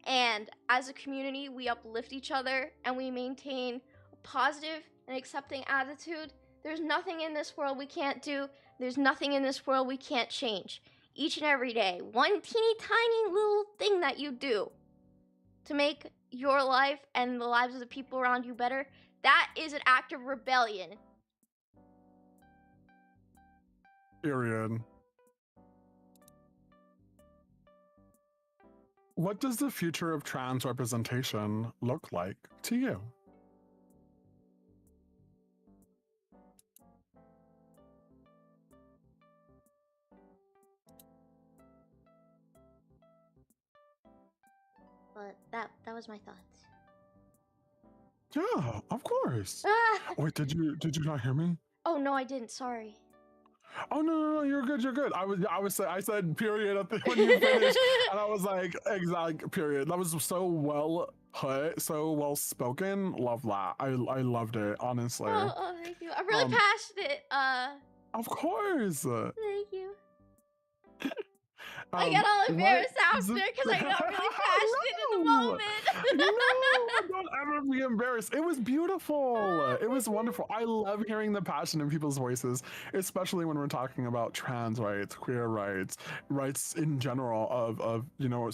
and as a community we uplift each other and we maintain a positive and accepting attitude, there's nothing in this world we can't do. There's nothing in this world we can't change. Each and every day, one teeny tiny little thing that you do to make your life and the lives of the people around you better, that is an act of rebellion. Period. What does the future of trans representation look like to you? But that was my thoughts. Yeah, of course. Wait, did you not hear me? Oh no, I didn't. Sorry. Oh no, you're good. I said period at when you finished, and I was like, exact period. That was so well put, so well spoken. Love that. I loved it, honestly. Oh, thank you. I'm really passionate. Of course. Thank you. I get all embarrassed after because I got really passionate in the moment. No, don't ever be embarrassed. It was beautiful. It was wonderful. I love hearing the passion in people's voices, especially when we're talking about trans rights, queer rights, rights in general of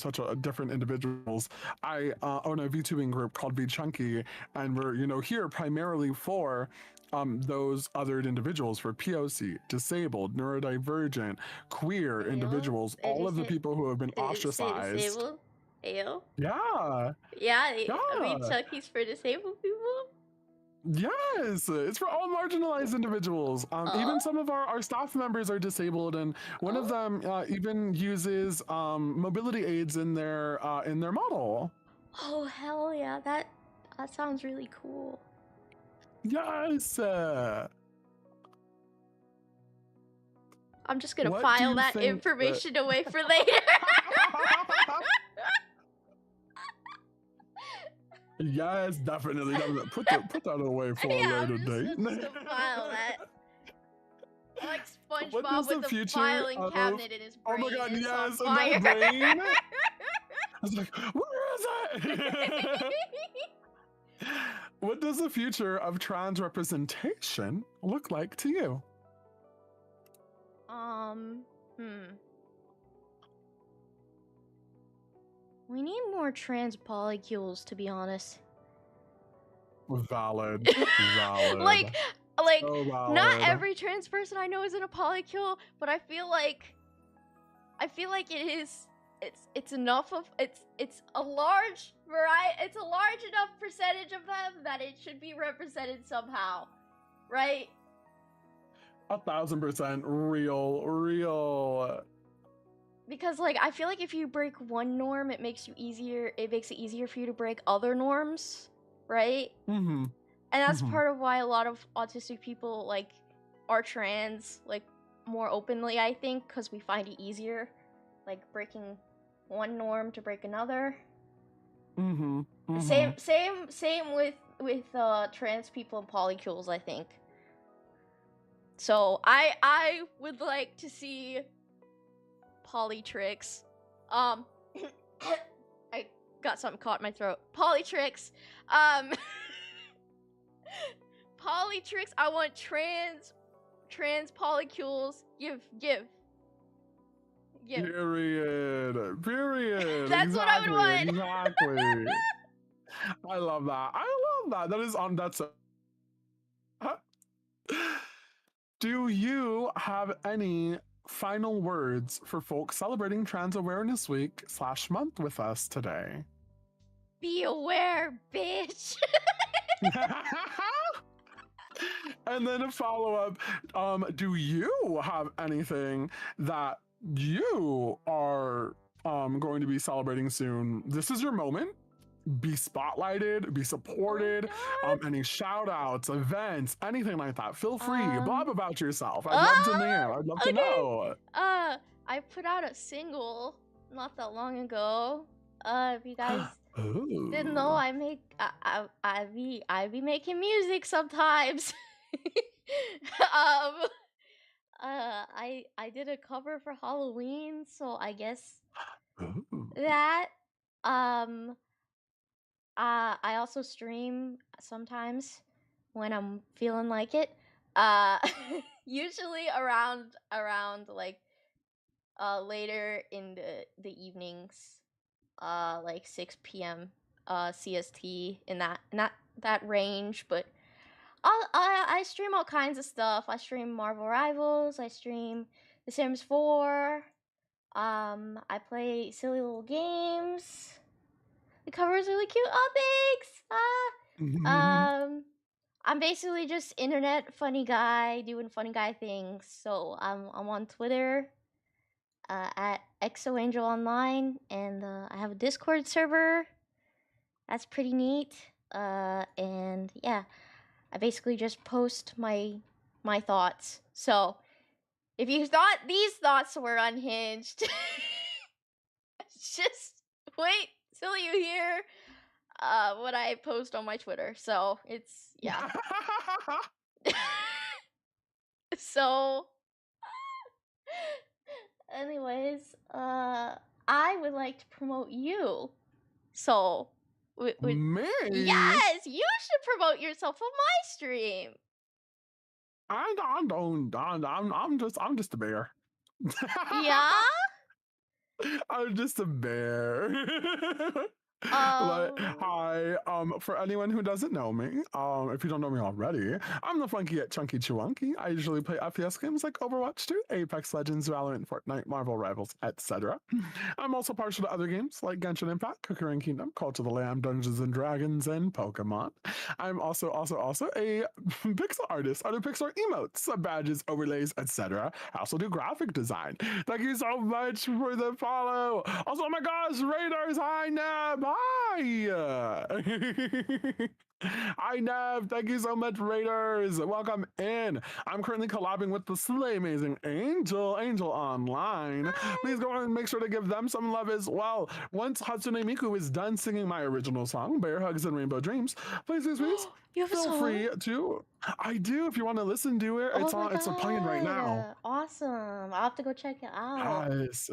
such a different individuals. I own a VTubing group called Be Chunky, and we're here primarily for those othered individuals, for POC, disabled, neurodivergent, queer individuals, all of the people who have been ostracized. Disabled? Ayo? Yeah. Yeah, I mean, Chucky's for disabled people? Yes, it's for all marginalized individuals. Even some of our staff members are disabled, and one of them even uses mobility aids in their model. Oh hell yeah, that sounds really cool. Yes. I'm just gonna file that information away for later. Yes, definitely. Put that away for a later date. Just file that. Like What SpongeBob does with the the future filing of... cabinet in his Oh brain. my god, and it's on yes, in fire. my brain. I was like, where is it? What does the future of trans representation look like to you? We need more trans polycules, to be honest. Valid. Valid. like, So valid. not every trans person I know is in a polycule, but I feel like it is. It's enough of it's a large variety. It's a large enough percentage of them that it should be represented somehow, right? 1,000% real. Because like I feel like if you break one norm, it makes it easier for you to break other norms, right? Mm-hmm. And that's part of why a lot of autistic people like are trans like more openly, I think, because we find it easier, like breaking one norm to break another. Same with trans people and polycules, I think. So I would like to see polytrix. I got something caught in my throat. Polytrix. Polytrix. I want trans polycules. Give. Period. That's what I would want. Exactly. I love that. That is on. That's. Do you have any final words for folks celebrating Trans Awareness Week / month with us today? Be aware, bitch. And then a follow-up, do you have anything that you are going to be celebrating soon? This is your moment. Be spotlighted, be supported. Any shout outs, events, anything like that. Feel free. Blab about yourself. I'd love to know. I'd love to know. I put out a single not that long ago. If you guys didn't know, I be making music sometimes. I did a cover for Halloween, so I guess that. I also stream sometimes when I'm feeling like it. Usually around like later in the evenings, like 6 p.m. CST in that range. But I stream all kinds of stuff. I stream Marvel Rivals. I stream The Sims 4. I play silly little games. The cover is really cute. Oh, thanks. I'm basically just internet funny guy doing funny guy things. So I'm on Twitter at ExoAngelOnline, and I have a Discord server. That's pretty neat. And yeah, I basically just post my thoughts. So if you thought these thoughts were unhinged, just wait till you hear what I post on my Twitter. So it's yeah. So anyways, I would like to promote you. So me? Yes, you should promote yourself on my stream. I'm just a bear. Yeah? I'm just a bear. Hi, for anyone who doesn't know me, if you don't know me already, I'm the funky yet chunky chewunky. I usually play FPS games like Overwatch 2, Apex Legends, Valorant, Fortnite, Marvel Rivals, etc. I'm also partial to other games like Genshin Impact, Cooker Kingdom, Call to the Lamb, Dungeons and Dragons, and Pokemon. I'm also a pixel artist. I do pixel emotes, badges, overlays, etc. I also do graphic design. Thank you so much for the follow. Also, oh my gosh, Raiders, hi Nab, Hi. Hi, Nev. Thank you so much, Raiders. Welcome in. I'm currently collabing with the Slay Amazing Angel Online. Please go on and make sure to give them some love as well. Once Hatsune Miku is done singing my original song, Bear Hugs and Rainbow Dreams, please You have a feel song? free to. I do. If you want to listen to it, it's Oh my on. It's playing right now. God. Awesome. I'll have to go check it out. Yes.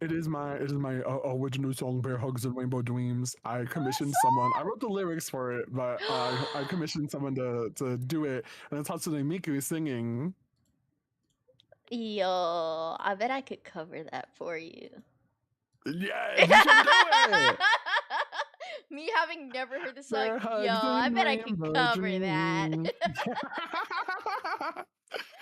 It is my original song, Bear Hugs and Rainbow Dreams. I commissioned someone. I wrote the lyrics for it, but I commissioned someone to do it, and it's Hatsune Miku singing. Yo, I bet I could cover that for you. Yeah, you should do it. Me having never heard the song, Bear Hugs yo, I and bet I could Rainbow cover that. Dreams.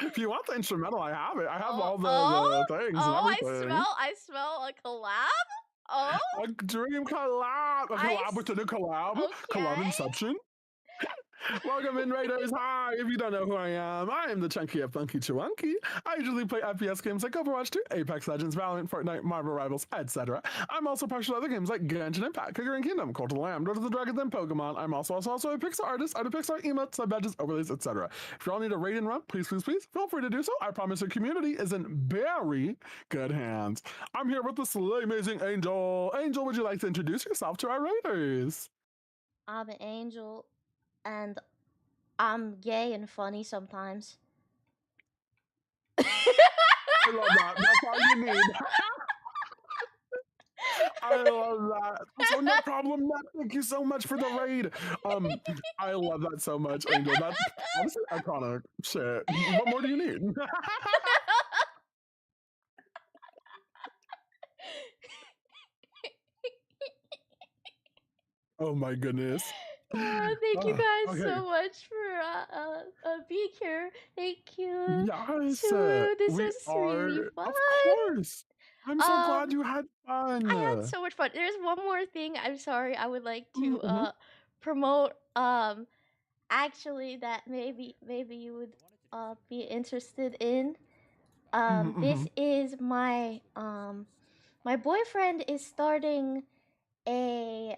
If you want the instrumental, I have it. I have all the things and everything. I smell a collab. Oh, A dream collab. A collab within a collab. okay. Collab Inception. Welcome in, Raiders. Hi. If you don't know who I am the chunky of Funky Chewunky. I usually play FPS games like Overwatch 2, Apex Legends, Valorant, Fortnite, Marvel Rivals, etc. I'm also partial to other games like Genshin Impact, Cooker and Kingdom, Cult of the Lamb, Lord of the Dragons, and Pokemon. I'm also a Pixar artist. I do Pixar emotes, sub badges, overlays, etc. If you all need a raid and run, please feel free to do so. I promise your community is in very good hands. I'm here with the Slay Amazing Angel. Angel, would you like to introduce yourself to our Raiders? I'm an angel, and I'm gay and funny sometimes. I love that. That's all you need. I love that. So no problem, Matt. Thank you so much for the raid. I love that so much, Angel. That's honestly iconic. Shit. What more do you need? Oh my goodness. Thank you guys so much for being here. Thank you. Yes, This we is are. really fun. Of course. I'm so glad you had fun. I had so much fun. There's one more thing. I'm sorry. I would like to promote. Actually, that maybe you would be interested in. This is my my boyfriend is starting a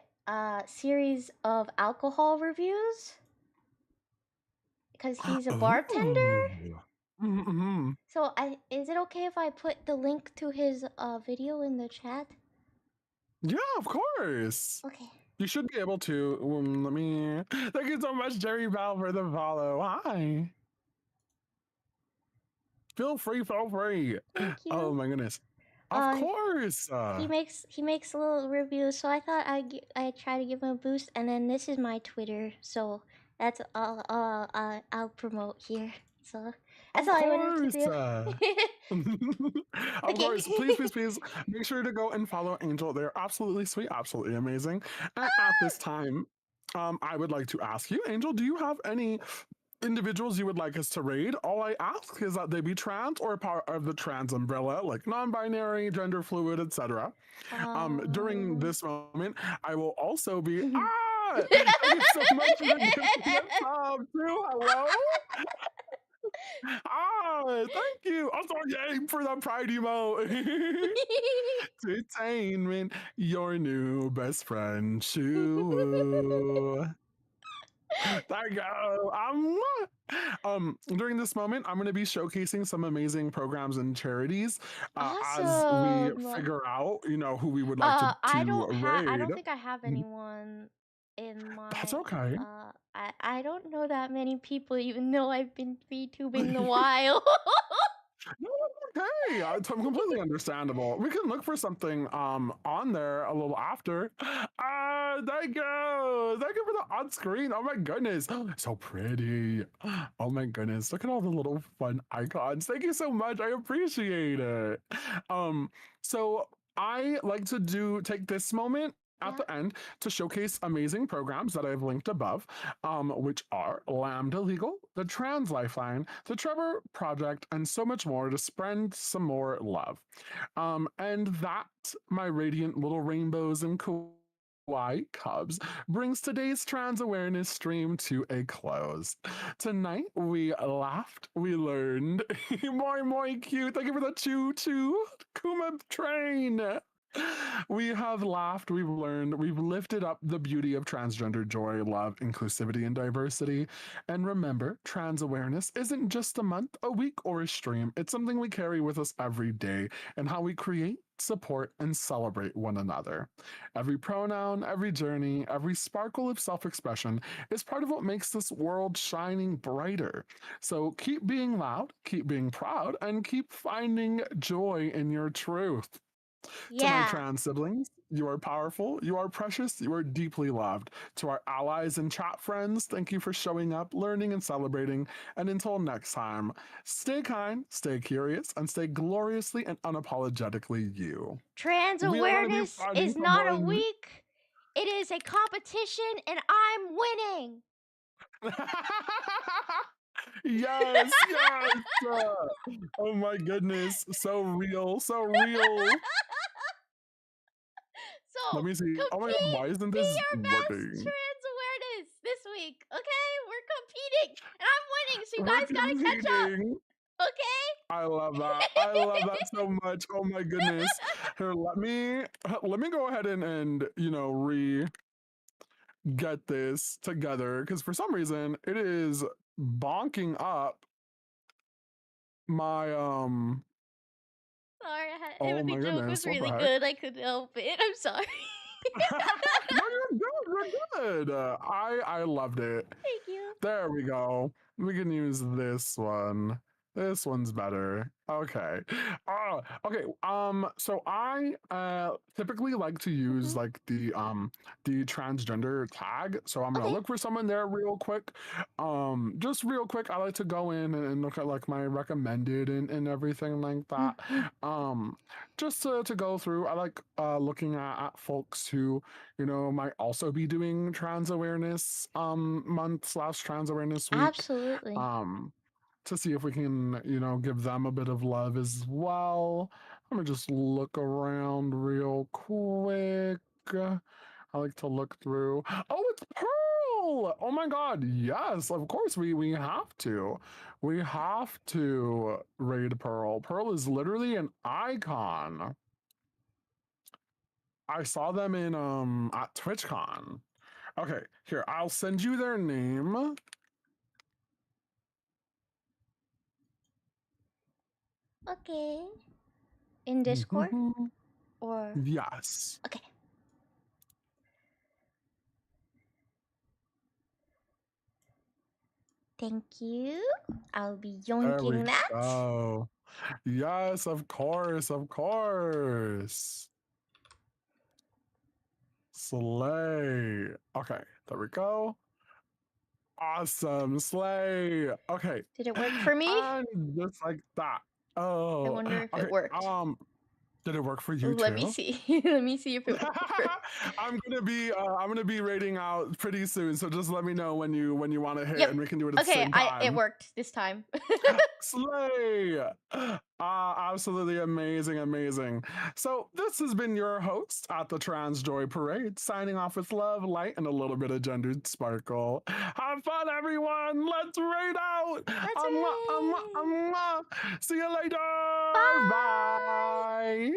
series of alcohol reviews because he's a bartender. So is it okay if I put the link to his video in the chat? Yeah, of course. Okay. You should be able to. Let me. Thank you so much, Jerry Bell, for the follow. Hi. Feel free. Thank you. Oh my goodness. Of course. He makes little reviews, so I thought I'd try to give him a boost. And then this is my Twitter, so that's all I'll promote here. So that's all I wanted to do. Of course, please make sure to go and follow Angel. They're absolutely sweet, absolutely amazing. And at this time, I would like to ask you, Angel, do you have any individuals you would like us to raid? All I ask is that they be trans or part of the trans umbrella, like non-binary, gender fluid, etc. During this moment, I will also be thank you so much for giving me a sub too. Hello. Thank you. Also, yay for the pride emote. Entertainment, your new best friend, Shoo. There you go. During this moment, I'm going to be showcasing some amazing programs and charities as we figure out, who we would like to raid. I don't think I have anyone in my. That's okay. I don't know that many people, even though I've been VTubing a while. No, okay. It's completely understandable. We can look for something on there a little after. Thank you. Thank you for the on screen. Oh my goodness. So pretty. Oh my goodness. Look at all the little fun icons. Thank you so much. I appreciate it. So I like to take this moment at the end to showcase amazing programs that I've linked above, which are Lambda Legal, the Trans Lifeline, the Trevor Project, and so much more to spread some more love. And that, my radiant little rainbows and kawaii cubs, brings today's trans awareness stream to a close. Tonight, we laughed, we learned. Moi cute. Thank you for the choo-choo Kuma train. We have laughed, we've learned, we've lifted up the beauty of transgender joy, love, inclusivity, and diversity. And remember, trans awareness isn't just a month, a week, or a stream. It's something we carry with us every day and how we create, support, and celebrate one another. Every pronoun, every journey, every sparkle of self expression is part of what makes this world shining brighter. So keep being loud, keep being proud, and keep finding joy in your truth. To my Yeah. trans siblings, you are powerful, you are precious, you are deeply loved. To our allies and chat friends, thank you for showing up, learning, and celebrating. And until next time, stay kind, stay curious, and stay gloriously and unapologetically you. Trans We are going to be awareness fighting is for not a more. week. It is a competition, and I'm winning. Yes, yes. Oh my goodness. So real, so real. So, Let me see. Oh my god, compete. why isn't Be this your best working? trans awareness this week, okay? We're competing, and I'm winning, so you We're guys gotta catch up, competing. okay? I love that. I love that so much. Oh my goodness. Here, let me go ahead and get this together because for some reason it is bonking up my Sorry, oh the my joke was goodness, what the really heck? good. I couldn't help it. I'm sorry. No, you're good. I loved it. Thank you. There we go. We can use this one. This one's better. Okay. Okay. So I typically like to use like the transgender tag. So I'm gonna Okay. look for someone there real quick. Just real quick, I like to go in and look at like my recommended and everything like that. Just to go through, I like looking at folks who might also be doing trans awareness month slash trans awareness week. Absolutely. To see if we can, give them a bit of love as well. Let me just look around real quick. I like to look through. Oh, it's Pearl! Oh my god, yes, of course we have to. We have to raid Pearl. Pearl is literally an icon. I saw them in at TwitchCon. Okay, here, I'll send you their name. Okay. In Discord? Or Yes. okay. Thank you. I'll be There we yoinking that. go. Yes, of course, of course. Slay. Okay, there we go. Awesome, slay. Okay. Did it work for me? And just like that. I Oh, wonder if okay. it worked. Did it work for you Let too? me see. Let me see if it worked. I'm gonna be rating out pretty soon, so just let me know when you want to hit, Yep. and we can do it at the Okay, same time. it worked this time. Slay! Absolutely amazing, amazing. So this has been your host at the Trans Joy Parade, signing off with love, light, and a little bit of gendered sparkle. Have fun, everyone! Let's raid out! Let's raid! See you later! Bye! Bye!